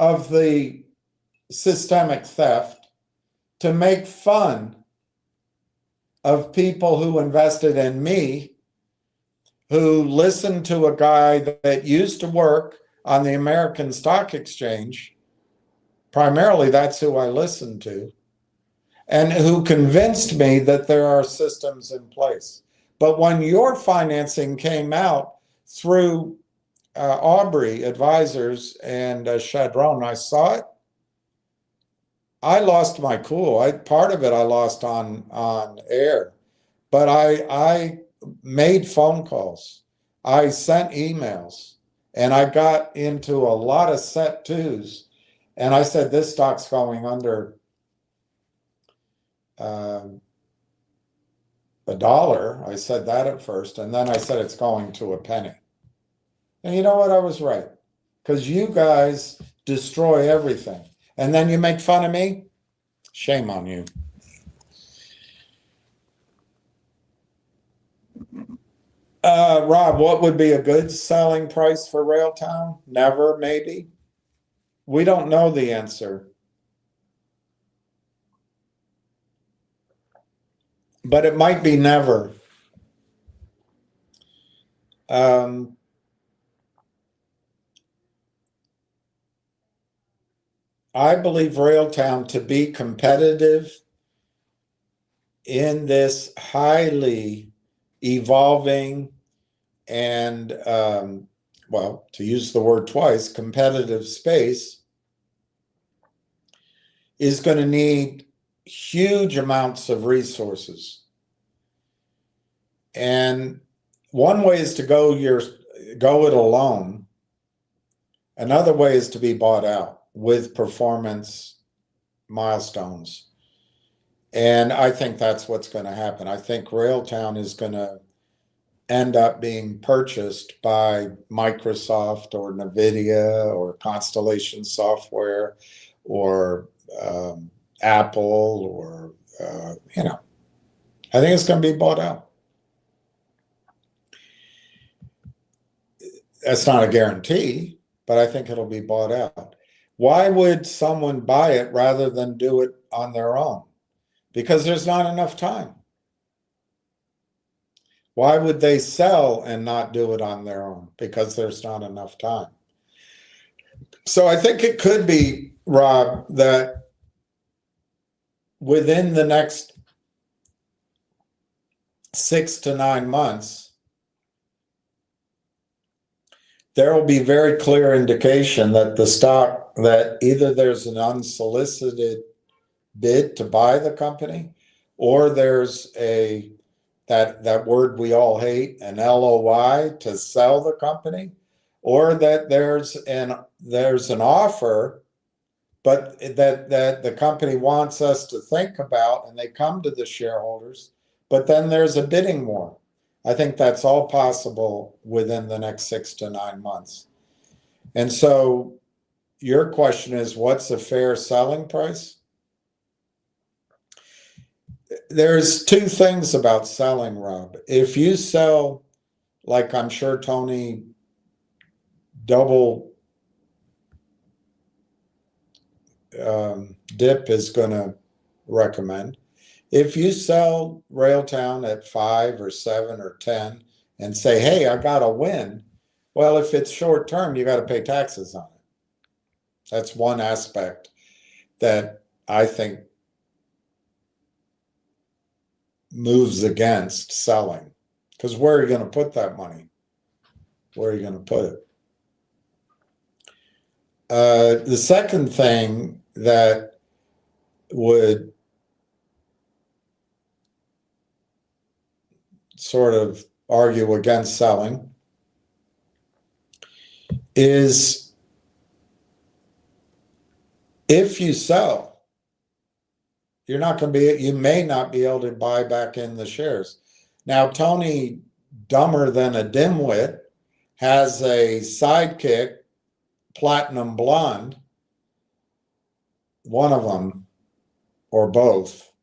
of the systemic theft to make fun of people who invested in me, who listened to a guy that used to work on the American Stock Exchange. Primarily, that's who I listened to, and who convinced me that there are systems in place. But when your financing came out through Aubrey Advisors and Chadron, I saw it. I lost my cool. Part of it I lost on air, but I made phone calls. I sent emails, and I got into a lot of set twos. And I said, this stock's going under $1. I said that at first, and then I said it's going to a penny. And you know what? I was right, because you guys destroy everything. And then you make fun of me? Shame on you. Rob, what would be a good selling price for Railtown? Never, maybe? We don't know the answer. But it might be never. I believe Railtown to be competitive in this highly evolving and, well, to use the word twice, competitive space, is going to need huge amounts of resources. And one way is to go it alone. Another way is to be bought out with performance milestones. And I think that's what's going to happen. I think Railtown is going to end up being purchased by Microsoft or NVIDIA or Constellation Software or Apple or, I think it's going to be bought out. That's not a guarantee, but I think it'll be bought out. Why would someone buy it rather than do it on their own? Because there's not enough time. Why would they sell and not do it on their own? Because there's not enough time. So I think it could be, Rob, that within the next 6 to 9 months, there will be very clear indication that the stock, that either there's an unsolicited bid to buy the company, or there's that word we all hate, an LOI to sell the company, or that there's an offer, but that the company wants us to think about, and they come to the shareholders, but then there's a bidding war. I think that's all possible within the next 6 to 9 months. And so your question is, what's a fair selling price? There's two things about selling, Rob. If you sell, like I'm sure Tony Double Dip is going to recommend, if you sell Railtown at 5 or 7 or 10 and say, hey, I got a win, well, if it's short term, you got to pay taxes on it. That's one aspect that I think moves against selling. Because where are you going to put that money? Where are you going to put it? The second thing that would sort of argue against selling is, if you sell, you may not be able to buy back in the shares. Now, Tony, dumber than a dimwit, has a sidekick, Platinum Blonde. One of them, or both,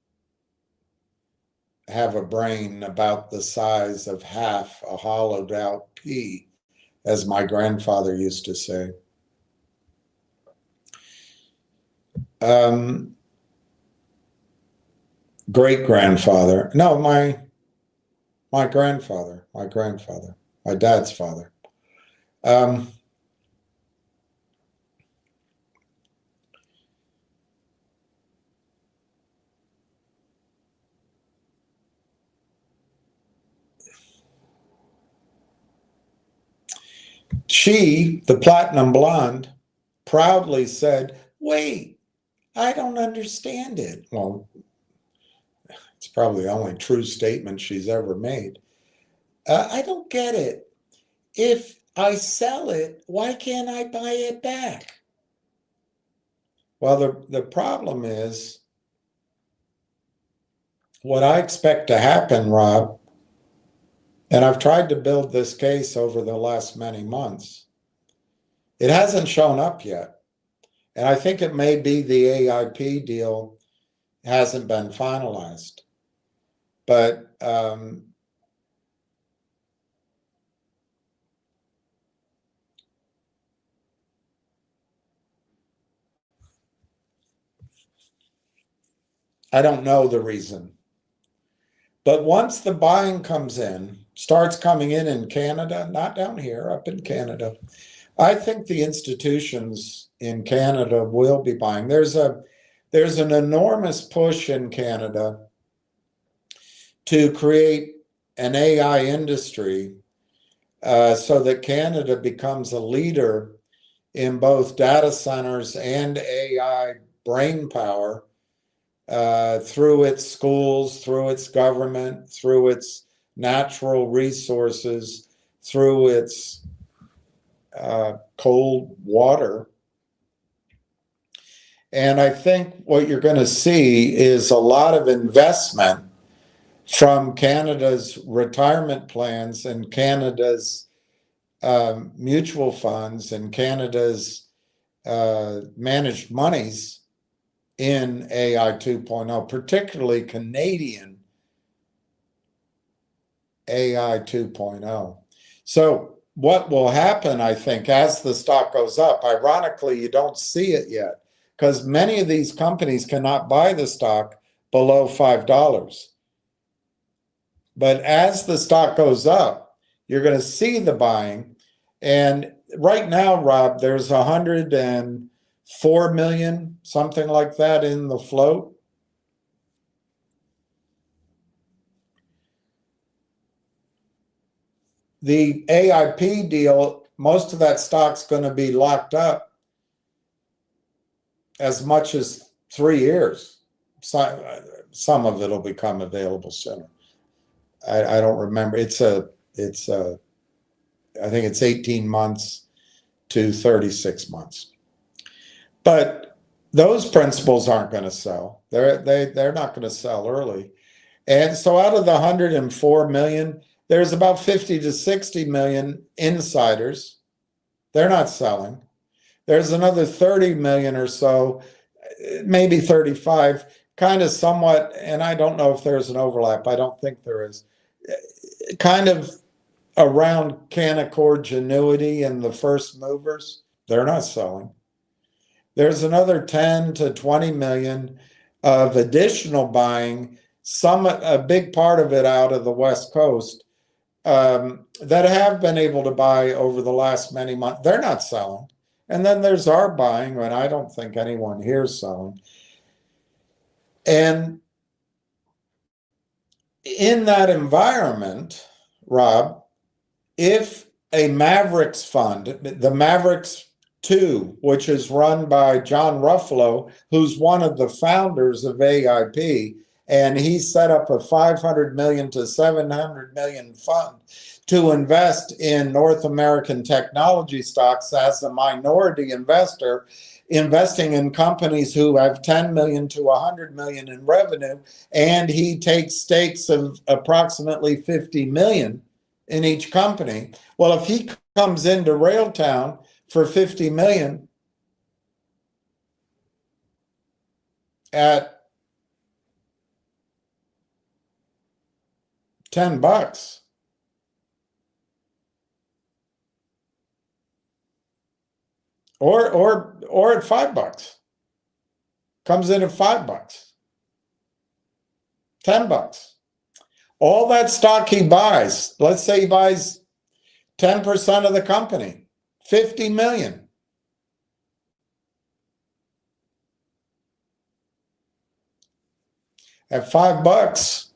have a brain about the size of half a hollowed out pea, as my grandfather used to say. great-grandfather. No, my grandfather, my dad's father. She, the platinum blonde, proudly said, "Wait, I don't understand it." Well, it's probably the only true statement she's ever made. I don't get it. If I sell it, why can't I buy it back? Well, the problem is what I expect to happen, Rob, and I've tried to build this case over the last many months. It hasn't shown up yet. And I think it may be the AIP deal hasn't been finalized. But I don't know the reason. But once the buying comes in, starts coming in Canada, not down here, up in Canada, I think the institutions in Canada will be buying. There's an enormous push in Canada to create an AI industry so that Canada becomes a leader in both data centers and AI brain power through its schools, through its government, through its natural resources, through its cold water. And I think what you're going to see is a lot of investment from Canada's retirement plans and Canada's mutual funds and Canada's managed monies in AI 2.0, particularly Canadian AI 2.0. So what will happen, I think, as the stock goes up, ironically, you don't see it yet because many of these companies cannot buy the stock below $5. But as the stock goes up, you're going to see the buying. And right now, Rob, there's 104 million, something like that, in the float. The AIP deal, most of that stock's going to be locked up as much as 3 years. Some of it will become available sooner. I don't remember. I think it's 18 months to 36 months. But those principals aren't going to sell. They're not going to sell early. And so out of the 104 million, there's about 50 to 60 million insiders. They're not selling. There's another 30 million or so, maybe 35, kind of somewhat, and I don't know if there's an overlap. I don't think there is. Kind of around Canaccord Genuity and the first movers. They're not selling. There's another 10 to 20 million of additional buying, a big part of it out of the West Coast, that have been able to buy over the last many months. They're not selling. And then there's our buying, and I don't think anyone here is selling. And in that environment, Rob, if a Mavericks fund, the Mavericks 2, which is run by John Ruffalo, who's one of the founders of AIP, and he set up a 500 million to 700 million fund to invest in North American technology stocks as a minority investor, investing in companies who have 10 million to 100 million in revenue, and he takes stakes of approximately 50 million in each company. Well, if he comes into Railtown for 50 million at $10 or at $5, comes in at $5, $10. All that stock he buys, let's say he buys 10% of the company, 50 million. At $5,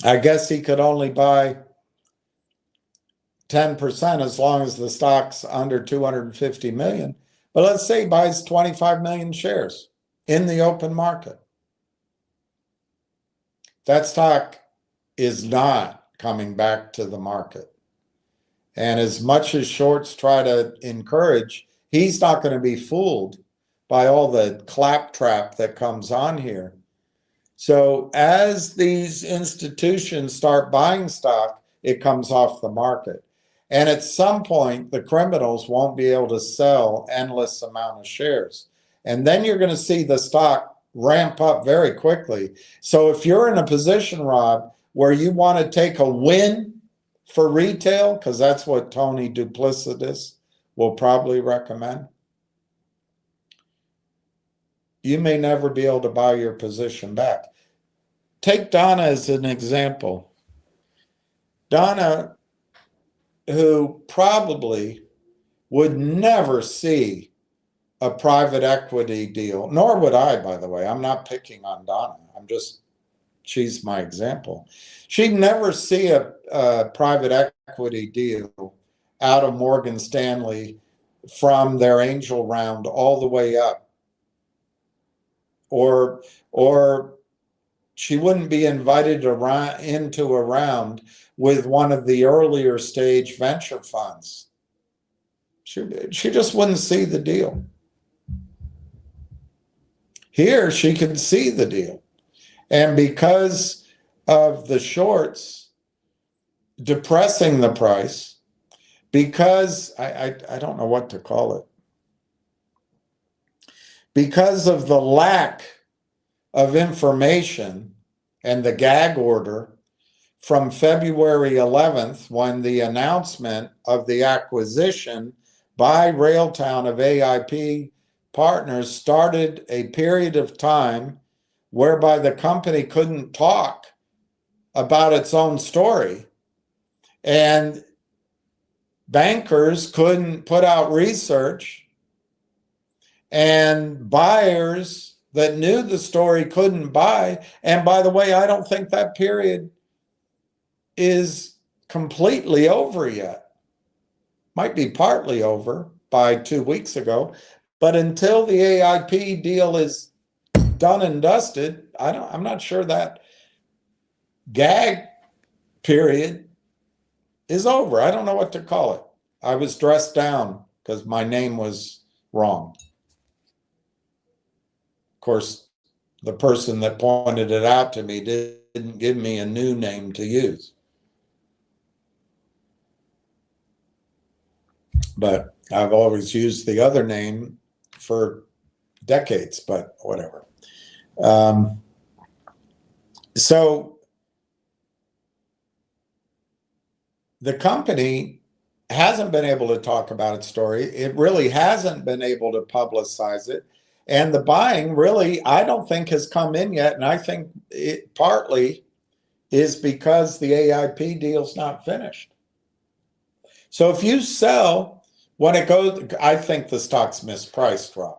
I guess he could only buy 10% as long as the stock's under 250 million. But let's say he buys 25 million shares in the open market. That stock is not coming back to the market. And as much as shorts try to encourage, he's not going to be fooled by all the claptrap that comes on here. So as these institutions start buying stock, it comes off the market. And at some point, the criminals won't be able to sell endless amount of shares. And then you're going to see the stock ramp up very quickly. So if you're in a position, Rob, where you want to take a win for retail, because that's what Tony Duplicitous will probably recommend, you may never be able to buy your position back. Take Donna as an example. Donna, who probably would never see a private equity deal, nor would I, by the way. I'm not picking on Donna. She's my example. She'd never see a private equity deal out of Morgan Stanley from their angel round all the way up. Or she wouldn't be invited into a round with one of the earlier stage venture funds. She just wouldn't see the deal. Here, she can see the deal. And because of the shorts depressing the price, because I don't know what to call it, because of the lack of information and the gag order from February 11th, when the announcement of the acquisition by Railtown of AIP Partners started a period of time whereby the company couldn't talk about its own story, and bankers couldn't put out research, and buyers that knew the story couldn't buy. And by the way, I don't think that period is completely over yet. Might be partly over by 2 weeks ago, but until the AIP deal is done and dusted, I'm not sure that gag period is over. I don't know what to call it. I was dressed down because my name was wrong. Of course, the person that pointed it out to me didn't give me a new name to use. But I've always used the other name for decades, but whatever. So the company hasn't been able to talk about its story. It really hasn't been able to publicize it. And the buying really, I don't think, has come in yet. And I think it partly is because the AIP deal's not finished. So if you sell when it goes, I think the stock's mispriced, Rob.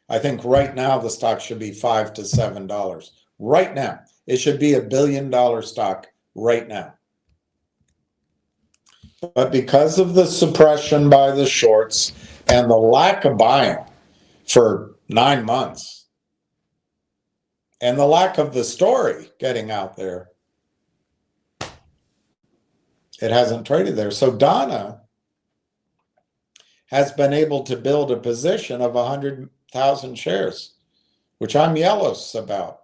I think right now the stock should be $5 to $7. Right now. It should be $1 billion stock right now. But because of the suppression by the shorts and the lack of buying for 9 months and the lack of the story getting out there, it hasn't traded there. So Donna has been able to build a position of 100,000 shares, which I'm yellows about.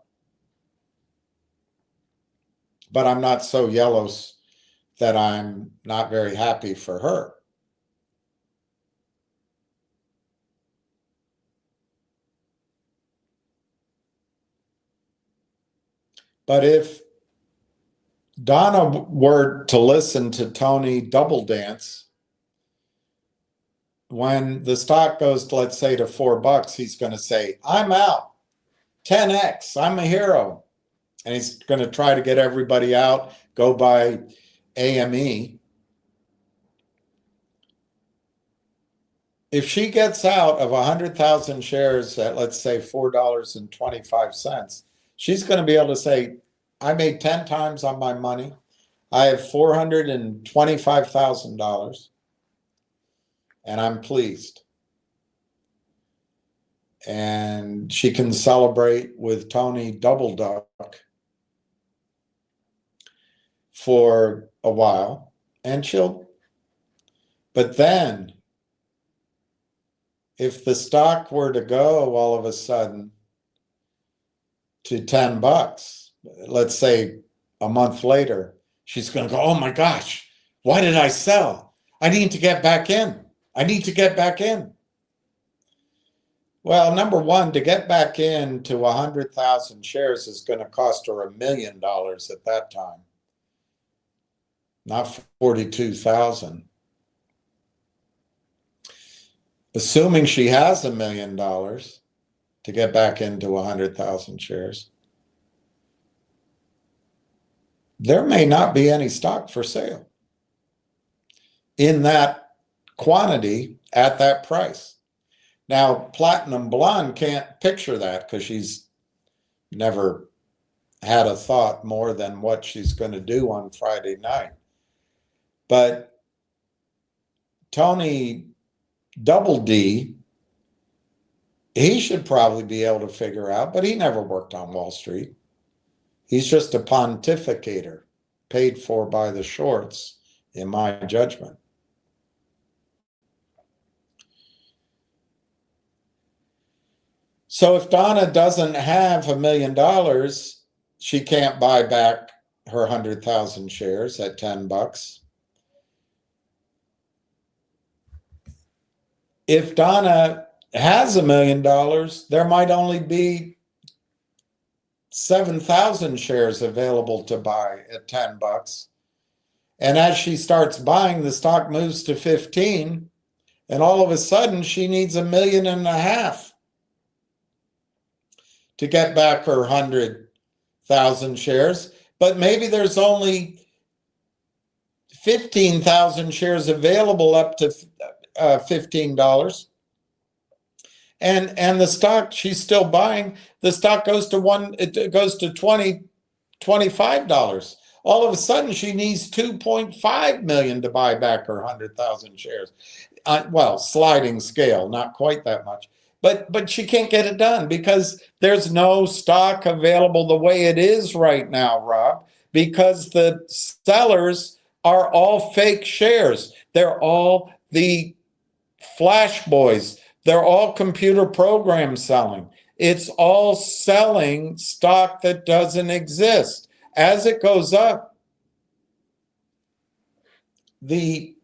But I'm not so yellows that I'm not very happy for her. But if Donna were to listen to Tony double dance, when the stock goes to, let's say, to $4, he's going to say, I'm out. 10x, I'm a hero. And he's going to try to get everybody out, go by AME. If she gets out of 100,000 shares at, let's say, $4.25, she's going to be able to say, I made 10 times on my money. I have $425,000, and I'm pleased. And she can celebrate with Tony Double Duck for a while, and but then if the stock were to go all of a sudden to $10, let's say a month later, she's going to go, oh my gosh, why did I sell? I need to get back in. I need to get back in. Well, number one, to get back into 100,000 shares is going to cost her $1 million at that time, not 42,000. Assuming she has $1 million to get back into 100,000 shares, there may not be any stock for sale in that quantity at that price. Now, Platinum Blonde can't picture that because she's never had a thought more than what she's going to do on Friday night. But Tony Double D, he should probably be able to figure out, but he never worked on Wall Street. He's just a pontificator paid for by the shorts, in my judgment. So if Donna doesn't have $1 million, she can't buy back her 100,000 shares at $10. If Donna has $1 million, there might only be 7,000 shares available to buy at $10. And as she starts buying, the stock moves to 15, and all of a sudden she needs $1.5 million to get back her 100,000 shares. But maybe there's only 15,000 shares available up to $15. And the stock she's still buying, the stock goes to $20, $25. All of a sudden she needs 2.5 million to buy back her 100,000 shares. Well, sliding scale, not quite that much. But she can't get it done because there's no stock available the way it is right now, Rob, because the sellers are all fake shares. They're all the flash boys. They're all computer program selling. It's all selling stock that doesn't exist. As it goes up, the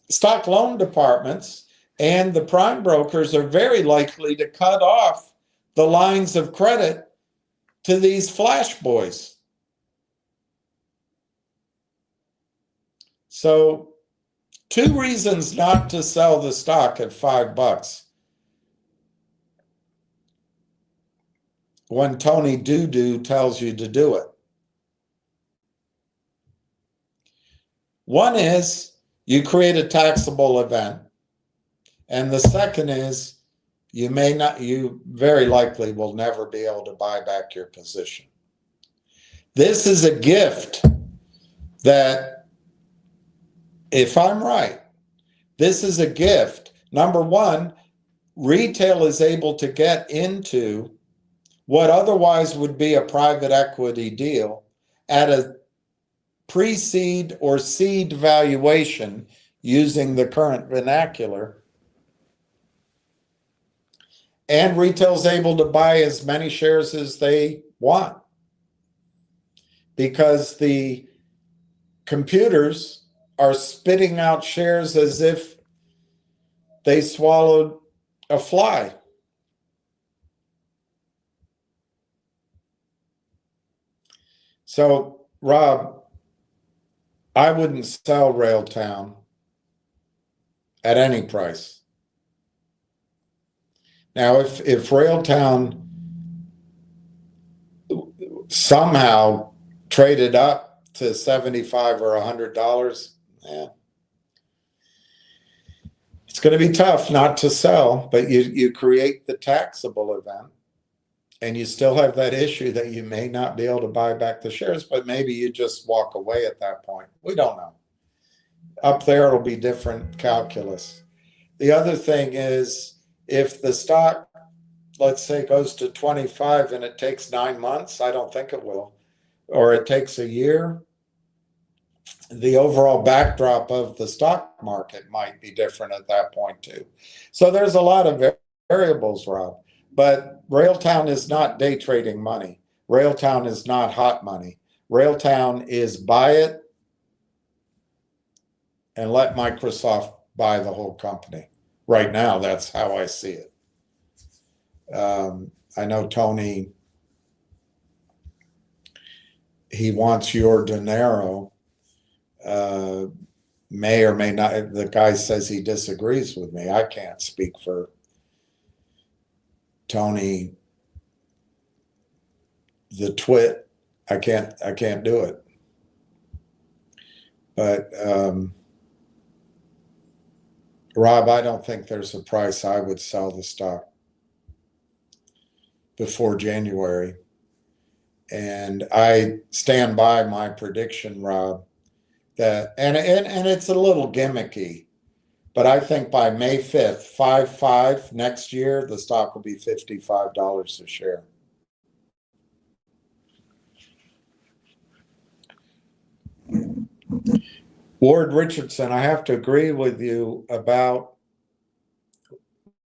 stock loan departments and the prime brokers are very likely to cut off the lines of credit to these flash boys. So, 2 reasons not to sell the stock at $5 when Tony Doo-Doo tells you to do it. One is you create a taxable event. And the second is you very likely will never be able to buy back your position. This is a gift that, if I'm right, this is a gift. Number one, retail is able to get into what otherwise would be a private equity deal at a pre-seed or seed valuation using the current vernacular. And retail is able to buy as many shares as they want because the computers are spitting out shares as if they swallowed a fly. So, Rob, I wouldn't sell Railtown at any price. Now, if Railtown somehow traded up to $75 or $100, it's going to be tough not to sell, but you create the taxable event, and you still have that issue that you may not be able to buy back the shares, but maybe you just walk away at that point. We don't know. Up there, it'll be different calculus. The other thing is, if the stock, let's say, goes to 25 and it takes 9 months, I don't think it will, or it takes a year, the overall backdrop of the stock market might be different at that point too. So there's a lot of variables, Rob. But Railtown is not day trading money. Railtown is not hot money. Railtown is buy it and let Microsoft buy the whole company. Right now, that's how I see it. I know Tony, he wants your dinero. May or may not, the guy says he disagrees with me. I can't speak for Tony, the twit. I can't do it. But Rob, I don't think there's a price I would sell the stock before January. And I stand by my prediction, Rob, that, and it's a little gimmicky, but I think by May 5th, 5/5 next year, the stock will be $55 a share. Ward Richardson, I have to agree with you about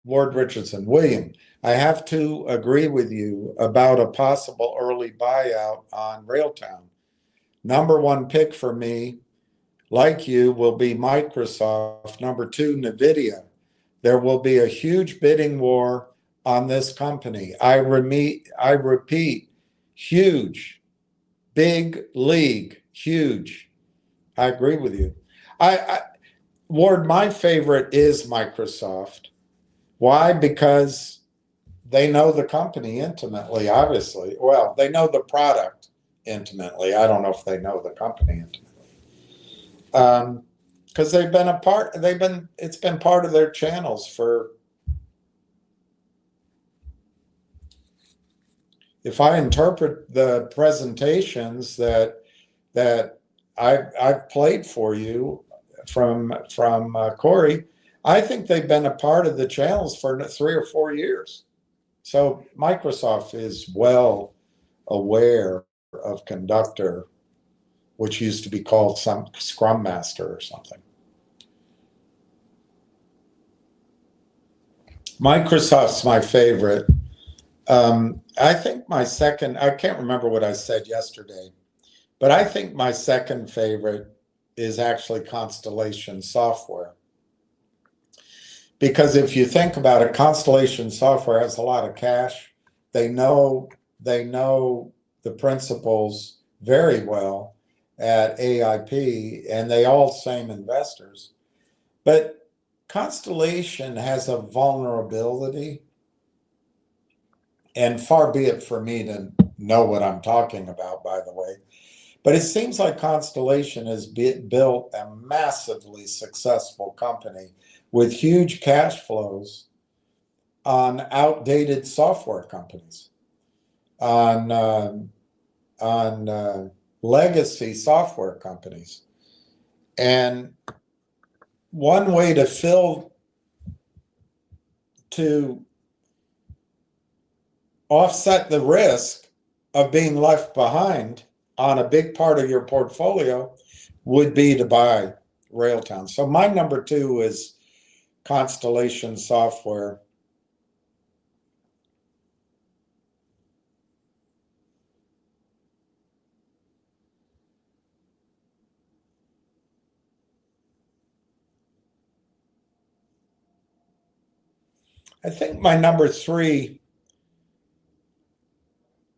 Ward Richardson. William, I have to agree with you about a possible early buyout on Railtown. Number one pick for me, like you, will be Microsoft. Number two, NVIDIA. There will be a huge bidding war on this company. I repeat, huge, big league, huge. I agree with you. Ward, my favorite is Microsoft. Why? Because they know the company intimately, obviously. Well, they know the product intimately. I don't know if they know the company intimately. Because they've been a part, it's been part of their channels for, if I interpret the presentations that I've played for you from Corey, I think they've been a part of the channels for 3 or 4 years. So Microsoft is well aware of Conductor, which used to be called some Scrum Master or something. Microsoft's my favorite. I think my second, I can't remember what I said yesterday, but I think my second favorite is actually Constellation Software. Because if you think about it, Constellation Software has a lot of cash. They know the principals very well at AIP, and they all same investors. But Constellation has a vulnerability, and far be it for me to know what I'm talking about, by the way. But it seems like Constellation has built a massively successful company with huge cash flows on outdated software companies, on legacy software companies. And one way to offset the risk of being left behind on a big part of your portfolio would be to buy Railtown. So my number 2 is Constellation Software. I think my number 3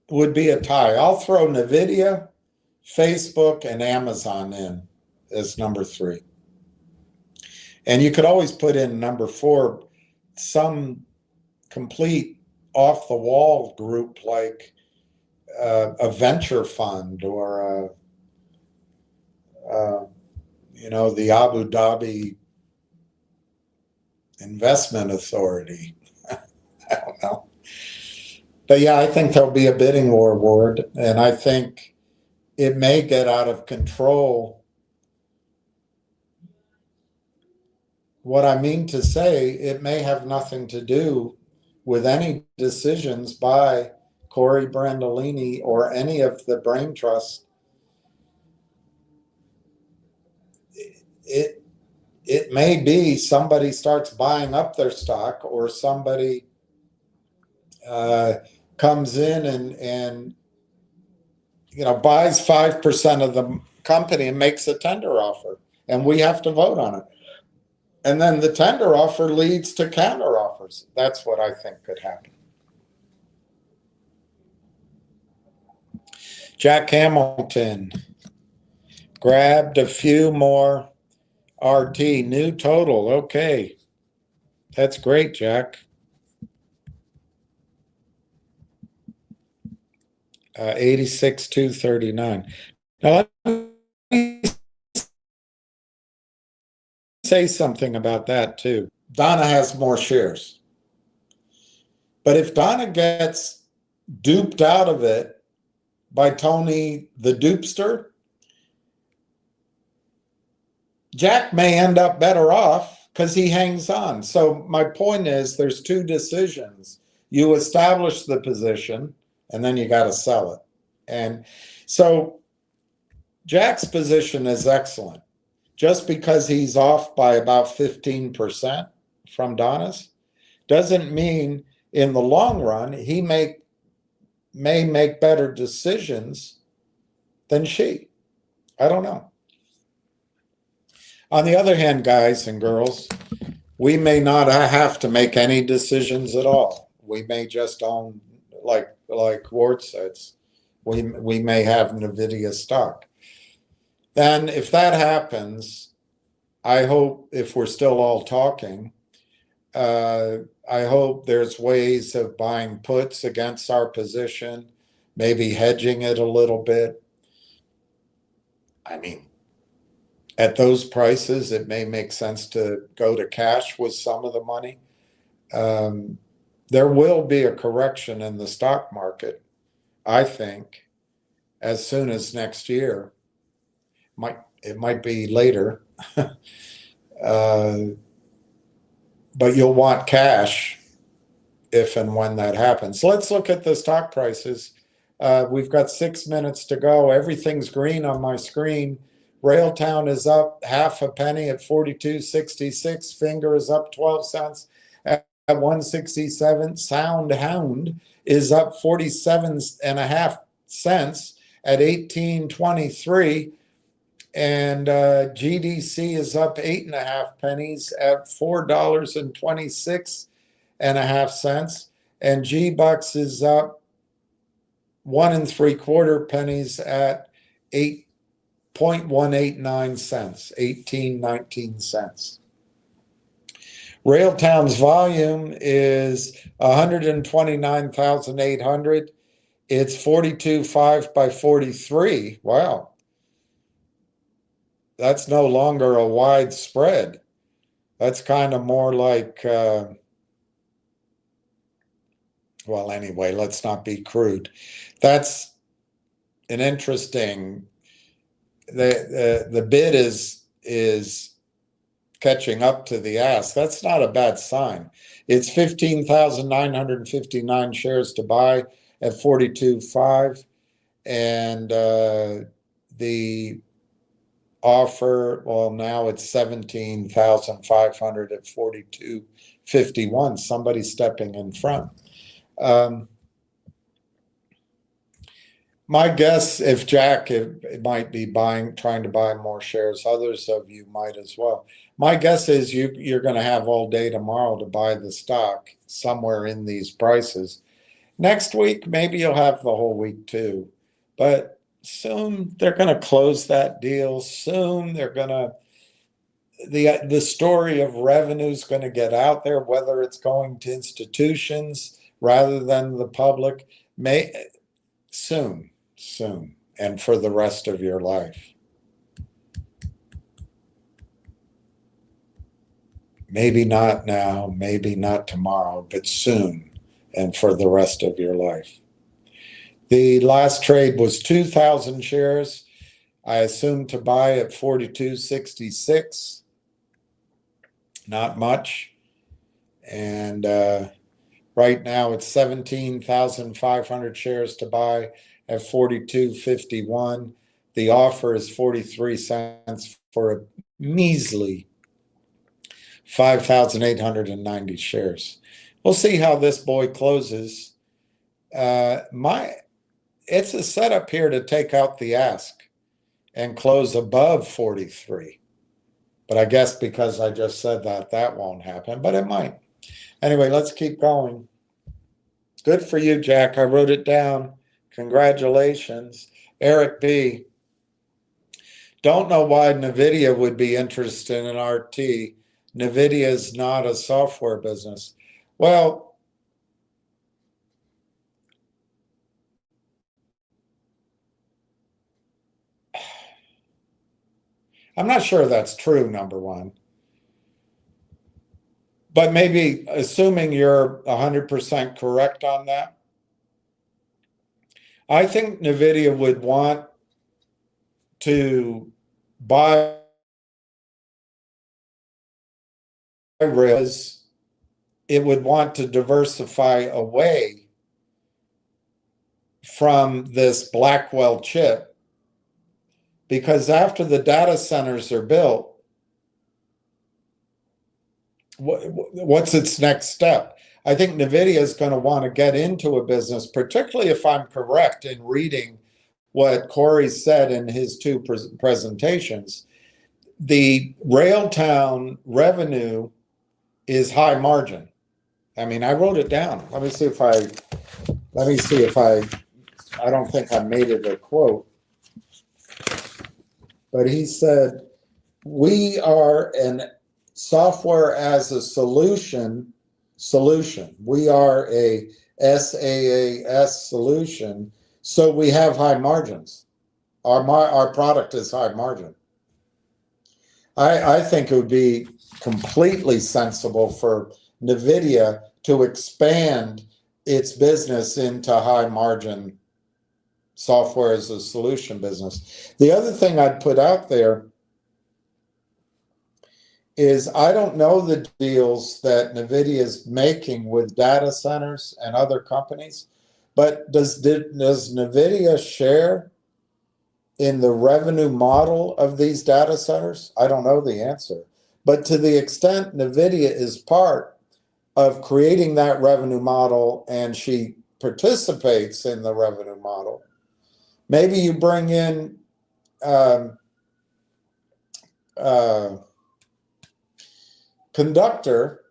would be a tie. I'll throw NVIDIA, Facebook, and Amazon in as number 3. And you could always put in number 4 some complete off-the-wall group like a venture fund or the Abu Dhabi Investment Authority. I don't know. But yeah, I think there'll be a bidding war, Ward, and I think it may get out of control. What I mean to say, it may have nothing to do with any decisions by Corey Brandolini or any of the brain trusts. It may be somebody starts buying up their stock, or somebody comes in and buys 5% of the company and makes a tender offer, and we have to vote on it. And then the tender offer leads to counter offers. That's what I think could happen. Jack Hamilton grabbed a few more RT, new total. Okay. That's great, Jack. 86,239. Now, let me say something about that too. Donna has more shares. But if Donna gets duped out of it by Tony the dupster, Jack may end up better off because he hangs on. So my point is, there's two decisions. You establish the position, and then you got to sell it. And so Jack's position is excellent. Just because he's off by about 15% from Donna's doesn't mean in the long run he may make better decisions than she. I don't know. On the other hand, guys and girls, we may not have to make any decisions at all. We may just own, like Ward says, we may have NVIDIA stock. Then if that happens, I hope, if we're still all talking, I hope there's ways of buying puts against our position, maybe hedging it a little bit. I mean, at those prices, it may make sense to go to cash with some of the money. There will be a correction in the stock market, I think, as soon as next year. It might be later. But you'll want cash if and when that happens. Let's look at the stock prices. We've got 6 minutes to go. Everything's green on my screen. Railtown is up half a penny at 42.66. Finger is up 12 cents at 167. Soundhound is up 47.5 cents at 18.23. And GDC is up 8.5 pennies at $4.26.5. And G-Bucks is up 1 3/4 pennies at 8.189 cents, 18.19 cents. Railtown's volume is 129,800. It's 42.5 by 43. Wow. That's no longer a wide spread. That's kind of more like, well, anyway, let's not be crude. That's an interesting, the bid is catching up to the ask. That's not a bad sign. It's 15,959 shares to buy at 42.5, and the offer, well, now it's 17,500 at 42.51. Somebody's stepping in front. My guess, if Jack might be trying to buy more shares, others of you might as well. My guess is you're going to have all day tomorrow to buy the stock somewhere in these prices. Next week, maybe you'll have the whole week too. But soon they're going to close that deal. Soon they're going to, the story of revenue is going to get out there, whether it's going to institutions rather than the public. soon, and for the rest of your life. Maybe not now, maybe not tomorrow, but soon and for the rest of your life. The last trade was 2,000 shares. I assumed to buy at 42.66. Not much. And right now it's 17,500 shares to buy at 42.51. The offer is 43 cents for a measly 5,890 shares. We'll see how this boy closes. It's a setup here to take out the ask and close above 43. But I guess because I just said that, that won't happen, but it might. Anyway, let's keep going. Good for you, Jack. I wrote it down. Congratulations. Eric B. Don't know why NVIDIA would be interested in RT. NVIDIA is not a software business. Well, I'm not sure that's true, number one. But maybe assuming you're 100% correct on that, I think NVIDIA would want to buy RLAIF. It would want to diversify away from this Blackwell chip, because after the data centers are built, what's its next step? I think NVIDIA is going to want to get into a business, particularly if I'm correct in reading what Corey said in his two presentations. The Railtown revenue is high margin. I mean, I wrote it down. Let me see if I don't think I made it a quote. But he said, we are an software as a solution. We are a SaaS solution, so we have high margins. Our product is high margin. I think it would be completely sensible for NVIDIA to expand its business into high margin software as a solution business. The other thing I'd put out there is I don't know the deals that NVIDIA is making with data centers and other companies, but does NVIDIA share in the revenue model of these data centers? I don't know the answer. But to the extent NVIDIA is part of creating that revenue model and she participates in the revenue model, maybe you bring in Conductor.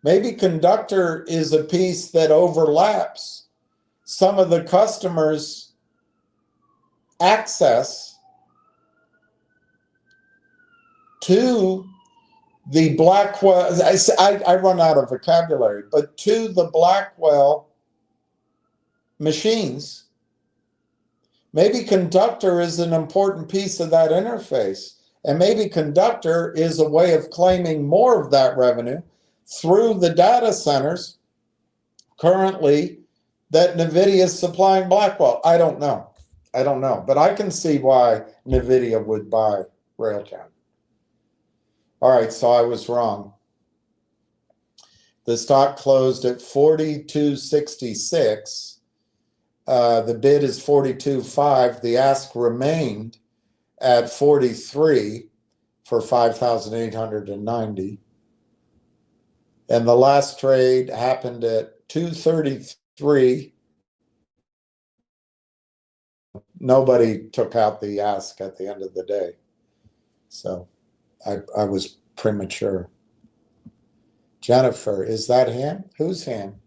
Maybe Conductor is a piece that overlaps some of the customers' access to the Blackwell. I run out of vocabulary, but to the Blackwell machines. Maybe Conductor is an important piece of that interface. And maybe Conductor is a way of claiming more of that revenue through the data centers currently that NVIDIA is supplying Blackwell. I don't know. But I can see why NVIDIA would buy Railtown. All right, so I was wrong. The stock closed at 42.66. The bid is 42.5. The ask remained at 43 for 5,890. And the last trade happened at 2:33. Nobody took out the ask at the end of the day. So I was premature. Jennifer, is that him? Who's him?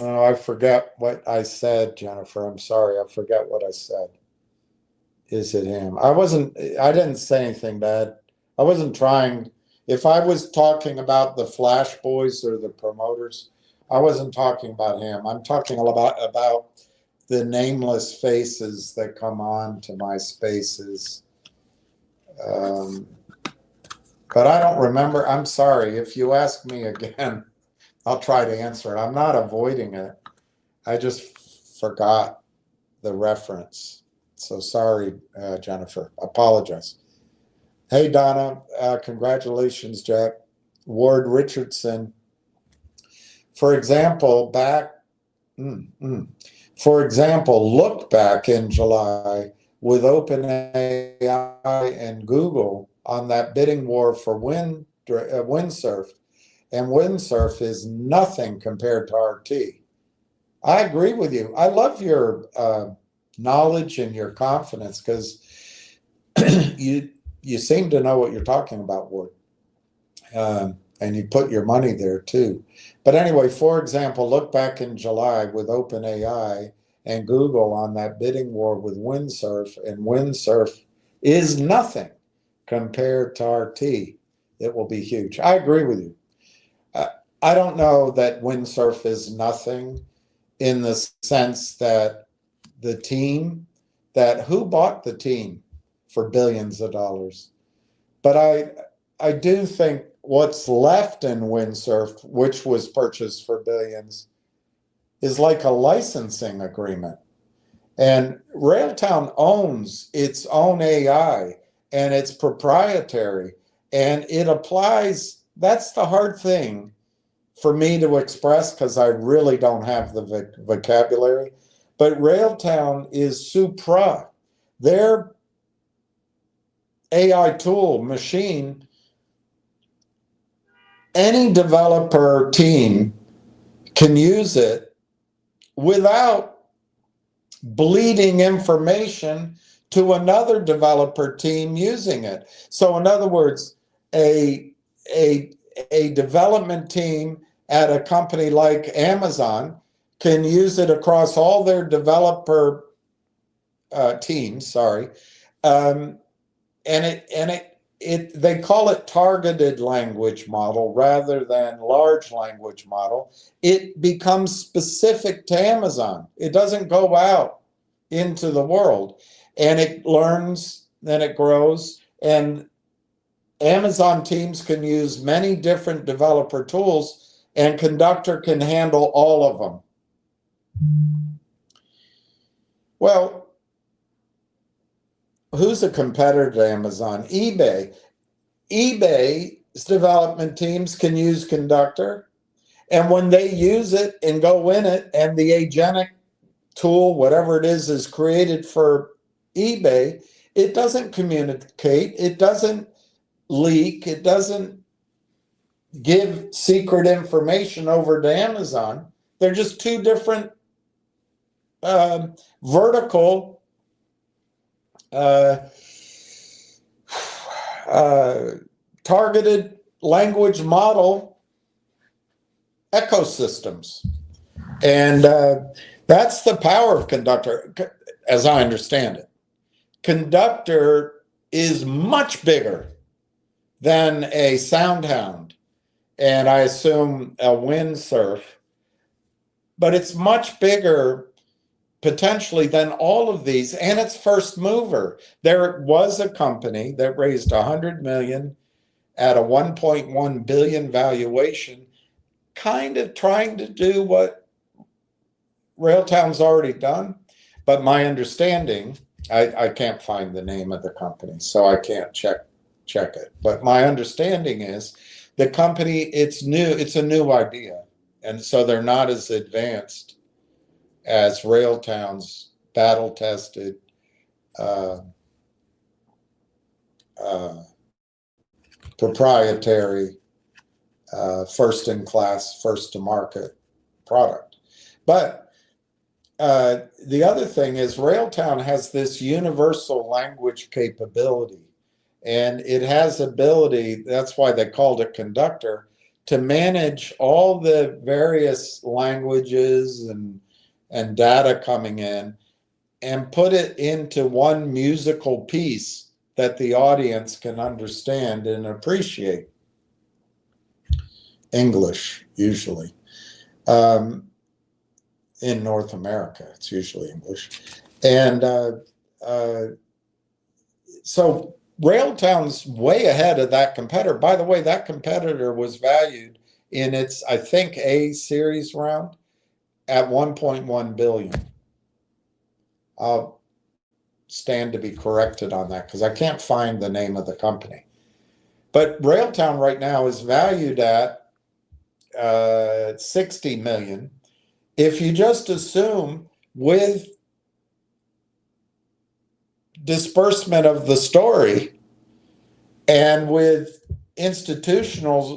Oh, I forget what I said, Jennifer. I'm sorry. I forget what I said. Is it him? I didn't say anything bad. I wasn't trying. If I was talking about the Flash Boys or the promoters, I wasn't talking about him. I'm talking about the nameless faces that come on to my spaces. But I don't remember. I'm sorry. If you ask me again, I'll try to answer it. I'm not avoiding it. I just forgot the reference. So sorry, Jennifer. Apologize. Hey, Donna. Congratulations, Jack. Ward Richardson. For example, look back in July with OpenAI and Google on that bidding war for windsurf, and windsurf is nothing compared to RT. I agree with you. I love your knowledge and your confidence because you seem to know what you're talking about, Ward. And you put your money there too. But anyway, for example, look back in July with OpenAI and Google on that bidding war with windsurf, and windsurf is nothing compared to RT. It will be huge. I agree with you. I don't know that windsurf is nothing in the sense that the team, that who bought the team for billions of dollars? But I do think what's left in windsurf, which was purchased for billions, is like a licensing agreement. And Railtown owns its own AI, and it's proprietary, and it applies. That's the hard thing for me to express because I really don't have the vocabulary. But Railtown is supra. Their AI tool machine, any developer team can use it without bleeding information to another developer team using it. So in other words, a development team at a company like Amazon can use it across all their developer teams, and they call it targeted language model rather than large language model. It becomes specific to Amazon. It doesn't go out into the world, and it learns, then it grows, and Amazon teams can use many different developer tools, and Conductor can handle all of them. Well, who's a competitor to Amazon? eBay. eBay's development teams can use Conductor, and when they use it and go in it, and the agentic tool, whatever it is created for eBay, it doesn't communicate, it doesn't leak, it doesn't give secret information over to Amazon. They're just two different vertical targeted language model ecosystems. And that's the power of Conductor, as I understand it. Conductor is much bigger than a SoundHound, and I assume a windsurf, but it's much bigger potentially than all of these, and it's first mover. There was a company that raised $100 million at a 1.1 billion valuation, kind of trying to do what Railtown's already done, but my understanding, I can't find the name of the company, so I can't check it. But my understanding is the company, it's a new idea, and so they're not as advanced as Railtown's battle-tested proprietary first-in-class, first-to-market product. But the other thing is Railtown has this universal language capability, and it has ability, that's why they called it Conductor, to manage all the various languages and data coming in and put it into one musical piece that the audience can understand and appreciate. English, usually. in North America. It's usually English. And so Railtown's way ahead of that competitor. By the way, that competitor was valued in its, I think, A series round at 1.1 billion. I'll stand to be corrected on that because I can't find the name of the company. But Railtown right now is valued at 60 million. If you just assume with disbursement of the story and with institutions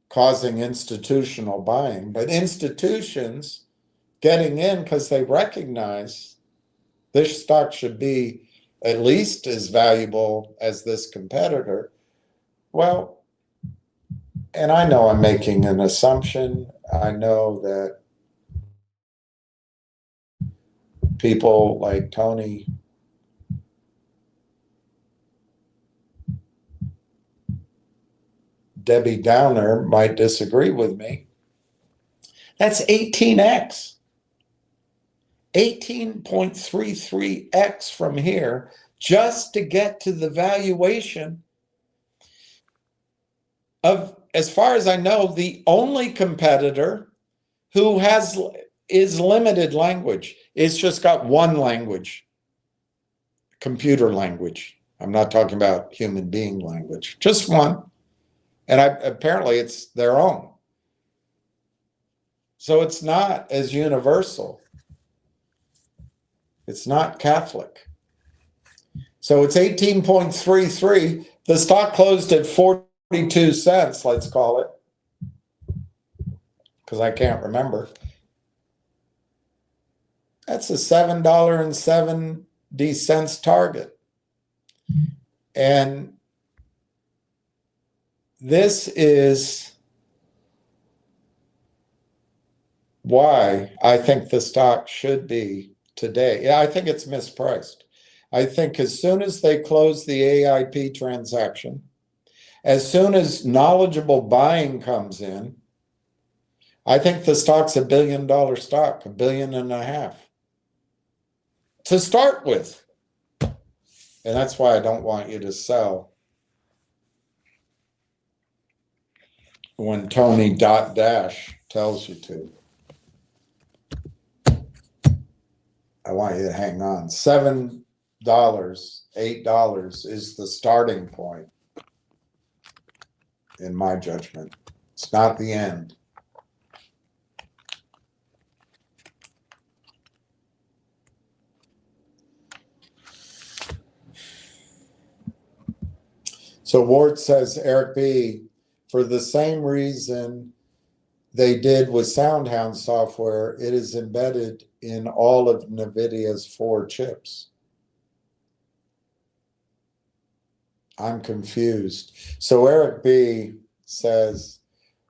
causing institutional buying, but institutions getting in because they recognize this stock should be at least as valuable as this competitor. Well, and I know I'm making an assumption. I know that people like Tony Debbie Downer might disagree with me. That's 18x. 18.33x from here just to get to the valuation of, as far as I know, the only competitor who is limited language. It's just got one language, computer language. I'm not talking about human being language, just one. And apparently it's their own. So it's not as universal. It's not Catholic. So it's 18.33. The stock closed at 42 cents, let's call it, because I can't remember. That's a $7.70 target. And this is why I think the stock should be today. Yeah, I think it's mispriced. I think as soon as they close the AIP transaction, as soon as knowledgeable buying comes in, I think the stock's $1 billion stock, $1.5 billion to start with. And that's why I don't want you to sell when Tony Dash tells you to. I want you to hang on. $7, $8 is the starting point, in my judgment. It's not the end. So Ward says, Eric B., for the same reason they did with SoundHound software, it is embedded in all of NVIDIA's 4 chips. I'm confused. So Eric B. says,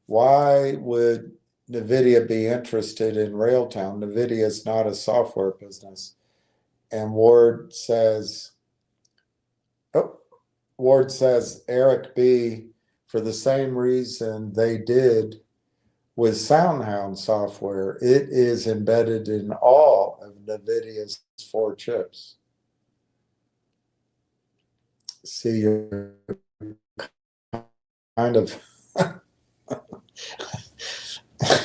why would NVIDIA be interested in Railtown? NVIDIA is not a software business. And Ward says, Eric B., for the same reason they did with SoundHound software, it is embedded in all of NVIDIA's 4 chips. See, you're kind of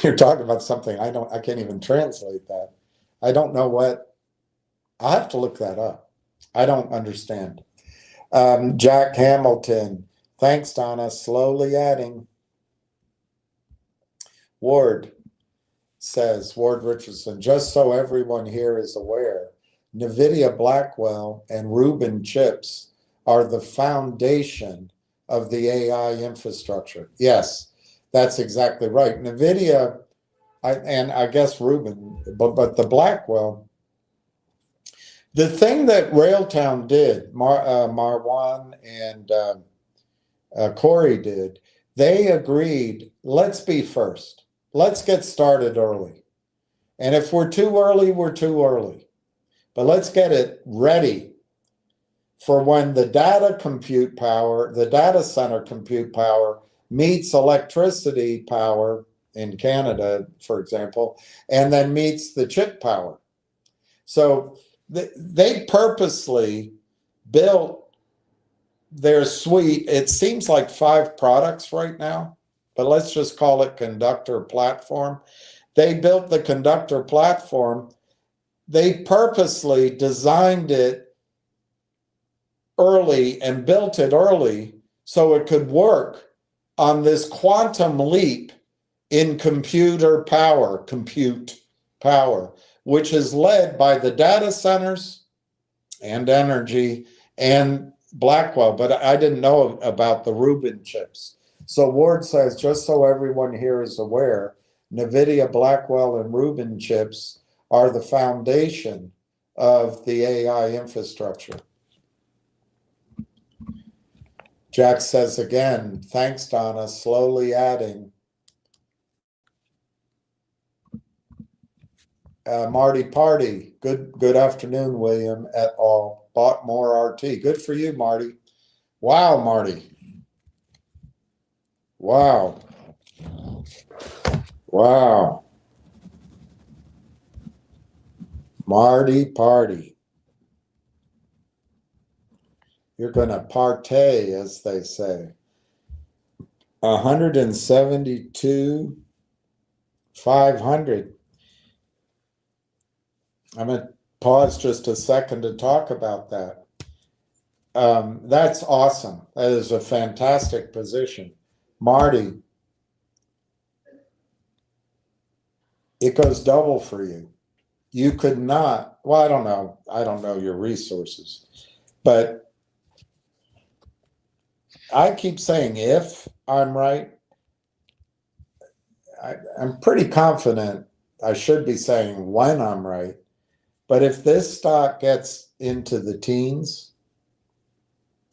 you're talking about something I can't even translate that. I don't know what, I'll have to look that up. I don't understand. Jack Hamilton, thanks, Donna, slowly adding. Ward says, Ward Richardson, just so everyone here is aware, NVIDIA Blackwell and Rubin chips are the foundation of the AI infrastructure. Yes, that's exactly right. NVIDIA, and I guess Rubin, but the Blackwell, the thing that Railtown did, Marwan and Corey did, they agreed, let's be first. Let's get started early. And if we're too early, we're too early. But let's get it ready for when the data compute power, the data center compute power meets electricity power in Canada, for example, and then meets the chip power. So they purposely built their suite. It seems like 5 products right now, but let's just call it conductor platform. They built the conductor platform. They purposely designed it early and built it early so it could work on this quantum leap in compute power, which is led by the data centers and energy and Blackwell, but I didn't know about the Rubin chips. So Ward says, just so everyone here is aware, NVIDIA, Blackwell, and Rubin chips are the foundation of the AI infrastructure. Jack says again, thanks, Donna, slowly adding. Marty Party, good afternoon, William et al. Bought more RT. Good for you, Marty. Wow, Marty. Wow. Wow. Marty Party. You're going to partay, as they say. 172, 500. I'm going to pause just a second to talk about that. That's awesome. That is a fantastic position. Marty, it goes double for you. You could not, well, I don't know your resources, but I keep saying if I'm right, I'm pretty confident I should be saying when I'm right. But if this stock gets into the teens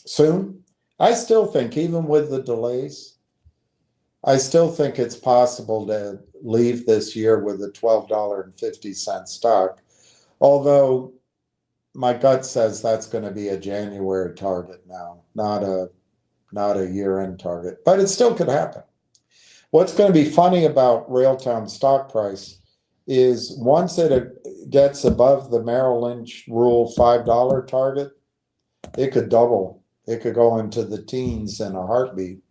soon, I still think, even with the delays, I still think it's possible to leave this year with a $12.50 stock. Although my gut says that's going to be a January target now, not a year-end target. But it still could happen. What's going to be funny about Railtown stock price is once it gets above the Merrill Lynch rule $5 target, it could double. It could go into the teens in a heartbeat.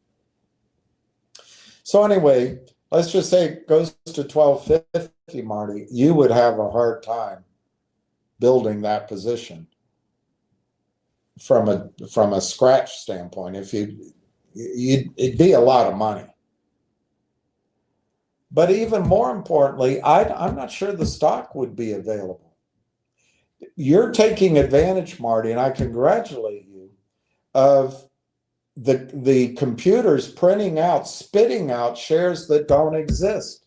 So anyway, let's just say it goes to 12.50, Marty. You would have a hard time building that position from a scratch standpoint. If it'd be a lot of money. But even more importantly, I'm not sure the stock would be available. You're taking advantage, Marty, and I congratulate you, of the computers printing out, spitting out shares that don't exist.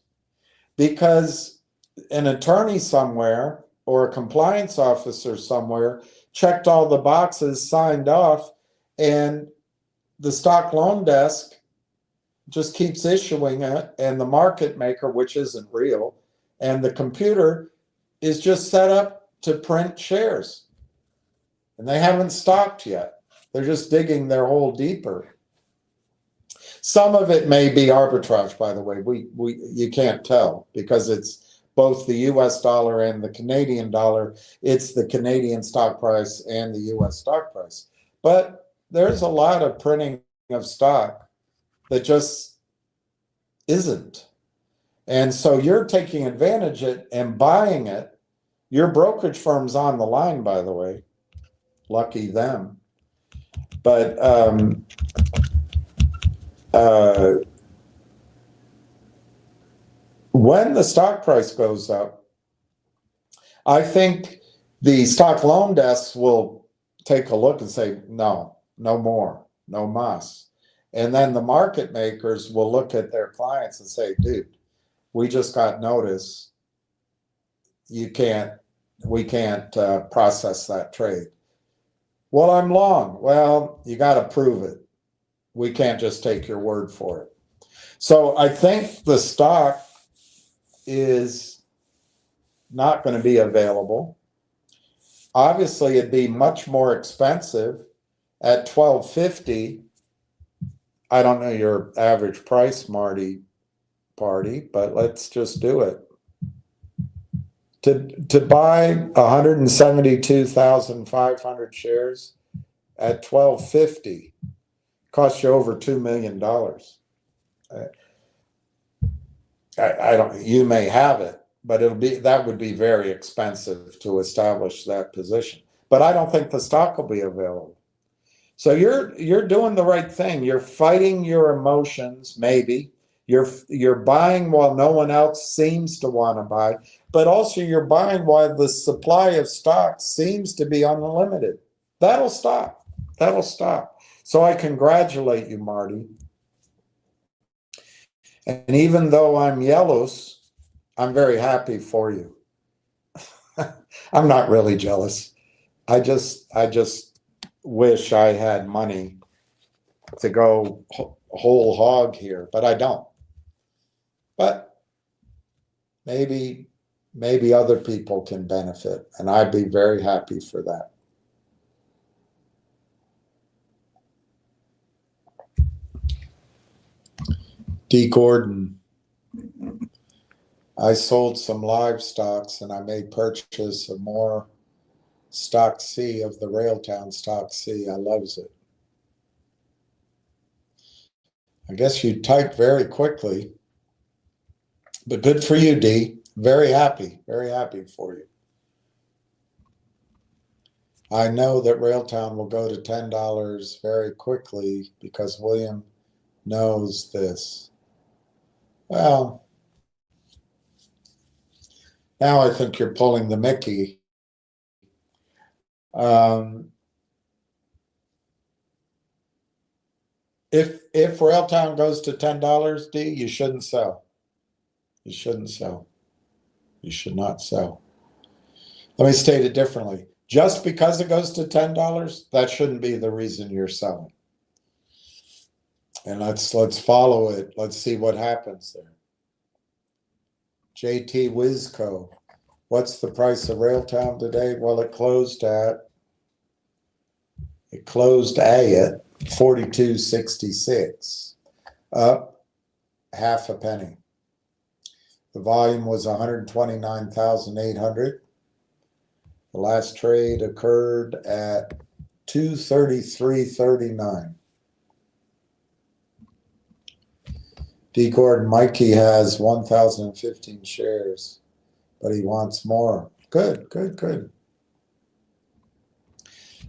Because an attorney somewhere or a compliance officer somewhere checked all the boxes, signed off, and the stock loan desk just keeps issuing it, and the market maker, which isn't real, and the computer is just set up to print shares. And they haven't stopped yet. They're just digging their hole deeper. Some of it may be arbitrage, by the way. You can't tell because it's both the US dollar and the Canadian dollar. It's the Canadian stock price and the US stock price. But there's a lot of printing of stock that just isn't. And so you're taking advantage of it and buying it. Your brokerage firm's on the line, by the way. Lucky them. But when the stock price goes up, I think the stock loan desks will take a look and say, no more, no mas. And then the market makers will look at their clients and say, dude, we just got notice. We can't process that trade. Well, I'm long. Well, you got to prove it. We can't just take your word for it. So I think the stock is not going to be available. obviously it'd be much more expensive at $12.50. I don't know your average price, Marty Party, but let's just do it. To buy 172,500 shares at $12.50 costs you over $2 million. I don't. You may have it, but that would be very expensive to establish that position. But I don't think the stock will be available. So you're doing the right thing. You're fighting your emotions, maybe. You're buying while no one else seems to want to buy, but also you're buying while the supply of stock seems to be unlimited. That'll stop. That'll stop. So I congratulate you, Marty. And even though I'm yellows, I'm very happy for you. I'm not really jealous. I just wish I had money to go whole hog here, but I don't. But maybe other people can benefit, and I'd be very happy for that. D. Gordon, I sold some live stocks and I made purchase of more stock C of the Railtown stock C. I loves it. I guess you type very quickly, but good for you, D. Very happy for you. I know that Railtown will go to $10 very quickly because William knows this. Well, now I think you're pulling the Mickey. If Railtown goes to $10, D, you shouldn't sell. You shouldn't sell. You should not sell. Let me state it differently. Just because it goes to $10, that shouldn't be the reason you're selling. And let's follow it. Let's see what happens there. JT Wizco. What's the price of Railtown today? Well, it closed at 42.66, up half a penny. The volume was 129,800. The last trade occurred at 233.39. D. Gordon, Mikey has 1,015 shares, but he wants more. Good.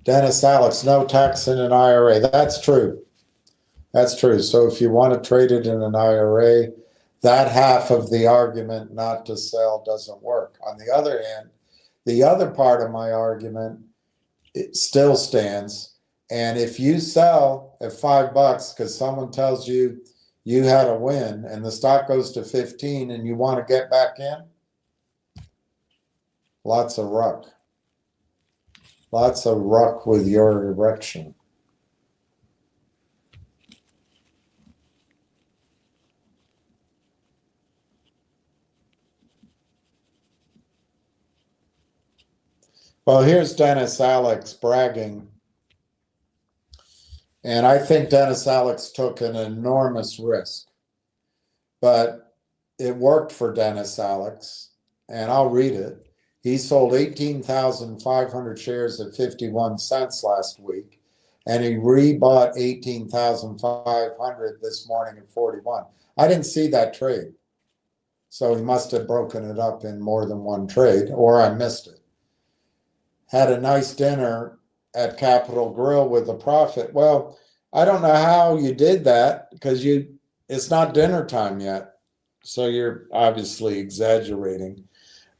Dennis Alex, no tax in an IRA. That's true. That's true. So if you want to trade it in an IRA, that half of the argument not to sell doesn't work. On the other hand, the other part of my argument, it still stands. And if you sell at $5 because someone tells you you had a win and the stock goes to 15 and you want to get back in, lots of ruck. Lots of ruck with your erection. Well, here's Dennis Alex bragging. And I think Dennis Alex took an enormous risk. But it worked for Dennis Alex. And I'll read it. He sold 18,500 shares at 51 cents last week. And he rebought 18,500 this morning at 41. I didn't see that trade. So he must have broken it up in more than one trade, or I missed it. Had a nice dinner at Capitol Grill with a profit. Well, I don't know how you did that because it's not dinner time yet. So you're obviously exaggerating.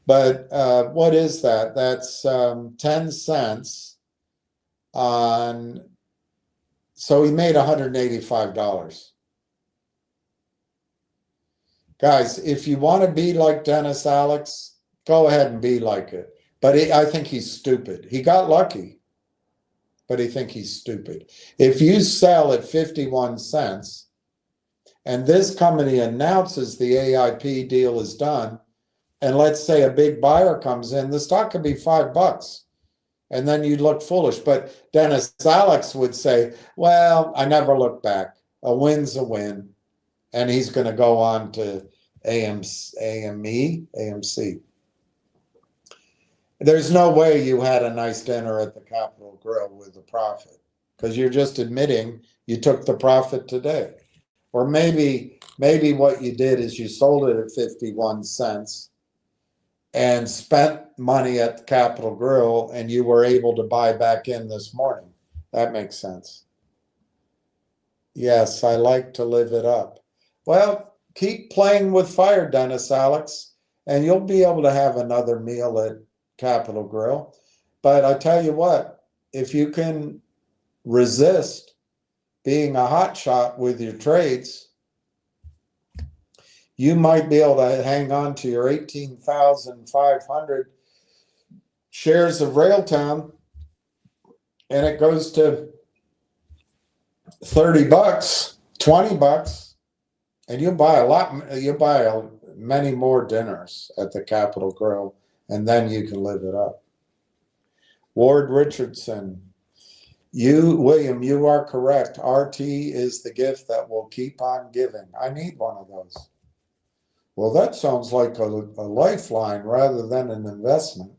But what is that? That's 10 cents on, so he made $185. Guys, if you want to be like Dennis Alex, go ahead and be like it. But I think he's stupid. He got lucky, but I think he's stupid. If you sell at 51 cents and this company announces the AIP deal is done, and let's say a big buyer comes in, the stock could be $5. and then you'd look foolish. But Dennis Alex would say, well, I never look back. A win's a win. And he's going to go on to AMC. There's no way you had a nice dinner at the Capitol Grill with a profit, because you're just admitting you took the profit today. Or maybe what you did is you sold it at 51 cents and spent money at the Capitol Grill, and you were able to buy back in this morning. That makes sense. Yes, I like to live it up. Well, keep playing with fire, Dennis Alex, and you'll be able to have another meal at Capitol Grill. But I tell you what, if you can resist being a hotshot with your trades, you might be able to hang on to your 18,500 shares of Railtown, and it goes to 30 bucks, 20 bucks, and you'll buy many more dinners at the Capitol Grill, and then you can live it up. Ward Richardson, William, you are correct. RT is the gift that will keep on giving. I need one of those. Well, that sounds like a lifeline rather than an investment.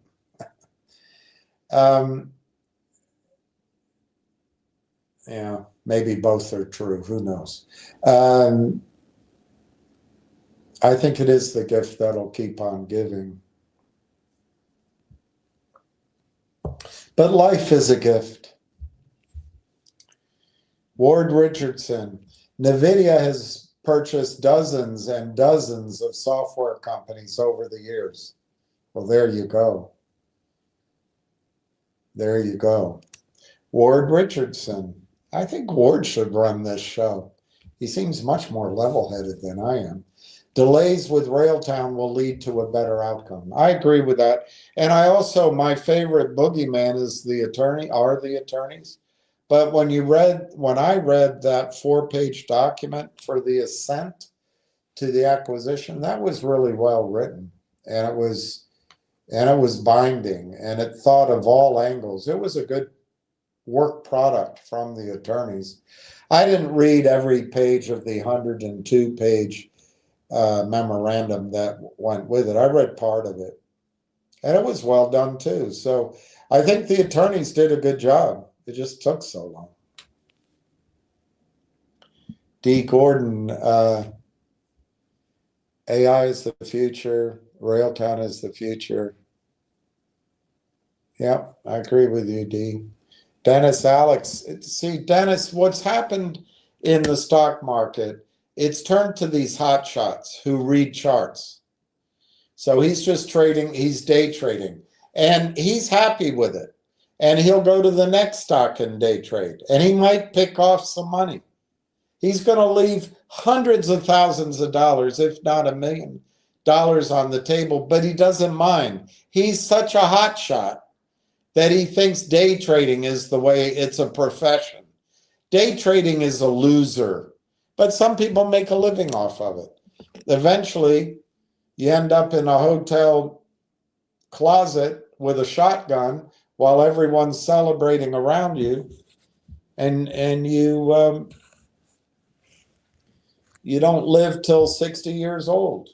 Yeah, maybe both are true. Who knows? I think it is the gift that'll keep on giving. But life is a gift. Ward Richardson, NVIDIA has purchased dozens and dozens of software companies over the years. Well, there you go. There you go. Ward Richardson, I think Ward should run this show. He seems much more level-headed than I am. Delays with Railtown will lead to a better outcome. I agree with that. And I also, my favorite boogeyman is the attorneys. But when I read that 4-page document for the assent to the acquisition, that was really well written. And it was binding, and it thought of all angles. It was a good work product from the attorneys. I didn't read every page of the 102-page memorandum that went with it. I read part of it, and it was well done too. So I think the attorneys did a good job. It just took so long. D. Gordon, AI is the future. Railtown is the future. Yeah, I agree with you, D. Dennis Alex, see, Dennis, what's happened in the stock market, it's turned to these hotshots who read charts. So he's just trading, he's day trading, and he's happy with it. And he'll go to the next stock and day trade, and he might pick off some money. He's going to leave hundreds of thousands of dollars, if not $1 million on the table, but he doesn't mind. He's such a hotshot that he thinks day trading is the way, it's a profession. Day trading is a loser, but some people make a living off of it. Eventually, you end up in a hotel closet with a shotgun while everyone's celebrating around you, and you don't live till 60 years old,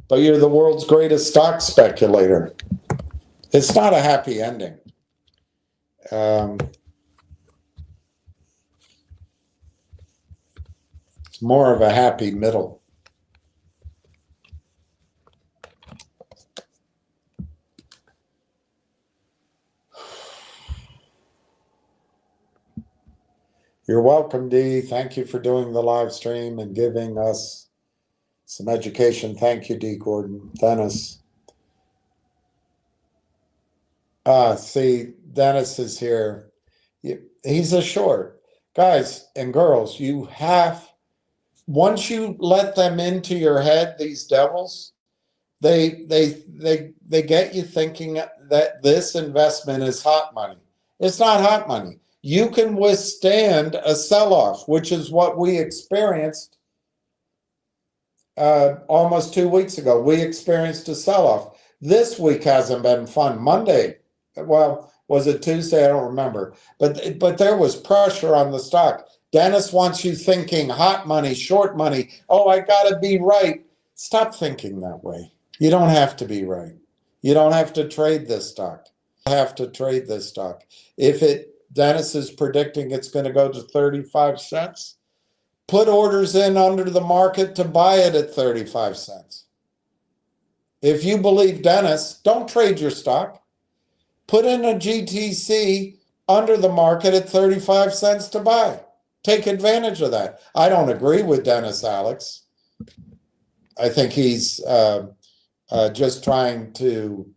but you're the world's greatest stock speculator. It's not a happy ending. It's more of a happy middle. You're welcome, Dee. Thank you for doing the live stream and giving us some education. Thank you, D. Gordon. Dennis. See, Dennis is here. He's a short. Guys and girls, once you let them into your head, these devils, they get you thinking that this investment is hot money. It's not hot money. You can withstand a sell-off, which is what we experienced almost 2 weeks ago. We experienced a sell-off. This week hasn't been fun. Monday, well, Was it Tuesday? I don't remember. But there was pressure on the stock. Dennis wants you thinking hot money, short money. Oh, I gotta be right. Stop thinking that way. You don't have to be right. You don't have to trade this stock. You have to trade this stock. If Dennis is predicting it's going to go to 35 cents, put orders in under the market to buy it at 35 cents. If you believe Dennis, don't trade your stock. Put in a GTC under the market at 35 cents to buy. Take advantage of that. I don't agree with Dennis, Alex. I think he's just trying to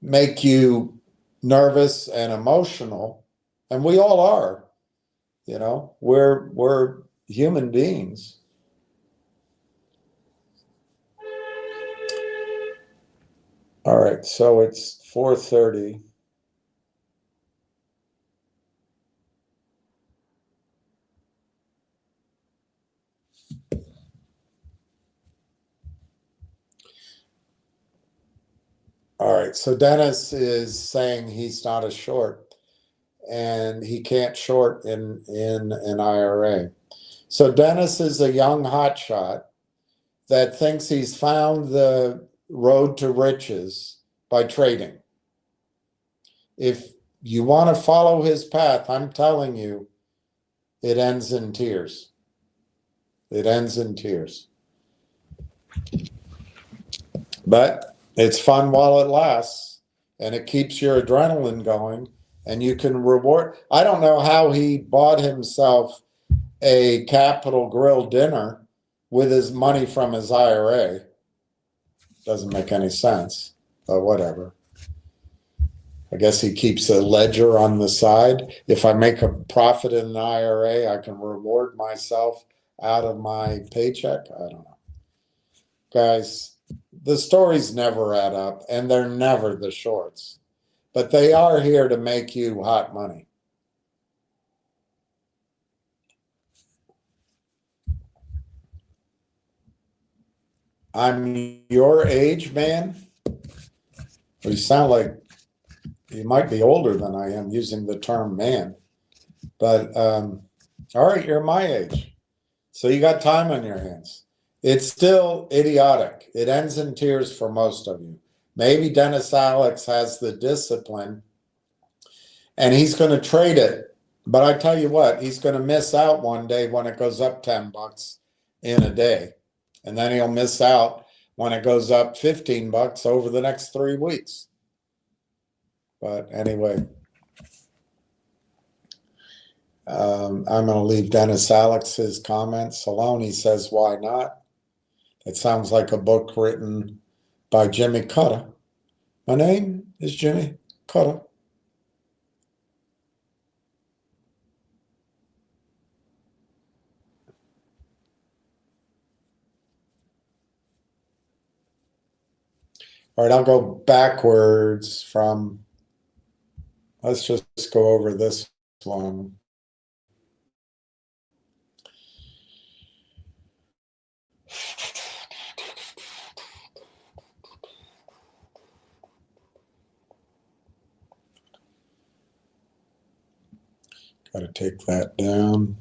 make you nervous and emotional, and we all are. You know, we're human beings. All right, so it's 4:30. All right, so Dennis is saying he's not a short, and he can't short in an IRA. So Dennis is a young hotshot that thinks he's found the road to riches by trading. If you want to follow his path, I'm telling you, it ends in tears. It ends in tears. But it's fun while it lasts, and it keeps your adrenaline going, and you can reward. I don't know how he bought himself a Capital Grille dinner with his money from his IRA. Doesn't make any sense, but whatever. I guess he keeps a ledger on the side. If I make a profit in an IRA, I can reward myself out of my paycheck. I don't know. Guys, the stories never add up, and they're never the shorts. But they are here to make you hot money. I'm your age, man. You sound like you might be older than I am using the term man. But all right, you're my age. So you got time on your hands. It's still idiotic. It ends in tears for most of you. Maybe Dennis Alex has the discipline and he's going to trade it. But I tell you what, he's going to miss out one day when it goes up 10 bucks in a day. And then he'll miss out when it goes up 15 bucks over the next 3 weeks. But anyway, I'm going to leave Dennis Alex's comments alone. He says, why not? It sounds like a book written by Jimmy Cutter. My name is Jimmy Cutter. All right, I'll go backwards from, let's just go over this one. Got to take that down.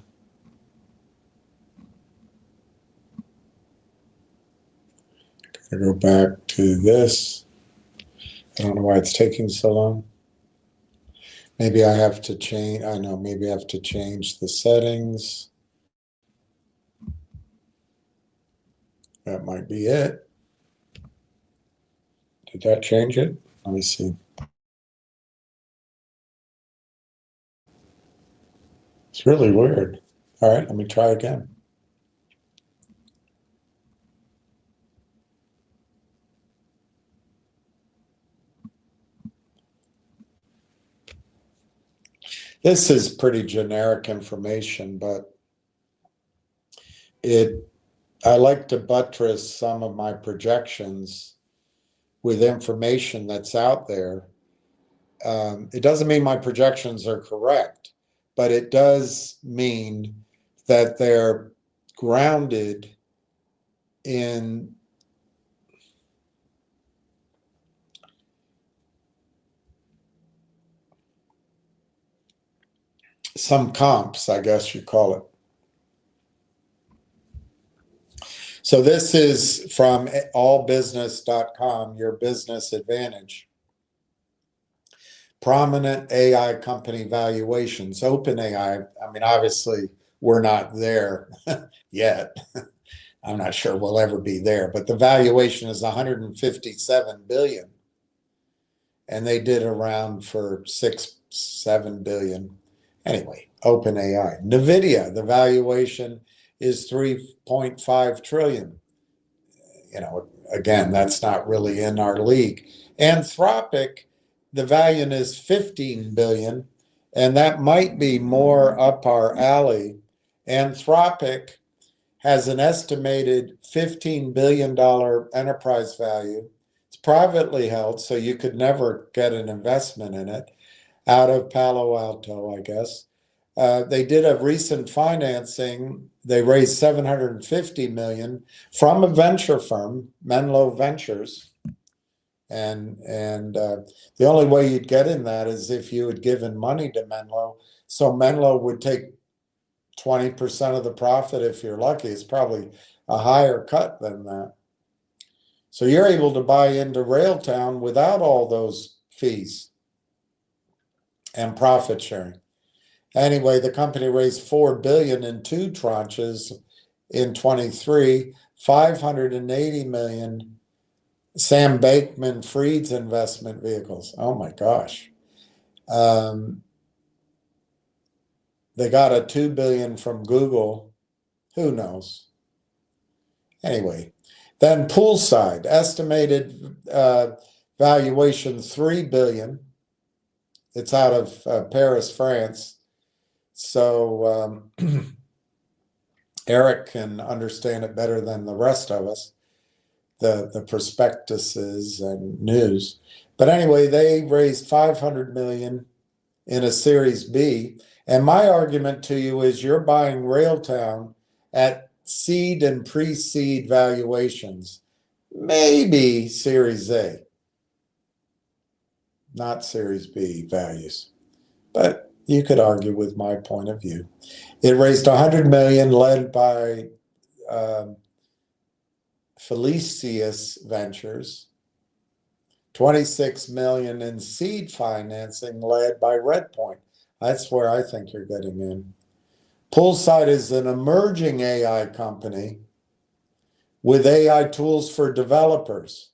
Got to go back to this. I don't know why it's taking so long. Maybe I have to change, I know, maybe I have to change the settings. That might be it. Did that change it? Let me see. It's really weird. All right, let me try again. This is pretty generic information, but I like to buttress some of my projections with information that's out there. It doesn't mean my projections are correct, but it does mean that they're grounded in some comps, I guess you call it. So this is from allbusiness.com, your business advantage. Prominent AI company valuations. OpenAI, I mean, obviously we're not there yet. I'm not sure we'll ever be there, but the valuation is 157 billion. And they did around for 6-7 billion. Anyway, OpenAI. NVIDIA, the valuation is 3.5 trillion. You know, again, that's not really in our league. Anthropic, the value is 15 billion, and that might be more up our alley. Anthropic has an estimated $15 billion enterprise value. It's privately held, so you could never get an investment in it, out of Palo Alto, I guess. They did a recent financing. They raised 750 million from a venture firm, Menlo Ventures. And the only way you'd get in that is if you had given money to Menlo. So Menlo would take 20% of the profit if you're lucky. It's probably a higher cut than that. So you're able to buy into Railtown without all those fees and profit sharing. Anyway, the company raised 4 billion in 2 tranches in 23, 580 million Sam Bankman-Fried's investment vehicles. Oh my gosh. They got a 2 billion from Google. Who knows? Anyway, then Poolside, estimated valuation 3 billion. It's out of Paris, France. So Eric can understand it better than the rest of us, the prospectuses and news. But anyway, they raised 500 million in a Series B. And my argument to you is you're buying Railtown at seed and pre-seed valuations, maybe Series A, not Series B values. But you could argue with my point of view. It raised 100 million, led by Felicius Ventures, 26 million in seed financing, led by Redpoint. That's where I think you're getting in. Poolside is an emerging AI company with AI tools for developers.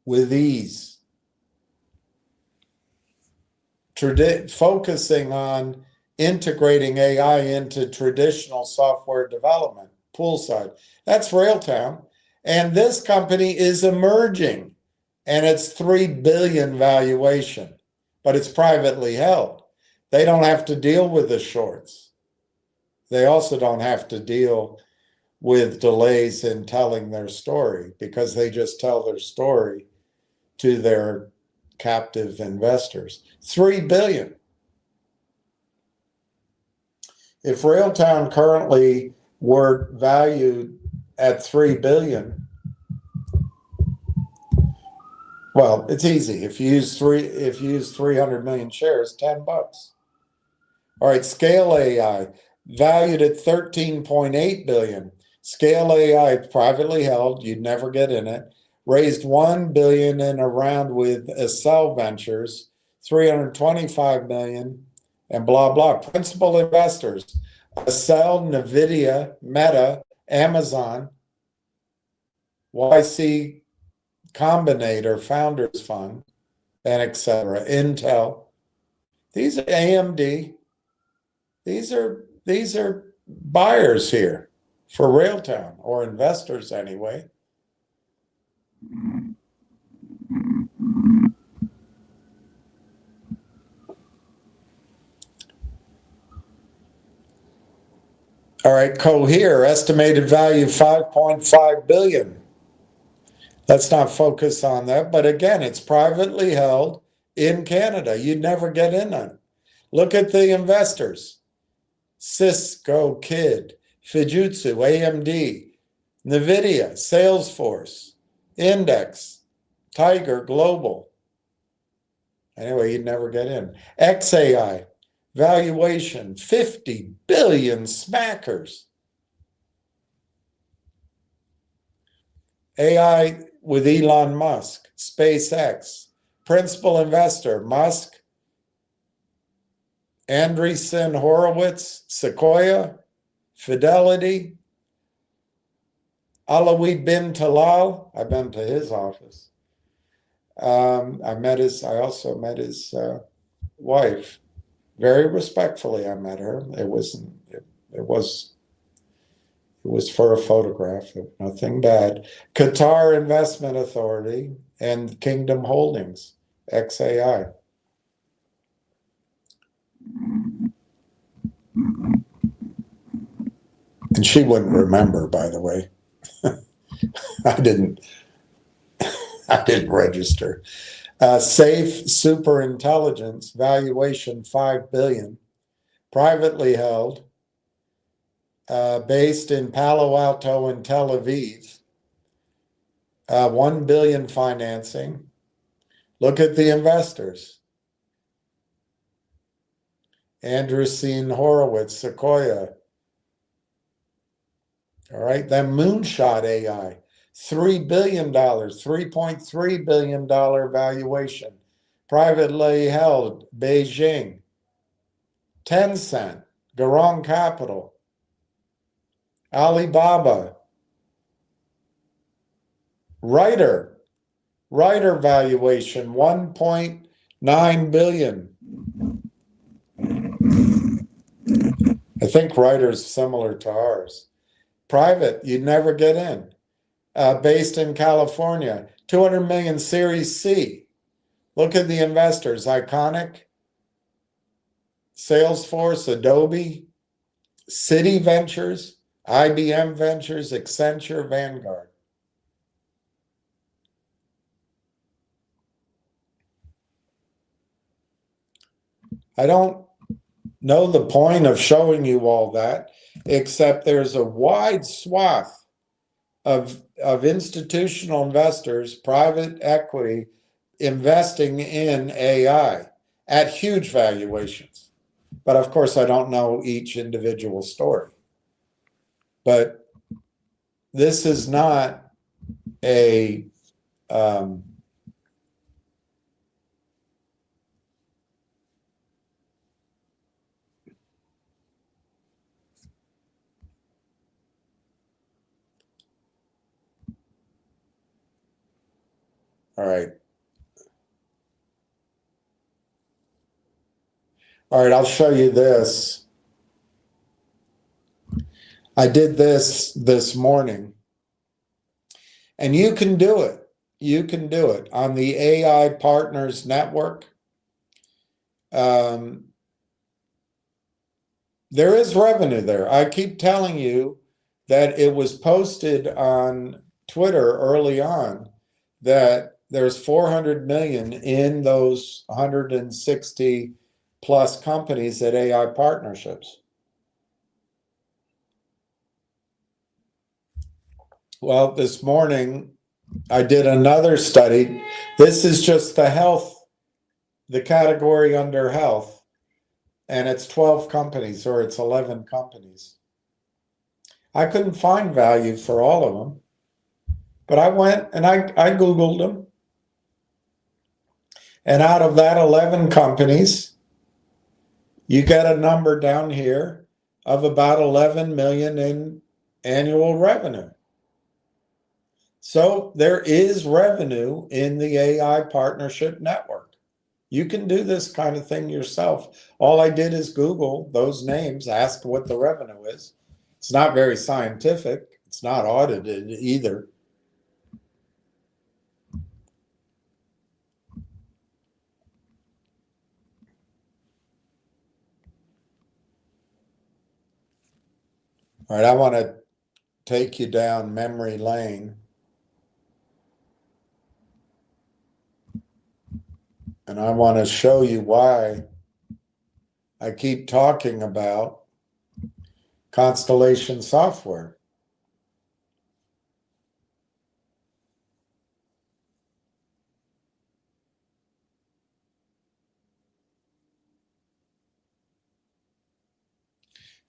With ease. Focusing on integrating AI into traditional software development. Poolside. That's Railtown. And this company is emerging. And it's 3 billion valuation. But it's privately held. They don't have to deal with the shorts. They also don't have to deal with delays in telling their story, because they just tell their story to their captive investors. 3 billion. If Railtown currently were valued at 3 billion, well, it's easy. If you use 300 million shares, $10. All right, Scale AI, valued at 13.8 billion. Scale AI, privately held, you'd never get in it. Raised 1 billion in a round with Accel Ventures, 325 million, and blah blah. Principal investors: Accel, NVIDIA, Meta, Amazon, YC Combinator Founders Fund, and etc. Intel. These are AMD. These are buyers here for Railtown, or investors anyway. All right, Cohere, estimated value 5.5 billion. Let's not focus on that, but again, it's privately held in Canada. You'd never get in on it. Look at the investors: Cisco, Kid, Fujitsu, AMD, NVIDIA, Salesforce, Index, Tiger Global. Anyway, you'd never get in. XAI, valuation 50 billion smackers. AI with Elon Musk, SpaceX, principal investor, Musk, Andreessen Horowitz, Sequoia, Fidelity, Alawi bin Talal. I've been to his office. I also met his wife. Very respectfully, I met her. It was for a photograph, nothing bad. Qatar Investment Authority and Kingdom Holdings, XAI. And she wouldn't remember, by the way. I didn't register. Safe Superintelligence, valuation $5 billion, privately held, based in Palo Alto and Tel Aviv. $1 billion financing. Look at the investors. Andreessen Horowitz, Sequoia. All right, then Moonshot AI, $3 billion, $3.3 billion valuation. Privately held, Beijing. Tencent, Garong Capital. Alibaba. Writer valuation, $1.9 billion. I think Writer's similar to ours. Private, you'd never get in. Based in California, 200 million Series C. Look at the investors: Iconic, Salesforce, Adobe, Citi Ventures, IBM Ventures, Accenture, Vanguard. I don't know the point of showing you all that, except there's a wide swath of institutional investors, private equity, investing in AI at huge valuations. But of course, I don't know each individual story. But this is not a all right. All right, I'll show you this. I did this morning. And you can do it. You can do it on the AI Partners Network. There is revenue there. I keep telling you that it was posted on Twitter early on that there's 400 million in those 160 plus companies at AI Partnerships. Well, this morning I did another study. This is just the health, the category under health, and it's 12 companies or it's 11 companies. I couldn't find value for all of them, but I went and I Googled them. And out of that 11 companies, you get a number down here of about 11 million in annual revenue. So there is revenue in the AI Partnership Network. You can do this kind of thing yourself. All I did is Google those names, ask what the revenue is. It's not very scientific. It's not audited either. All right, I want to take you down memory lane. And I want to show you why I keep talking about Constellation Software.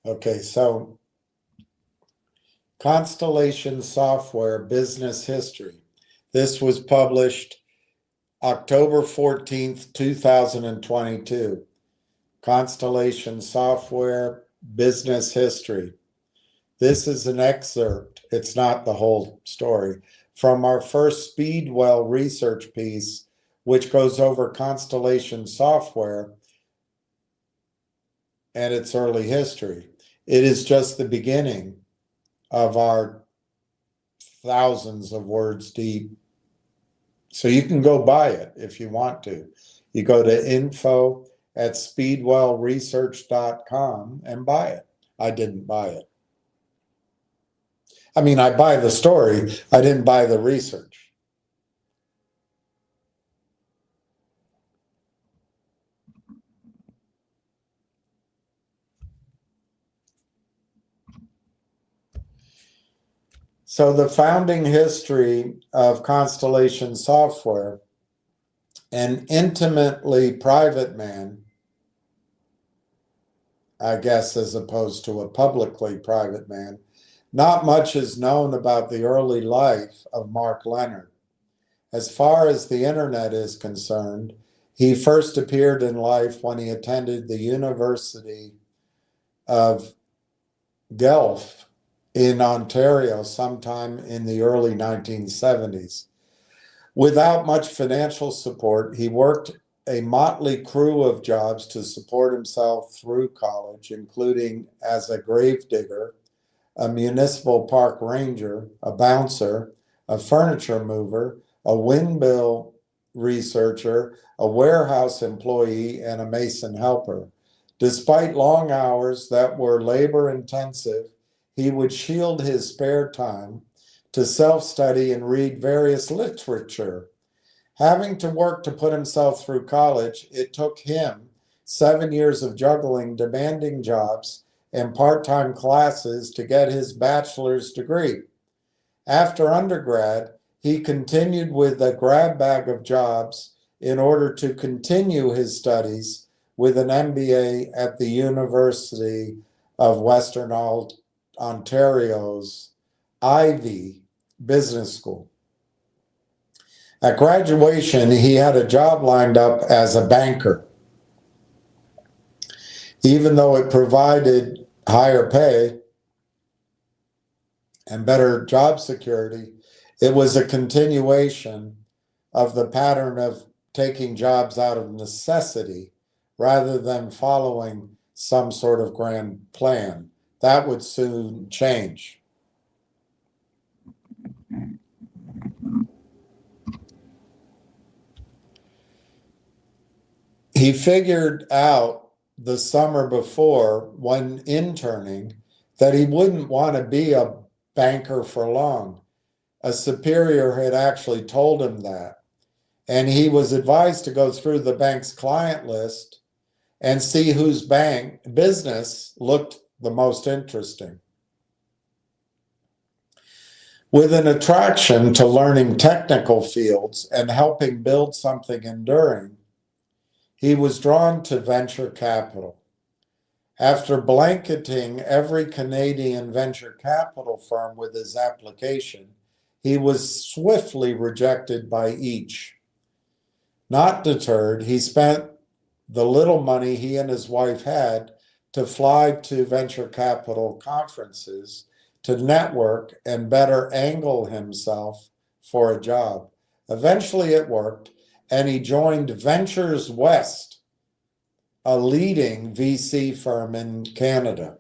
Okay, so Constellation Software Business History. This was published October 14th, 2022. Constellation Software Business History. This is an excerpt, it's not the whole story, from our first Speedwell research piece, which goes over Constellation Software and its early history. It is just the beginning of our thousands of words deep. So you can go buy it if you want to. You go to info@speedwellresearch.com and buy it. I didn't buy it. I mean, I buy the story, I didn't buy the research. So the founding history of Constellation Software, an intimately private man, I guess, as opposed to a publicly private man. Not much is known about the early life of Mark Leonard. As far as the internet is concerned, he first appeared in life when he attended the University of Guelph in Ontario sometime in the early 1970s. Without much financial support, he worked a motley crew of jobs to support himself through college, including as a gravedigger, a municipal park ranger, a bouncer, a furniture mover, a windmill researcher, a warehouse employee, and a mason helper. Despite long hours that were labor-intensive, he would shield his spare time to self-study and read various literature. Having to work to put himself through college, it took him 7 years of juggling demanding jobs and part-time classes to get his bachelor's degree. After undergrad, he continued with a grab bag of jobs in order to continue his studies with an MBA at the University of Western Ontario's Ivy Business School. At graduation, he had a job lined up as a banker. Even though it provided higher pay and better job security, it was a continuation of the pattern of taking jobs out of necessity rather than following some sort of grand plan. That would soon change. He figured out the summer before, when interning, that he wouldn't want to be a banker for long. A superior had actually told him that. And he was advised to go through the bank's client list and see whose bank business looked the most interesting. With an attraction to learning technical fields and helping build something enduring, he was drawn to venture capital. After blanketing every Canadian venture capital firm with his application, he was swiftly rejected by each. Not deterred, he spent the little money he and his wife had to fly to venture capital conferences to network and better angle himself for a job. Eventually it worked, and he joined Ventures West, a leading VC firm in Canada.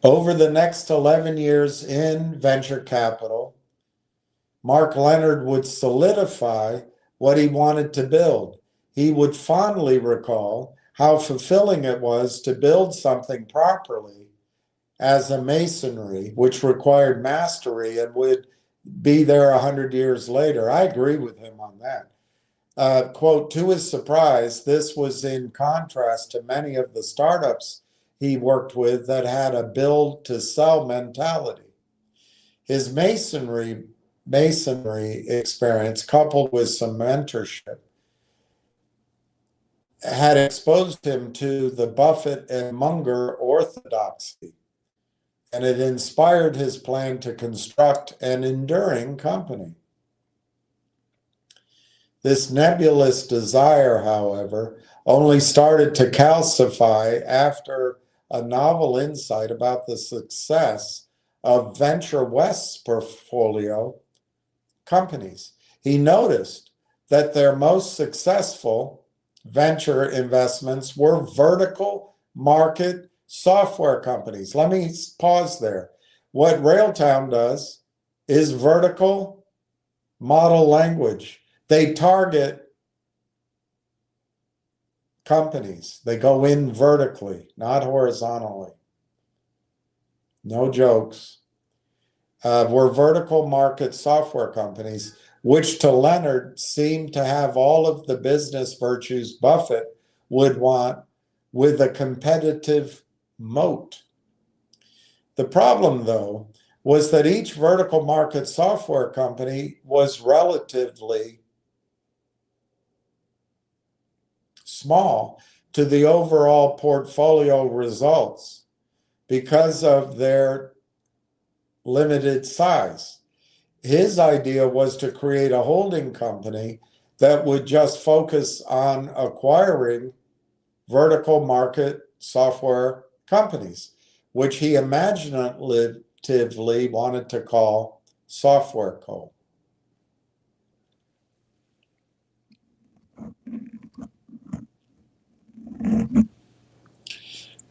Over the next 11 years in venture capital, Mark Leonard would solidify what he wanted to build. He would fondly recall how fulfilling it was to build something properly as a masonry, which required mastery and would be there 100 years later. I agree with him on that. Quote, to his surprise, this was in contrast to many of the startups he worked with that had a build to sell mentality. His masonry experience, coupled with some mentorship, had exposed him to the Buffett and Munger orthodoxy, and it inspired his plan to construct an enduring company. This nebulous desire, however, only started to calcify after a novel insight about the success of Venture West's portfolio companies. He noticed that their most successful venture investments were vertical market software companies. Let me pause there. What Railtown does is vertical model language. They target companies. They go in vertically, not horizontally. No jokes. We're vertical market software companies, which to Leonard seemed to have all of the business virtues Buffett would want with a competitive moat. The problem, though, was that each vertical market software company was relatively small to the overall portfolio results because of their limited size. His idea was to create a holding company that would just focus on acquiring vertical market software companies, which he imaginatively wanted to call Software Co.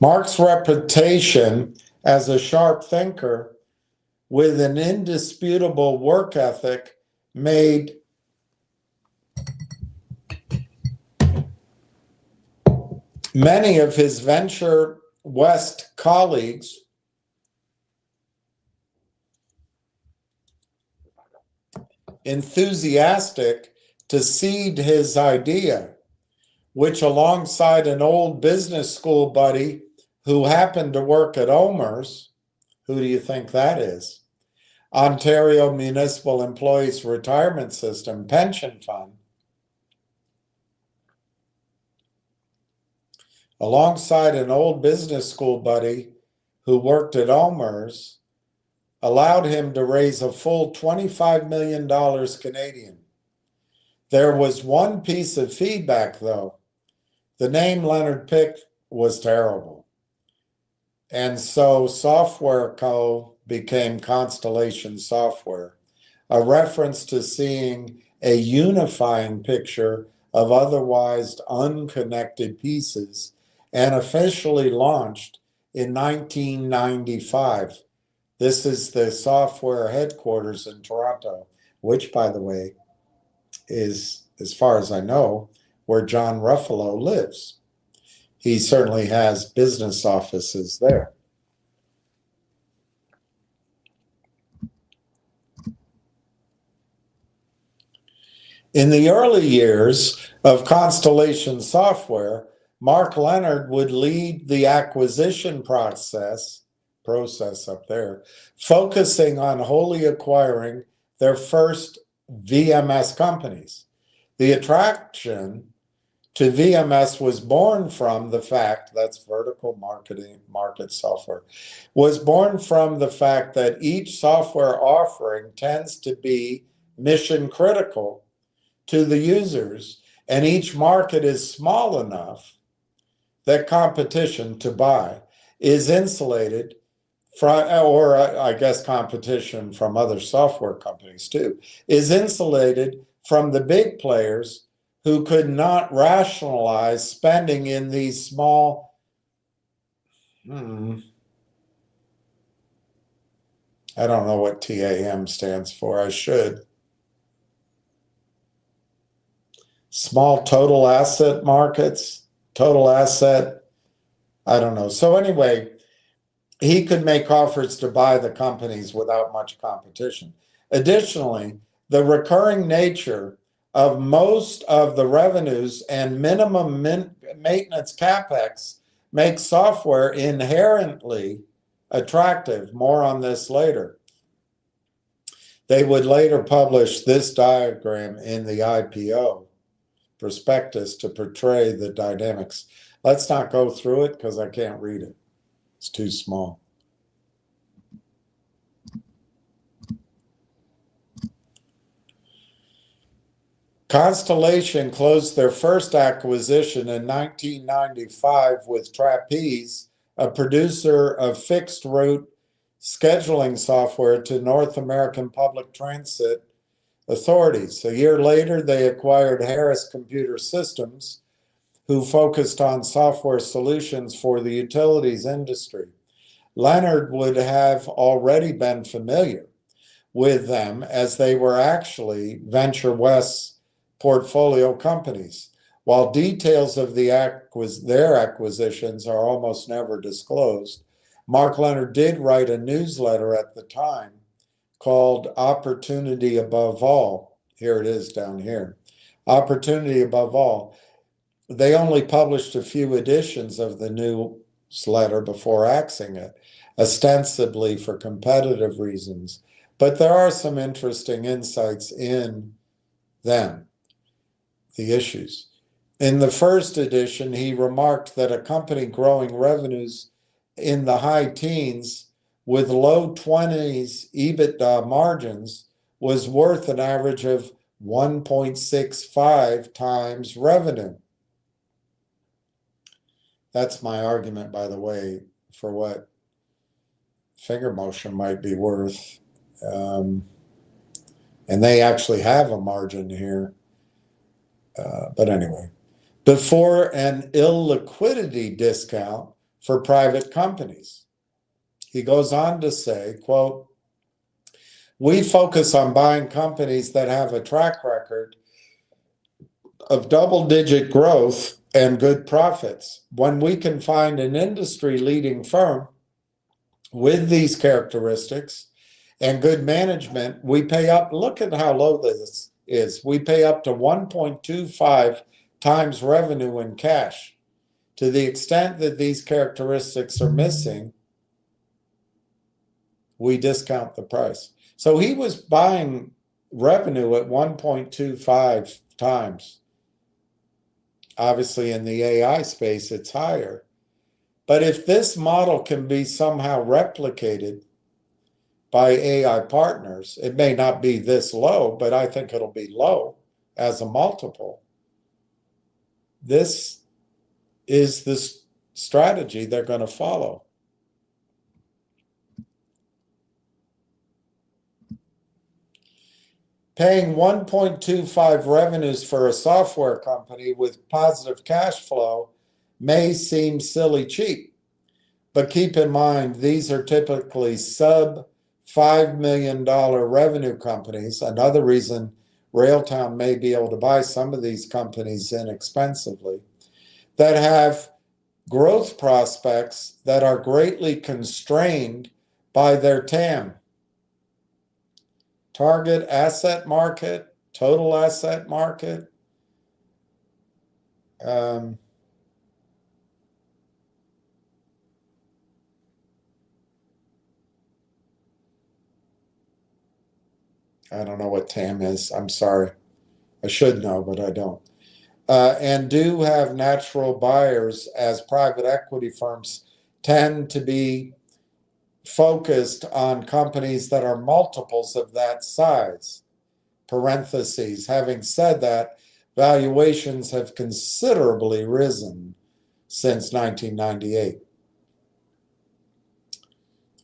Mark's reputation as a sharp thinker with an indisputable work ethic made many of his Venture West colleagues enthusiastic to seed his idea, which alongside an old business school buddy who happened to work at Omer's, who do you think that is? Ontario Municipal Employees Retirement System Pension Fund. Alongside an old business school buddy who worked at Omer's, allowed him to raise a full $25 million Canadian. There was one piece of feedback, though. The name Leonard picked was terrible. And so Software Co. became Constellation Software, a reference to seeing a unifying picture of otherwise unconnected pieces, and officially launched in 1995. This is the software headquarters in Toronto, which, by the way, is, as far as I know, where John Ruffalo lives. He certainly has business offices there. In the early years of Constellation Software, Mark Leonard would lead the acquisition process up there, focusing on wholly acquiring their first VMS companies. The attraction to VMS was born from the fact, that's vertical market software, was born from the fact that each software offering tends to be mission critical to the users, and each market is small enough that competition to buy is insulated from, or I guess competition from other software companies too, is insulated from the big players who could not rationalize spending in these small, I don't know what TAM stands for, I should. Small total asset markets, total asset, I don't know. So anyway, he could make offers to buy the companies without much competition. Additionally, the recurring nature of most of the revenues and minimum maintenance capex makes software inherently attractive. More on this later. They would later publish this diagram in the IPO prospectus to portray the dynamics. Let's not go through it because I can't read it. It's too small. Constellation closed their first acquisition in 1995 with Trapeze, a producer of fixed route scheduling software to North American public transit authorities. A year later, they acquired Harris Computer Systems, who focused on software solutions for the utilities industry. Leonard would have already been familiar with them as they were actually Venture West's portfolio companies. While details of their acquisitions are almost never disclosed, Mark Leonard did write a newsletter at the time called Opportunity Above All. Here it is down here. Opportunity Above All. They only published a few editions of the newsletter before axing it, ostensibly for competitive reasons. But there are some interesting insights in them, the issues. In the first edition, he remarked that a company growing revenues in the high teens with low 20s EBITDA margins was worth an average of 1.65 times revenue. That's my argument, by the way, for what finger motion might be worth. And they actually have a margin here. But anyway, before an illiquidity discount for private companies. He goes on to say, quote, "We focus on buying companies that have a track record of double-digit growth and good profits. When we can find an industry-leading firm with these characteristics and good management, we pay up." Look at how low this is. We pay up to 1.25 times revenue in cash. To the extent that these characteristics are missing, we discount the price. So he was buying revenue at 1.25 times. Obviously, in the AI space, it's higher. But if this model can be somehow replicated by AI partners, it may not be this low, but I think it'll be low as a multiple. This is the strategy they're going to follow. Paying 1.25 revenues for a software company with positive cash flow may seem silly cheap, but keep in mind these are typically sub $5 million revenue companies. Another reason Railtown may be able to buy some of these companies inexpensively, that have growth prospects that are greatly constrained by their TAM. Target asset market, total asset market. I don't know what TAM is. I'm sorry. I should know, but I don't. And do have natural buyers, as private equity firms tend to be focused on companies that are multiples of that size. Parentheses. Having said that, valuations have considerably risen since 1998.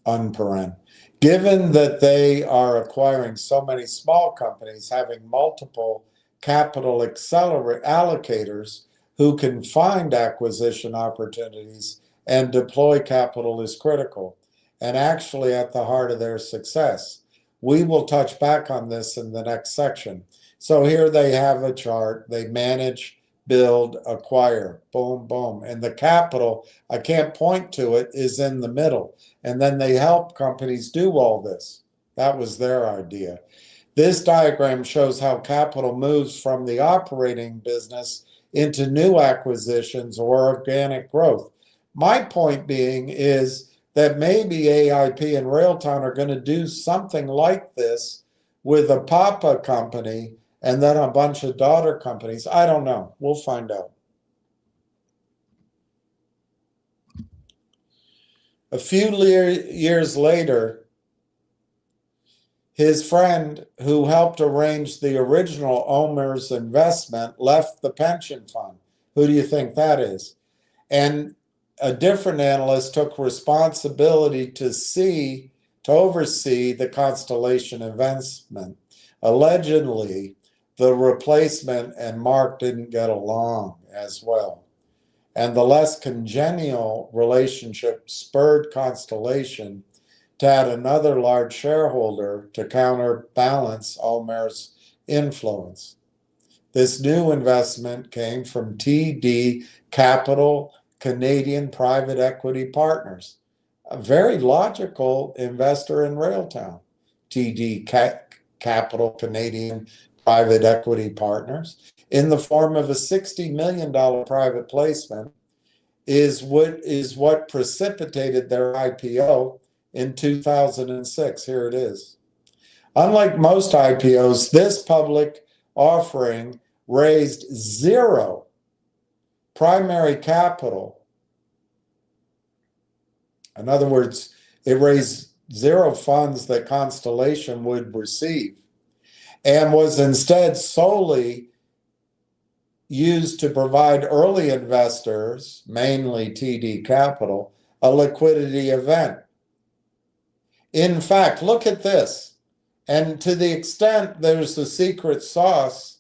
Unparen. Given that they are acquiring so many small companies, having multiple capital allocators who can find acquisition opportunities and deploy capital is critical, and actually at the heart of their success. We will touch back on this in the next section. So here they have a chart. They manage, build, acquire, boom, boom. And the capital, I can't point to it, is in the middle. And then they help companies do all this. That was their idea. This diagram shows how capital moves from the operating business into new acquisitions or organic growth. My point being is that maybe AIP and Railtown are going to do something like this with a Papa company and then a bunch of daughter companies. I don't know. We'll find out. A few years later, his friend who helped arrange the original Omer's investment left the pension fund. Who do you think that is? And a different analyst took responsibility to oversee the Constellation investment. Allegedly, the replacement and Mark didn't get along as well. And the less congenial relationship spurred Constellation to add another large shareholder to counterbalance Omer's influence. This new investment came from TD Capital Canadian Private Equity Partners, a very logical investor in Railtown. TD Capital Canadian Private Equity Partners, in the form of a $60 million private placement, is what precipitated their IPO in 2006. Here it is. Unlike most IPOs, this public offering raised zero primary capital. In other words, it raised zero funds that Constellation would receive, and was instead solely used to provide early investors, mainly TD Capital, a liquidity event. In fact, look at this. And to the extent there's a secret sauce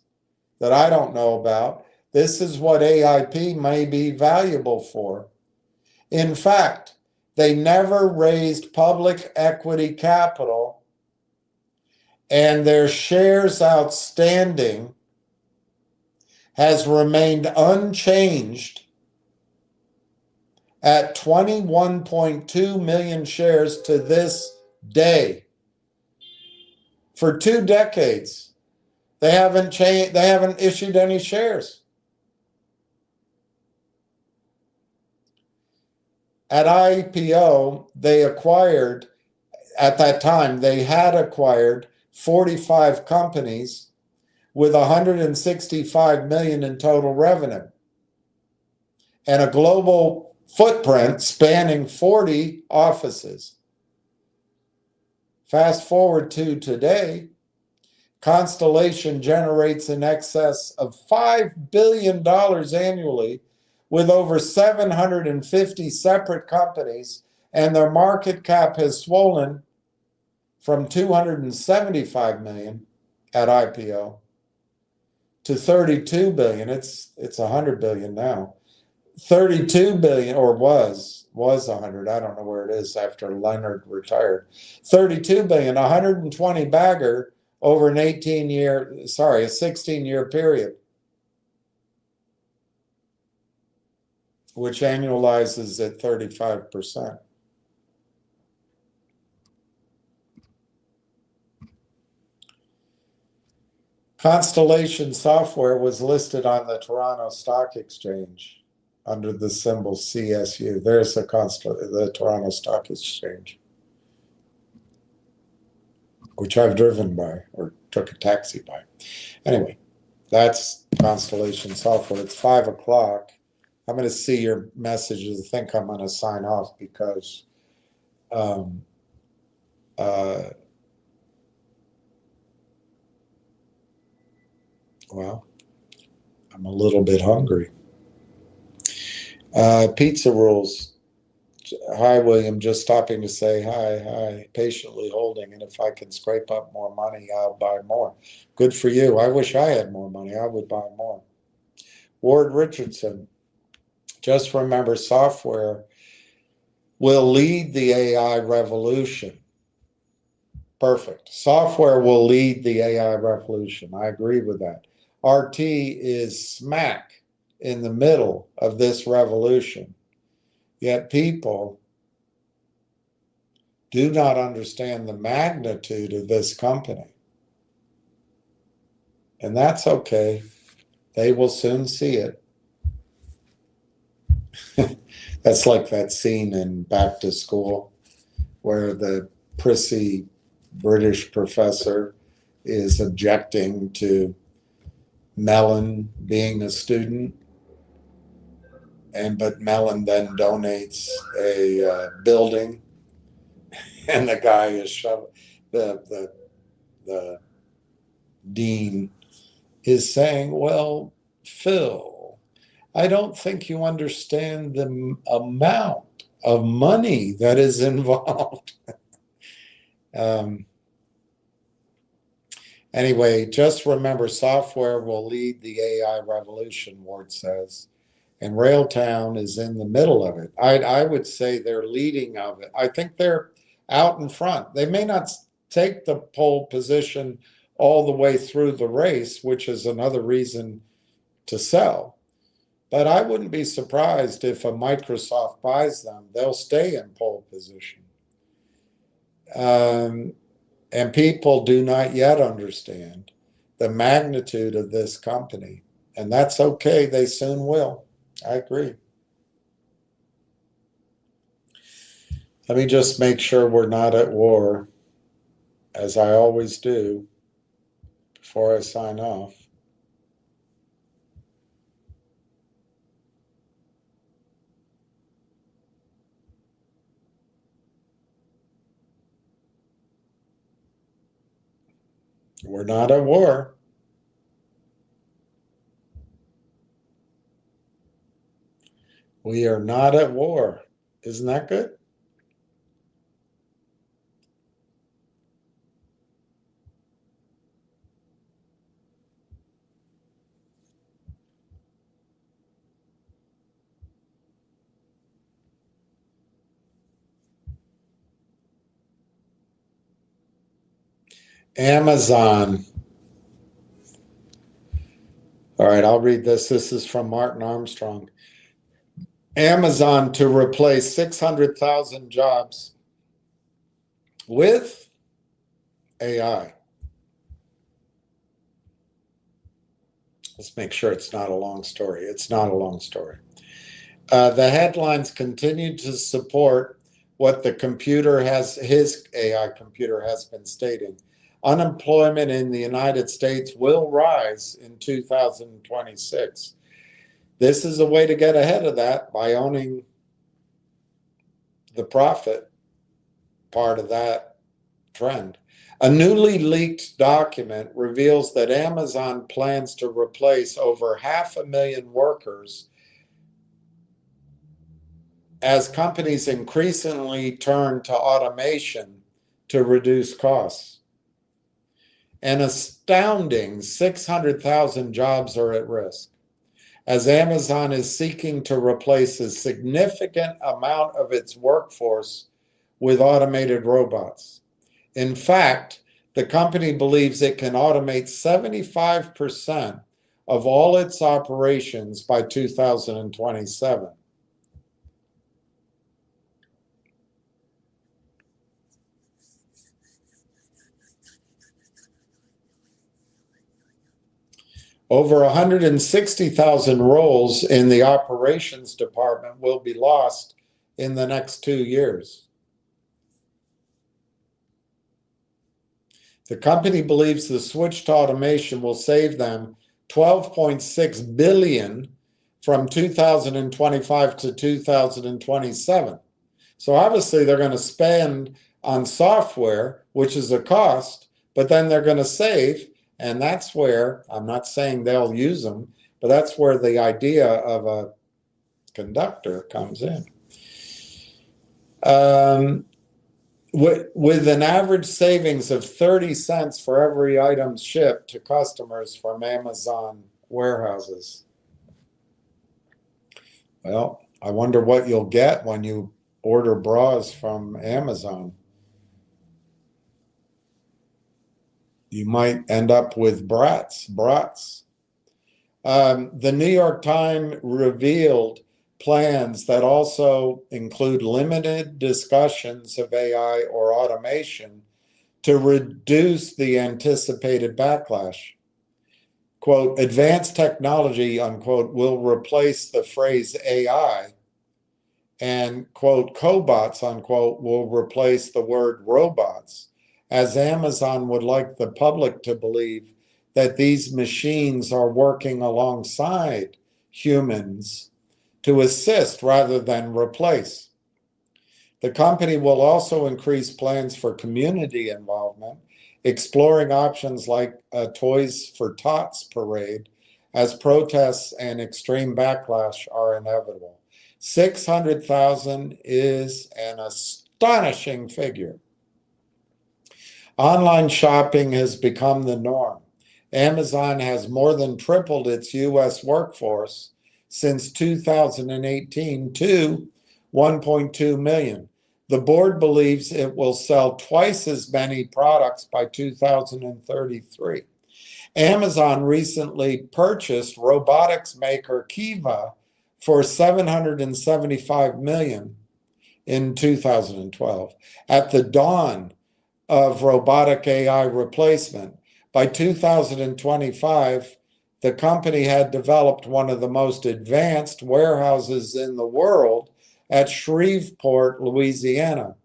that I don't know about, this is what AIP may be valuable for. In fact, they never raised public equity capital, and their shares outstanding has remained unchanged at 21.2 million shares to this day. For 2 decades, they haven't issued any shares. At IPO, at that time, they had acquired 45 companies with 165 million in total revenue and a global footprint spanning 40 offices. Fast forward to today, Constellation generates in excess of $5 billion annually with over 750 separate companies, and their market cap has swollen from 275 million at IPO to 32 billion. It's 100 billion now. 32 billion, or was 100. I don't know where it is after Leonard retired. 32 billion, 120 bagger over an 16-year period, which annualizes at 35%. Constellation Software was listed on the Toronto Stock Exchange under the symbol CSU. There's the Toronto Stock Exchange, which I've driven by or took a taxi by. Anyway, that's Constellation Software. It's 5 o'clock. I'm going to see your messages. I think I'm going to sign off because well, I'm a little bit hungry. Pizza rules. Hi, William. Just stopping to say hi. Patiently holding, and if I can scrape up more money, I'll buy more. Good for you. I wish I had more money. I would buy more. Ward Richardson. Just remember, software will lead the AI revolution. Perfect. Software will lead the AI revolution. I agree with that. RT is smack in the middle of this revolution. Yet people do not understand the magnitude of this company. And that's okay. They will soon see it. That's like that scene in Back to School where the prissy British professor is objecting to Mellon being a student, but Mellon then donates a building, and the guy is the dean is saying, "Well, Phil, I don't think you understand the amount of money that is involved." Anyway, just remember, software will lead the AI revolution, Ward says, and Railtown is in the middle of it. I would say they're leading of it. I think they're out in front. They may not take the pole position all the way through the race, which is another reason to sell. But I wouldn't be surprised if a Microsoft buys them. They'll stay in pole position. And people do not yet understand the magnitude of this company. And that's okay. They soon will. I agree. Let me just make sure we're not at war, as I always do, before I sign off. We're not at war. We are not at war. Isn't that good? Amazon. All right, I'll read this. This is from Martin Armstrong. Amazon to replace 600,000 jobs with AI. Let's make sure it's not a long story. It's not a long story. The headlines continue to support what the computer his AI computer has been stating. Unemployment in the United States will rise in 2026. This is a way to get ahead of that by owning the profit part of that trend. A newly leaked document reveals that Amazon plans to replace over 500,000 workers as companies increasingly turn to automation to reduce costs. An astounding 600,000 jobs are at risk, as Amazon is seeking to replace a significant amount of its workforce with automated robots. In fact, the company believes it can automate 75% of all its operations by 2027. Over 160,000 roles in the operations department will be lost in the next 2 years. The company believes the switch to automation will save them $12.6 billion from 2025 to 2027. So obviously they're going to spend on software, which is a cost, but then they're going to save. And that's where, I'm not saying they'll use them, but that's where the idea of a conductor comes in. With an average savings of 30 cents for every item shipped to customers from Amazon warehouses. Well, I wonder what you'll get when you order bras from Amazon. You might end up with brats. The New York Times revealed plans that also include limited discussions of AI or automation to reduce the anticipated backlash. Quote, advanced technology, unquote, will replace the phrase AI, and, quote, cobots, unquote, will replace the word robots, as Amazon would like the public to believe that these machines are working alongside humans to assist rather than replace. The company will also increase plans for community involvement, exploring options like a Toys for Tots parade, as protests and extreme backlash are inevitable. 600,000 is an astonishing figure. Online shopping has become the norm. Amazon has more than tripled its U.S. workforce since 2018 to 1.2 million. The board believes it will sell twice as many products by 2033. Amazon recently purchased robotics maker Kiva for $775 million in 2012. At the dawn of robotic AI replacement, by 2025, the company had developed one of the most advanced warehouses in the world at Shreveport, Louisiana.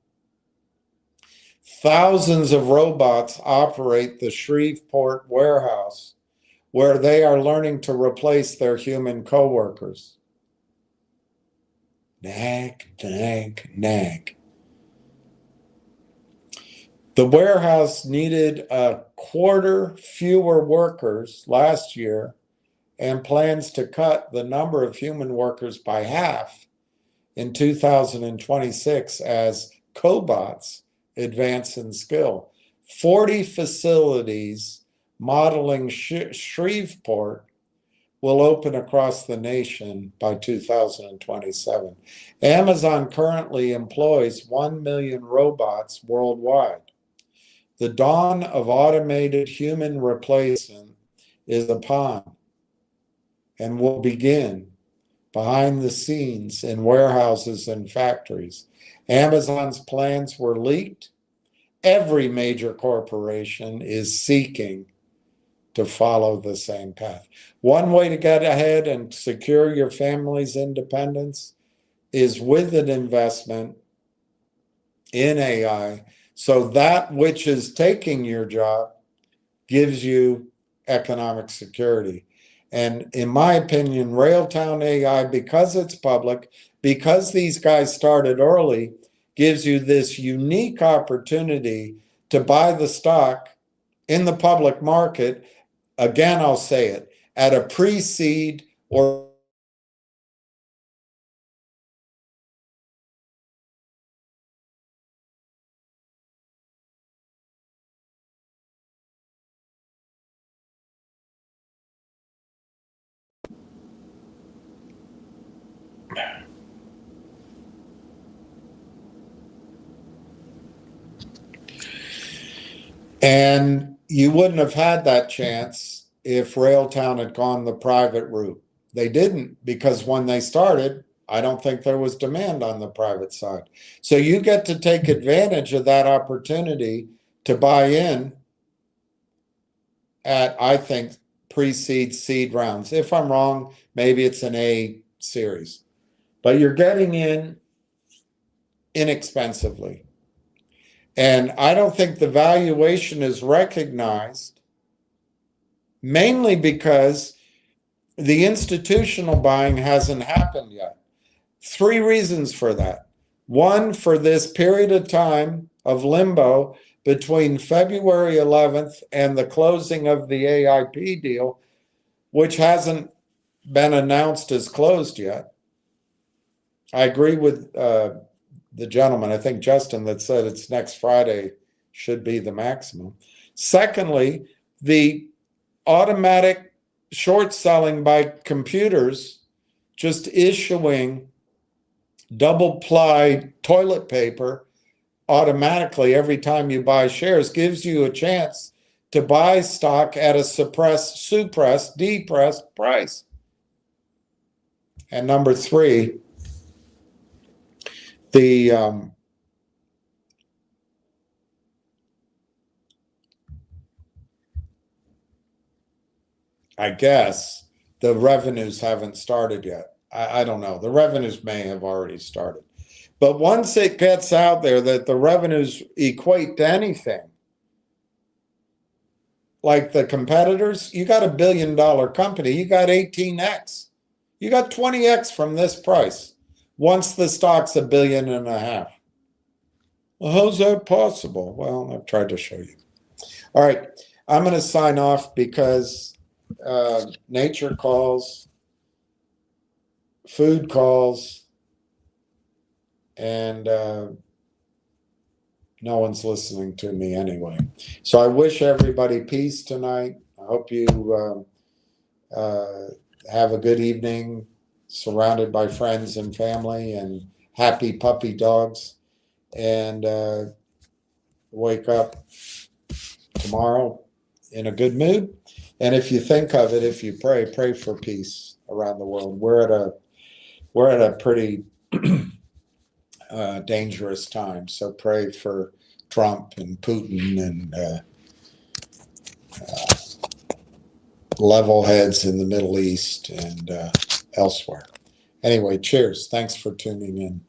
Thousands of robots operate the Shreveport warehouse, where they are learning to replace their human coworkers. Nag, nag, nag. The warehouse needed a quarter fewer workers last year and plans to cut the number of human workers by half in 2026 as cobots advance in skill. 40 facilities modeling Shreveport will open across the nation by 2027. Amazon currently employs 1 million robots worldwide. The dawn of automated human replacement is upon and will begin behind the scenes in warehouses and factories. Amazon's plans were leaked. Every major corporation is seeking to follow the same path. One way to get ahead and secure your family's independence is with an investment in AI, so that which is taking your job gives you economic security. And in my opinion, RailtownAI, because it's public, because these guys started early, gives you this unique opportunity to buy the stock in the public market. Again, I'll say it, at a pre-seed or and you wouldn't have had that chance if Railtown had gone the private route. They didn't, because when they started, I don't think there was demand on the private side. So you get to take advantage of that opportunity to buy in at, I think, pre-seed, seed rounds. If I'm wrong, maybe it's an A series. But you're getting in inexpensively. And I don't think the valuation is recognized, mainly because the institutional buying hasn't happened yet. 3 reasons for that. One, for this period of time of limbo between February 11th and the closing of the AIP deal, which hasn't been announced as closed yet. I agree with the gentleman, I think Justin, that said it's next Friday should be the maximum. Secondly, the automatic short selling by computers just issuing double ply toilet paper automatically every time you buy shares gives you a chance to buy stock at a suppressed, depressed price. And number 3, the I guess the revenues haven't started yet. I don't know. The revenues may have already started. But once it gets out there that the revenues equate to anything, like the competitors, you got $1 billion company, you got 18x. You got 20x from this price. Once the stock's $1.5 billion. Well, how's that possible? Well, I've tried to show you. All right, I'm going to sign off because nature calls, food calls, and no one's listening to me anyway. So I wish everybody peace tonight. I hope you have a good evening, surrounded by friends and family and happy puppy dogs, and wake up tomorrow in a good mood. And if you think of it, if you pray for peace around the world. We're at a pretty dangerous time. So pray for Trump and Putin and level heads in the Middle East and elsewhere. Anyway, cheers. Thanks for tuning in.